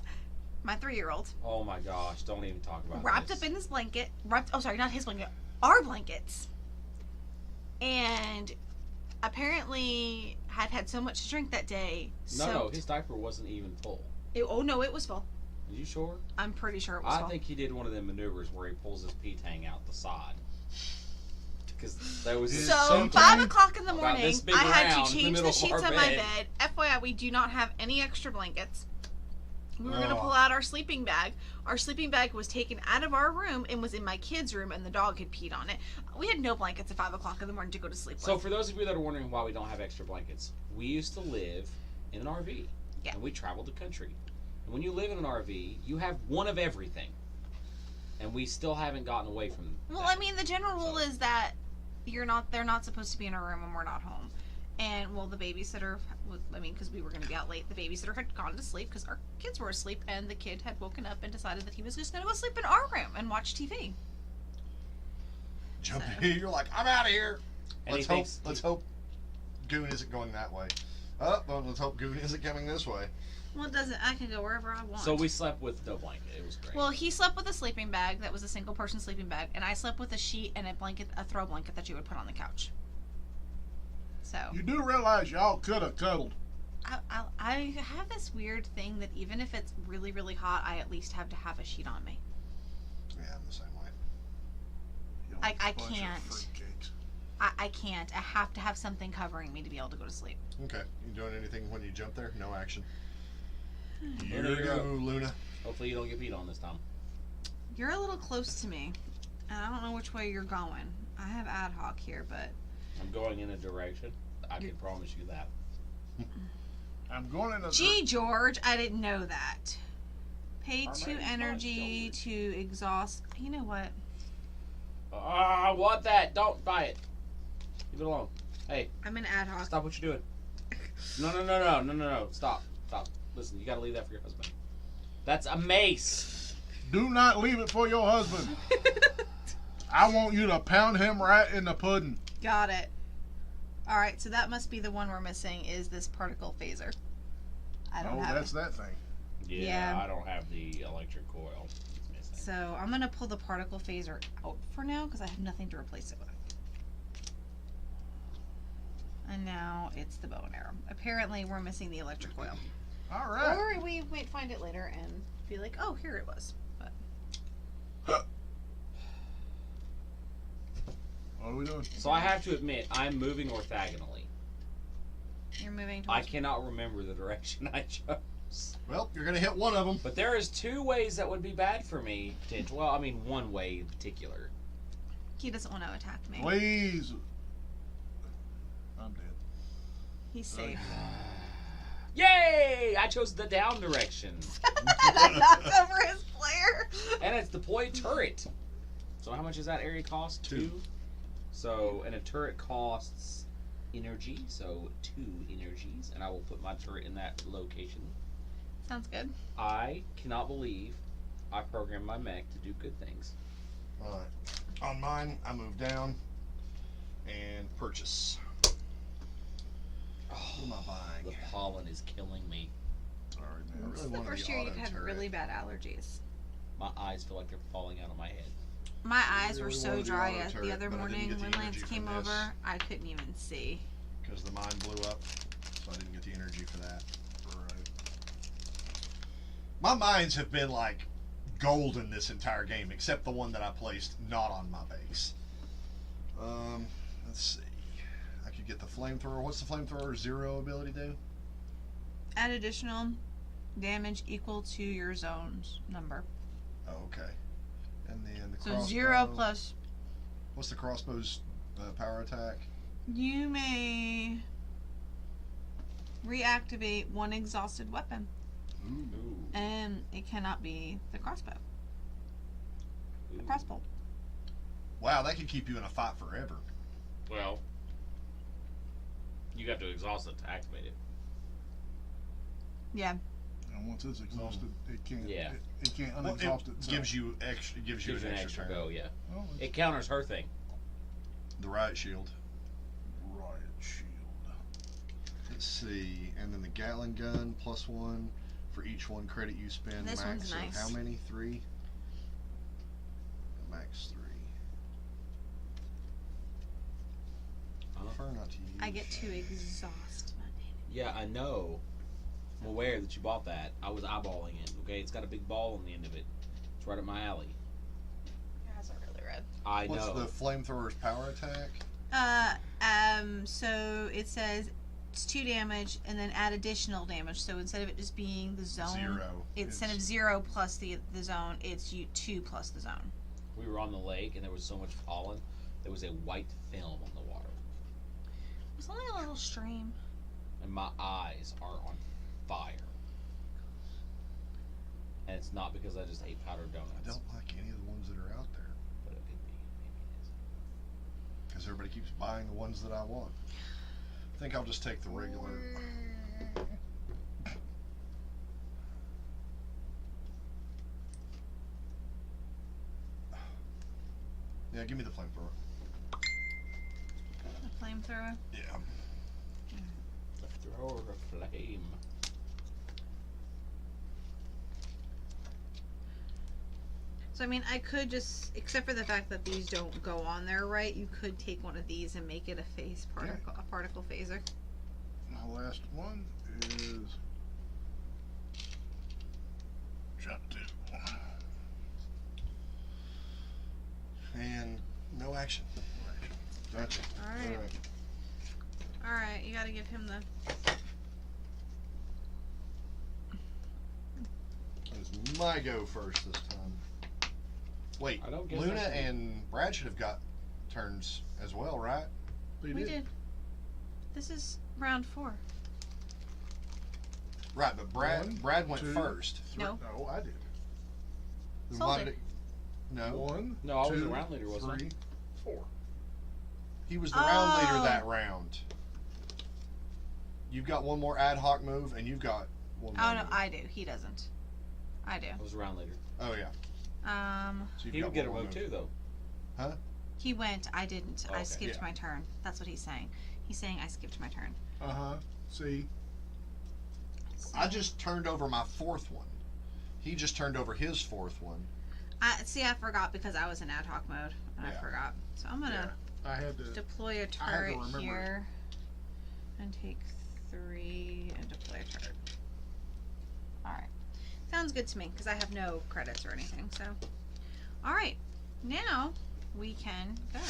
My 3-year-old Oh my gosh. Don't even talk about wrapped this. up in this blanket. Not his blanket, our blankets, and apparently had so much to drink that day. No, his diaper wasn't even full. Oh no, it was full. Are you sure? I'm pretty sure it was I full. think he did one of them maneuvers where he pulls his pee tang out the side. Because there was Is So something 5 o'clock in the about morning, this big I had round to in the change middle the of sheets our on my bed. bed. FYI, we do not have any extra blankets. We were gonna Oh. pull out our sleeping bag. Our sleeping bag was taken out of our room and was in my kid's room, and the dog had peed on it. We had no blankets at 5 o'clock in the morning to go to sleep So with. for those of you that are wondering why we don't have extra blankets, we used to live in an RV. Yeah. And we traveled the country. And when you live in an RV, you have one of everything. And we still haven't gotten away from Well, that. I mean, the general rule is that they're not supposed to be in a room when we're not home. And the babysitter because we were going to be out late, the babysitter had gone to sleep because our kids were asleep, and the kid had woken up and decided that he was just going to go sleep in our room and watch TV. Jump in. You're like, I'm out of here. And he Let's hope Goon isn't going that way. Oh, well, let's hope Goon isn't coming this way. Well, it doesn't. I can go wherever I want. So we slept with no blanket. It was great. Well, he slept with a sleeping bag that was a single person sleeping bag, and I slept with a sheet and a throw blanket that you would put on the couch. So You do realize y'all could have cuddled. I have this weird thing that even if it's really, really hot, I at least have to have a sheet on me. Yeah, I'm the same way. Y'all I bunch of can't. fruitcakes. I can't. I have to have something covering me to be able to go to sleep. Okay. You doing anything when you jump there? No action. Here Here you you go. go, Luna. Hopefully you don't get peed on this time. You're a little close to me, and I don't know which way you're going. I have ad hoc here, but I'm going in a direction. I can promise you that. I'm going in a. gee, George, I didn't know that. Pay Our 2 name's energy not to exhaust. You know what? I want that. Don't buy it. Leave it alone. Hey, I'm in ad hoc. stop what you're doing. No. Stop. Listen, you gotta leave that for your husband. That's a mace. Do not leave it for your husband. I want you to pound him right in the pudding. Got it. Alright, so that must be the one we're missing, is this particle phaser. I don't Oh, have that's it. that thing. Yeah, Yeah. I don't have the electric coil. It's missing. So I'm going to pull the particle phaser out for now because I have nothing to replace it with. And now it's the bow and arrow. Apparently we're missing the electric coil. All right. Or we might find it later and be like, oh, here it was. But What are we doing? So I have to admit, I'm moving orthogonally. you're moving I towards. cannot remember the direction I chose. Well, you're gonna hit one of them. But there is 2 ways that would be bad for me. Well, I mean, one way in particular. He doesn't want to attack me. Please. I'm dead. He's safe. Yay! I chose the down direction. That knocks over his player. And it's deployed turret. So how much does that area cost? 2. So, and a turret costs energy, so 2 energies, and I will put my turret in that location. Sounds good. I cannot believe I programmed my mech to do good things. Alright. On mine, I move down and purchase. What am I The buying? pollen is killing me. Sorry, I man. This really is the wanted first the year you've auto had turret. really bad allergies. My eyes feel like they're falling out of my head. My eyes were really so wanted the dry auto the turret, other but I didn't morning get the when Lance energy came from this. over. I couldn't even see. Because the mine blew up, so I didn't get the energy for that. Right. My mines have been like golden this entire game, except the one that I placed not on my base. Let's see. I could get the flamethrower. What's the flamethrower 0 ability do? Add additional damage equal to your zone's number. Oh, okay. And then the So crossbow. 0 plus. What's the crossbow's power attack? You may reactivate one exhausted weapon, Ooh. and it cannot be the crossbow. The crossbow. Wow, that could keep you in a fight forever. Well, you have to exhaust it to activate it. Yeah. And once it's exhausted, it can't. Yeah. It can't Well, unexhaust it itself. gives you extra. Gives you Gives an you an extra extra turn. go, yeah. Oh, it's It counters her thing. The riot shield. riot shield. Let's see, and then the Gatling gun +1 for each one credit you spend. This max one's of nice. how many? 3. Max 3. Prefer not to use. I get to exhaust my damage. Yeah, I know. I'm aware that you bought that. I was eyeballing it. Okay, it's got a big ball on the end of it. It's right up my alley. Your eyes are really red. I What's know. the flamethrower's power attack? So it says it's 2 damage, and then add additional damage. So instead of it just being the zone, 0. instead of 0 plus the zone, it's 2 plus the zone. We were on the lake and there was so much pollen. There was a white film on the water, It's only a little stream. and my eyes are on fire. And it's not because I just ate powdered I donuts. don't like any of the ones that are out there But it could be. Maybe it is. because everybody keeps buying the ones that I want. I think I'll just take the regular. Yeah, give me the flamethrower. The flamethrower. Yeah. The thrower of flame. So I mean, I could just, except for the fact that these don't go on there, right? You could take one of these and make it a phase particle, a particle phaser. My last one is jump 2. And no action. Gotcha. All right. All right, you got to give him the. It's my go first this time. Wait, I don't guess Luna I should- and Brad should have got turns as well, right? They We did. did. This is round 4. Right, but Brad One, went 2, first. No. No, I did. Then Sold why it. did No, 1, No, I was 2, the round leader, wasn't I? 3, 4. he was the round leader Oh. that round. You've got one more ad hoc move, and you've got one more. Oh no, move. I do. He doesn't. I do. I was the round leader. Oh yeah. So you've He got would get a one more vote move. too, though. He went. I didn't. I Okay. skipped Yeah. my turn. That's what he's saying. He's saying I skipped my turn. See, I just turned over my 4th one. He just turned over his 4th one. I forgot because I was in ad hoc mode and I Yeah. forgot. So I'm gonna I had to. deploy a I had to turret remember here and take 3 and deploy a turret. Alright. Sounds good to me, because I have no credits or anything, so. Alright. Now, we can go.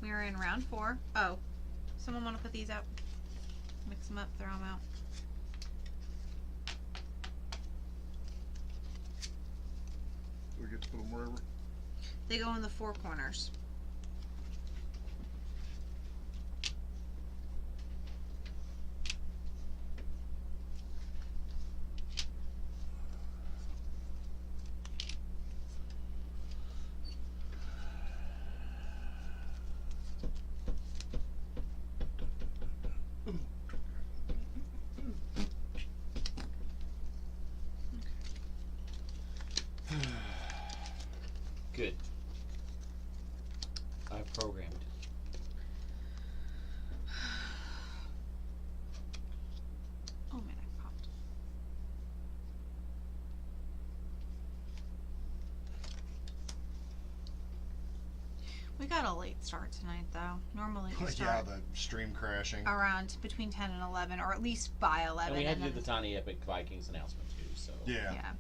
We're in round 4. Oh. Someone want to put these out? Mix them up, throw them out. We get to put them wherever. They go in the 4 corners. Good. I've programmed. Oh man, I popped. We got a late start tonight, though. Normally we Yeah, start the stream crashing. around between 10 and 11, or at least by 11. And we had to do then- the Tiny Epic Vikings announcement too, so Yeah. Yeah.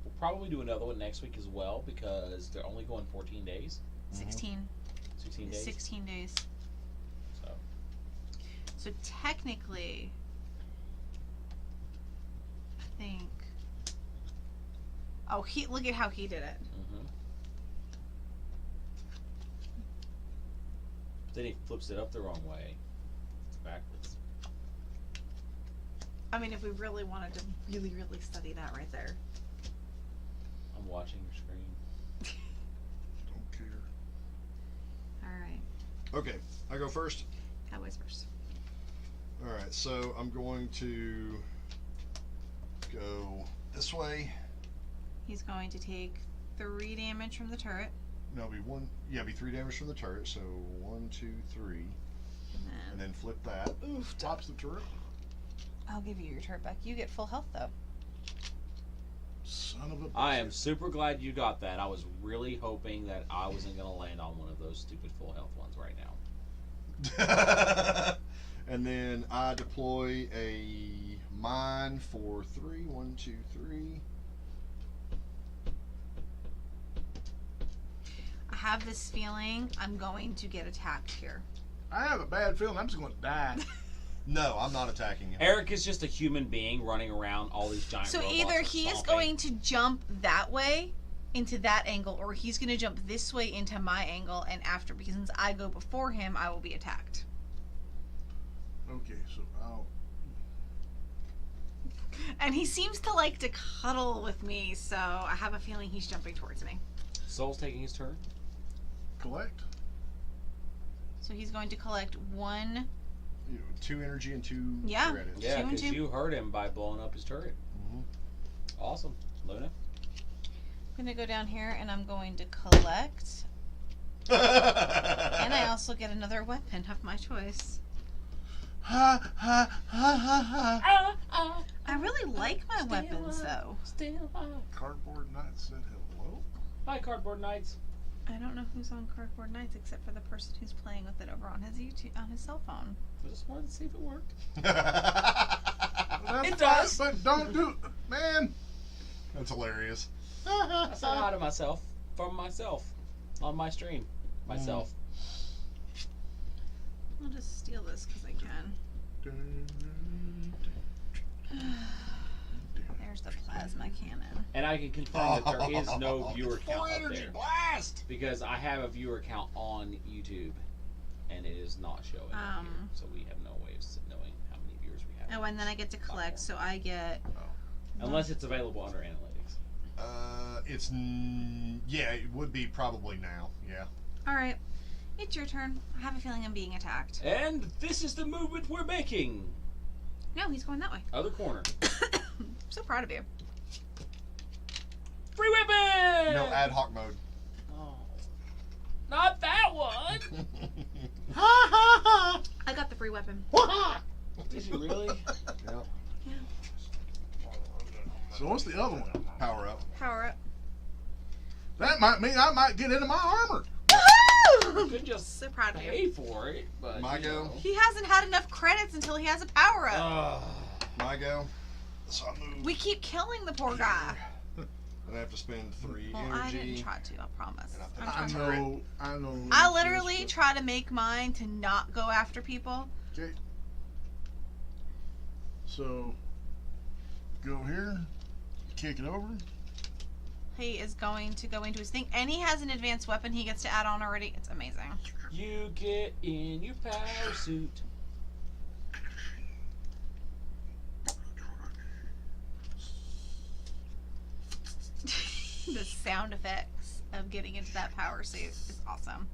we'll probably do another one next week as well because they're only going 14 days, 16. 16 days. 16 days. So So technically, I think. Oh, look at how he did it. Then he flips it up the wrong way. It's backwards. I mean, if we really wanted to really study that right there. I'm watching your screen. Don't care. All right. Okay, I go first. Cowboys first. All right, so I'm going to go this way. He's going to take 3 damage from the turret. No, it'll be one. Yeah, it'll be 3 damage from the turret. So 1, 2, 3, and then flip that. Oof, tops the turret. I'll give you your turret back. You get full health, though. Son of a bitch. I am super glad you got that. I was really hoping that I wasn't going to land on one of those stupid full health ones right now. And then I deploy a mine for 3. 1, 2, 3. I have this feeling I'm going to get attacked here. I have a bad feeling I'm just going to die. No, I'm not attacking him. Eric is just a human being running around all these giant So robots either are he is stomping. going to jump that way into that angle, or he's going to jump this way into my angle, and after, because since I go before him, I will be attacked. Okay, so I'll. And he seems to like to cuddle with me, so I have a feeling he's jumping towards me. Soul's taking his turn. Collect. So he's going to collect 1. 2 energy and 2 Yeah. credits. Yeah, 2 and because 2. you hurt him by blowing up his turret. Mhm. Awesome. Luna? I'm going to go down here and I'm going to collect. And I also get another weapon of my choice. Ha ha ha ha ha. I really like my weapons, though. Still alive. Cardboard Knight said hello. Hi, Cardboard Knights. I don't know who's on Cardboard Knights except for the person who's playing with it over on his on his cell phone. I just wanted to see if it worked. That's It fine, does. but don't do, man. That's hilarious. I said hi to myself from myself on my stream. Myself. I'll just steal this because I can. There's the plasma cannon. And I can confirm that there is no viewer count Full up energy there. blast. Because I have a viewer count on YouTube, and it is not showing up here. So we have no way of knowing how many viewers we have. Oh, and then I get to collect, so I get. Unless it's available under analytics. Yeah, it would be probably now. Yeah. Alright, it's your turn. I have a feeling I'm being attacked. And this is the movement we're making. No, he's going that way. Other corner. I'm so proud of you. Free weapon! No, ad hoc mode. Oh. Not that one! I got the free weapon. Did you really? Yep. So what's the other one? Power up. Power up. That might mean I might get into my armor. You could just So proud of you. pay for it, but My you go. know. He hasn't had enough credits until he has a power up. My go. So I move. We keep killing the poor guy. And I have to spend 3 Well, energy. I didn't try to. I promise. And I I'm put trying to. I know. I literally try to make mine to not go after people. Okay. So, go here, kick it over. He is going to go into his thing, and he has an advanced weapon he gets to add on already. It's amazing. You get in your power suit. The sound effects of getting into that power suit is awesome.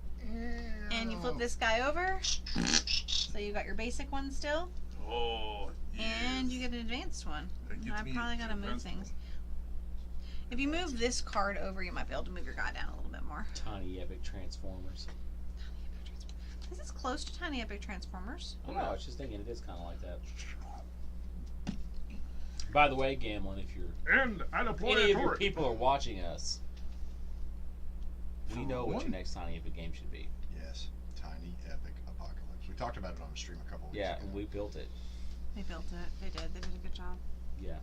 And you flip this guy over, so you got your basic one still, Oh, and you get an advanced one. That gets I me probably gotta to move advanced things. If you move this card over, you might be able to move your guy down a little bit more. Tiny epic transformers. This is close to Tiny Epic Transformers. I don't know. I was just thinking it is kind of like that. By the way, Gamlin, if you're And I deploy any a of your turret. people are watching us, we For know what your one? next Tiny Epic game should be. Yes, Tiny Epic Apocalypse. We talked about it on the stream a couple weeks Yeah, ago. we built it. They built it. They did. They did a good job. Yeah,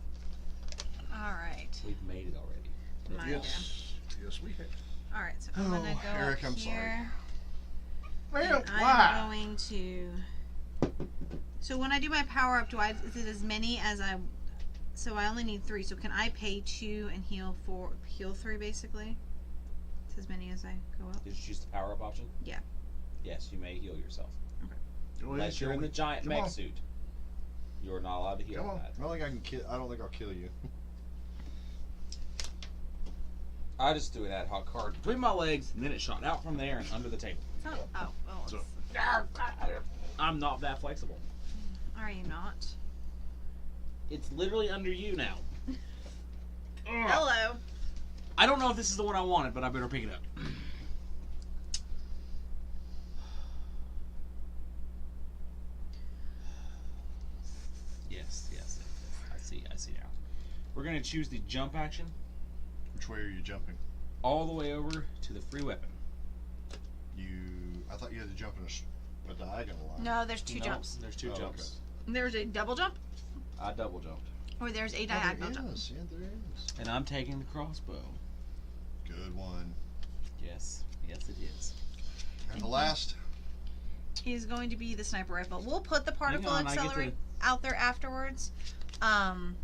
All right. we've made it already. Mine Yes, we have. All right. So I'm gonna go Eric, up I'm sorry. here. Man, And I'm why? going to. So when I do my power up, is it as many as I? So I only need 3. So can I pay 2 and heal 4? Heal 3 basically. It's as many as I go up. Did you choose the power up option? Yeah. Yes, you may heal yourself. Go ahead, Unless you're in the giant Come mech on. suit. You're not allowed to heal Come on. that. I don't think I can kill. I don't think I'll kill you. I just threw an ad hoc card between my legs, and then it shot out from there and under the table. It's not, oh, well, So- I'm not that flexible. are you not? It's literally under you now. Hello. I don't know if this is the one I wanted, but I better pick it up. Yes. I see now. We're gonna choose the jump action Which way are you jumping? all the way over to the free weapon. I thought you had to jump in a diagonal line. No, there's 2 No, jumps. There's 2 Oh, jumps. There's a double jump, I double jumped, or there's a Oh, diagonal there jump. is. Yeah, there is. and I'm taking the crossbow. Good one. Yes, it is. And the last. Is going to be the sniper rifle. We'll put the particle on, I get accelerate out there afterwards. And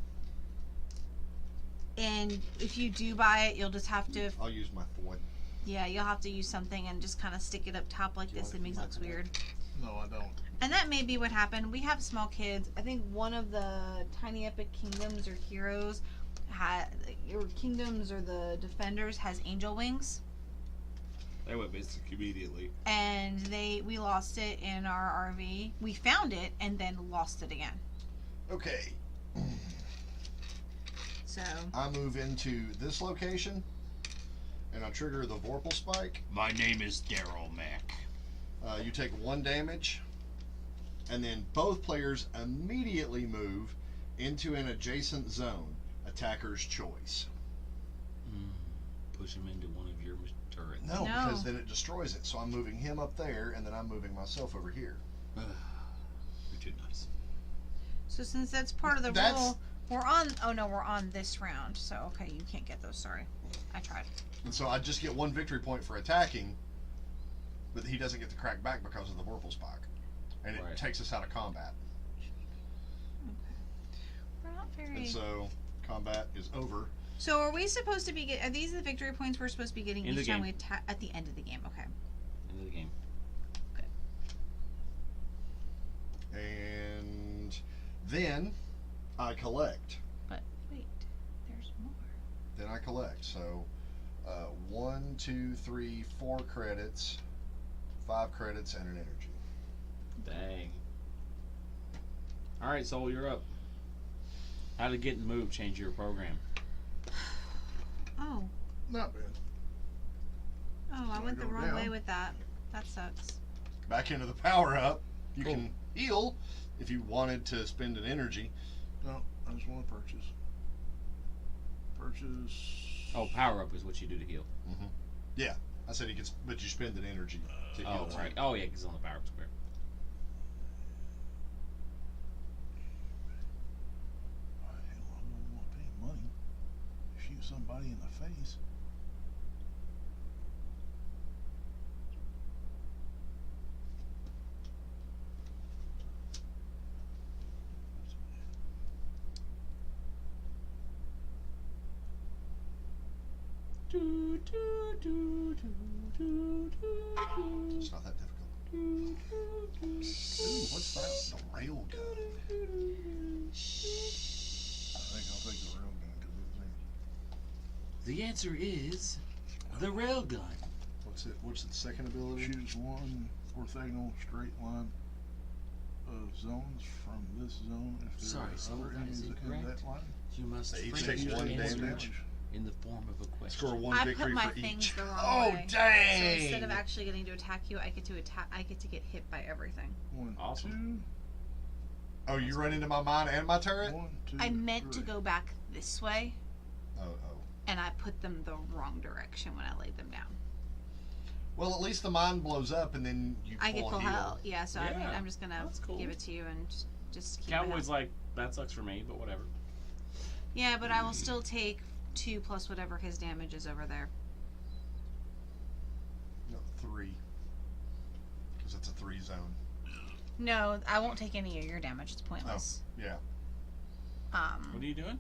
if you do buy it, you'll just have to, I'll use my Ford. yeah, you'll have to use something and just kind of stick it up top like Do you this. want It it makes from it look my weird. No, I don't. And that may be what happened. We have small kids. I think one of the Tiny Epic Kingdoms or Heroes or Kingdoms or the Defenders has angel wings. They went missing immediately. And we lost it in our RV. We found it and then lost it again. Okay. So I move into this location, and I trigger the Vorpal Spike. My name is Daryl Mack. You take 1 damage, and then both players immediately move into an adjacent zone. Attacker's choice. Push him into one of your turrets. No, No. because then it destroys it. So I'm moving him up there, and then I'm moving myself over here. You're too nice. So since that's part of the That's- rule, we're on this round. So okay, you can't get those. Sorry, I tried. And so I just get 1 victory point for attacking, but he doesn't get to crack back because of the Vorpal Spike. And it Right. takes us out of combat. We're not very. And so combat is over. So are we supposed to be? Are these the victory points we're supposed to be getting End of each the time game. we attack at the end of the game? Okay. End of the game. And then I collect. But wait, there's more. Then I collect. So 1, 2, 3, 4 credits, 5 credits, and an energy. Dang. Alright, Soul, you're up. How did Get in the Move change your program? Not bad. Oh, I So I went the go wrong down. way with that. That sucks. Back into the power up. You Cool. can heal if you wanted to spend an energy. No, I just want to purchase. Purchase. Oh, power up is what you do to heal. Yeah, I said he could, but you spend an energy to Oh, heal. too. right. Oh, yeah, because on the power up square. Alright, hang on. somebody in the face. It's not that difficult. Ooh, what's that? The rail gun. I think I'll take the real gun because The answer is the railgun. What's it? What's the second ability? choose one orthogonal straight line of zones from this zone. If there Sorry, are some other of that enemies is in incorrect. that line, You must They each phrase take your one answer damage. in the form of a question. Score one I victory put my for things each. the wrong Oh, way. dang! So instead of actually getting to attack you, I get to attack. I get to get hit by everything. one, Awesome. Oh, you run into my mine and my turret? two, one, two, I meant to three. go back this way, Oh. and I put them the wrong direction when I laid them down. Well, at least the mine blows up and then you I get full heal. health. Yeah, so I mean, Yeah, I'm just gonna that's cool. give it to you and just keep Cowboy's it. like, that sucks for me, but whatever. Yeah, but I will still take 2 plus whatever his damage is over there. No, 3. Because it's a 3 zone. No, I won't take any of your damage. It's pointless. Yeah. What are you doing?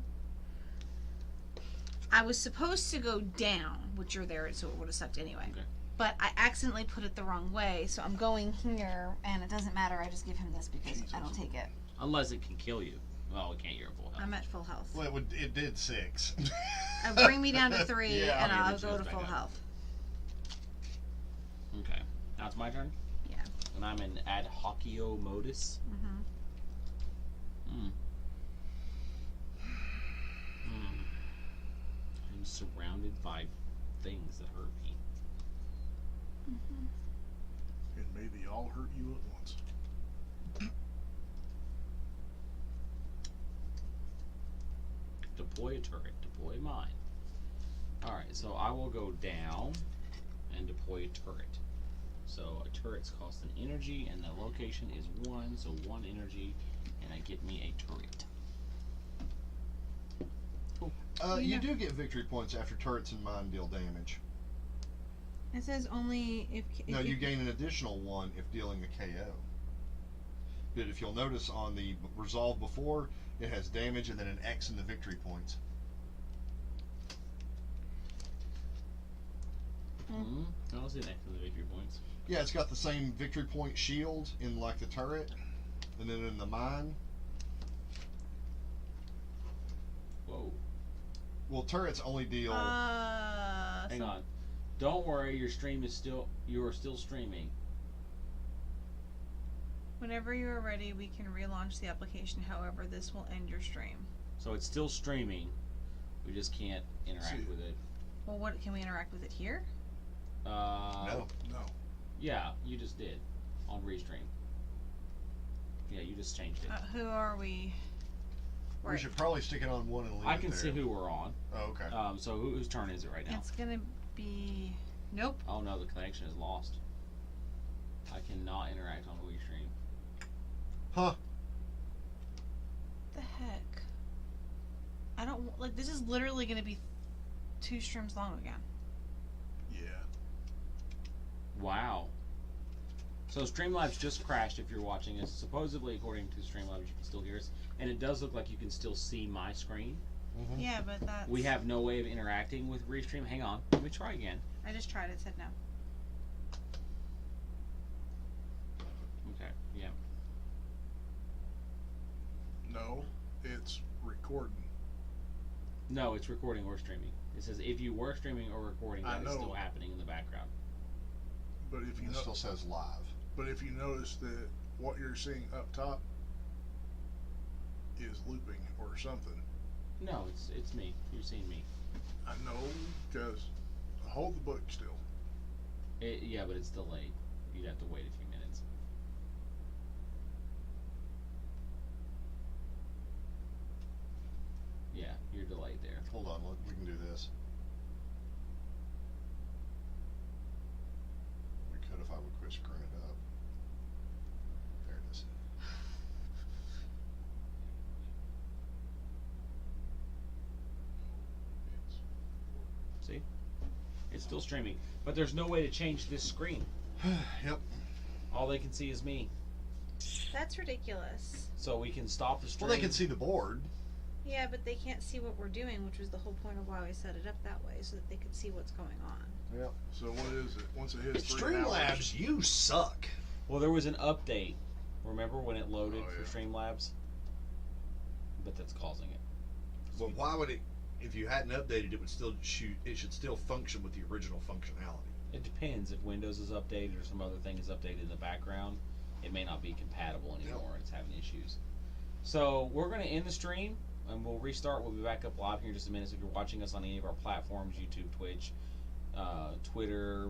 I was supposed to go down, which you're there, so it would have sucked anyway. Okay. But I accidentally put it the wrong way, so I'm going here, and it doesn't matter. I just give him this because I don't take it. Unless it can kill you. Well, it can't. You're at full health. I'm at full health. Well, it did 6. Bring me down to 3, Yeah, and I mean, I'll it go goes to back full up. health. Okay. Now it's my turn? Yeah. And I'm in ad hocio modus. Mm-hmm. I'm surrounded by things that hurt me. And maybe all hurt you at once. Deploy a turret. Deploy mine. Alright, so I will go down and deploy a turret. So a turret's cost an energy, and the location is 1, so 1 energy, and I get me a turret. You do get victory points after turrets and mine deal damage. It says only if No, you gain an additional 1 if dealing a KO. But if you'll notice on the resolve before, it has damage and then an X in the victory points. I don't see an X in the victory points. Yeah, it's got the same victory point shield in like the turret, and then in the mine. Whoa. Well, turrets only deal. Hang on. Don't worry, you are still streaming. Whenever you are ready, we can relaunch the application. However, this will end your stream. So it's still streaming. We just can't interact See. with it. Well, what can we interact with it here? No. Yeah, you just did on restream. Yeah, you just changed it. Who are we? We should probably stick it on 1 and leave I it can there. see who we're on. Oh, okay. So whose turn is it right now? It's gonna be. Nope. Oh no, the connection is lost. I cannot interact on restream. Huh. The heck? I don't like. This is literally gonna be 2 streams long again. Yeah. Wow. So Streamlabs just crashed if you're watching us. Supposedly, according to Streamlabs, you can still hear us. And it does look like you can still see my screen. Mm-hmm. Yeah, but that's. We have no way of interacting with Restream. Hang on. Let me try again. I just tried it. Said no. Okay. Yeah. No, it's recording. No, it's recording or streaming. It says if you were streaming or recording, I that is know. still happening in the background. But if you It know, still says live. but if you notice that what you're seeing up top is looping or something, No, it's me. You're seeing me. I know because hold the book still. Yeah, but it's delayed. You'd have to wait a few minutes. Yeah, you're delayed there. Hold on, look, we can do this. We could if I would quit screwing it up. There it is. It's still streaming, but there's no way to change this screen. Yep. All they can see is me. That's ridiculous. So we can stop the stream. Well, they can see the board. Yeah, but they can't see what we're doing, which was the whole point of why we set it up that way, so that they could see what's going on. Yep. So what is it? Once it hits 3 hours. Streamlabs, you suck. Well, there was an update. Remember when it loaded Oh, yeah. for Streamlabs? But that's causing it. Well, why would it? If you hadn't updated, it would still shoot. It should still function with the original functionality. It depends. If Windows is updated or some other thing is updated in the background, it may not be compatible anymore. It's having issues. So we're going to end the stream and we'll restart. We'll be back up live here in just a minute. So if you're watching us on any of our platforms, YouTube, Twitch, Twitter,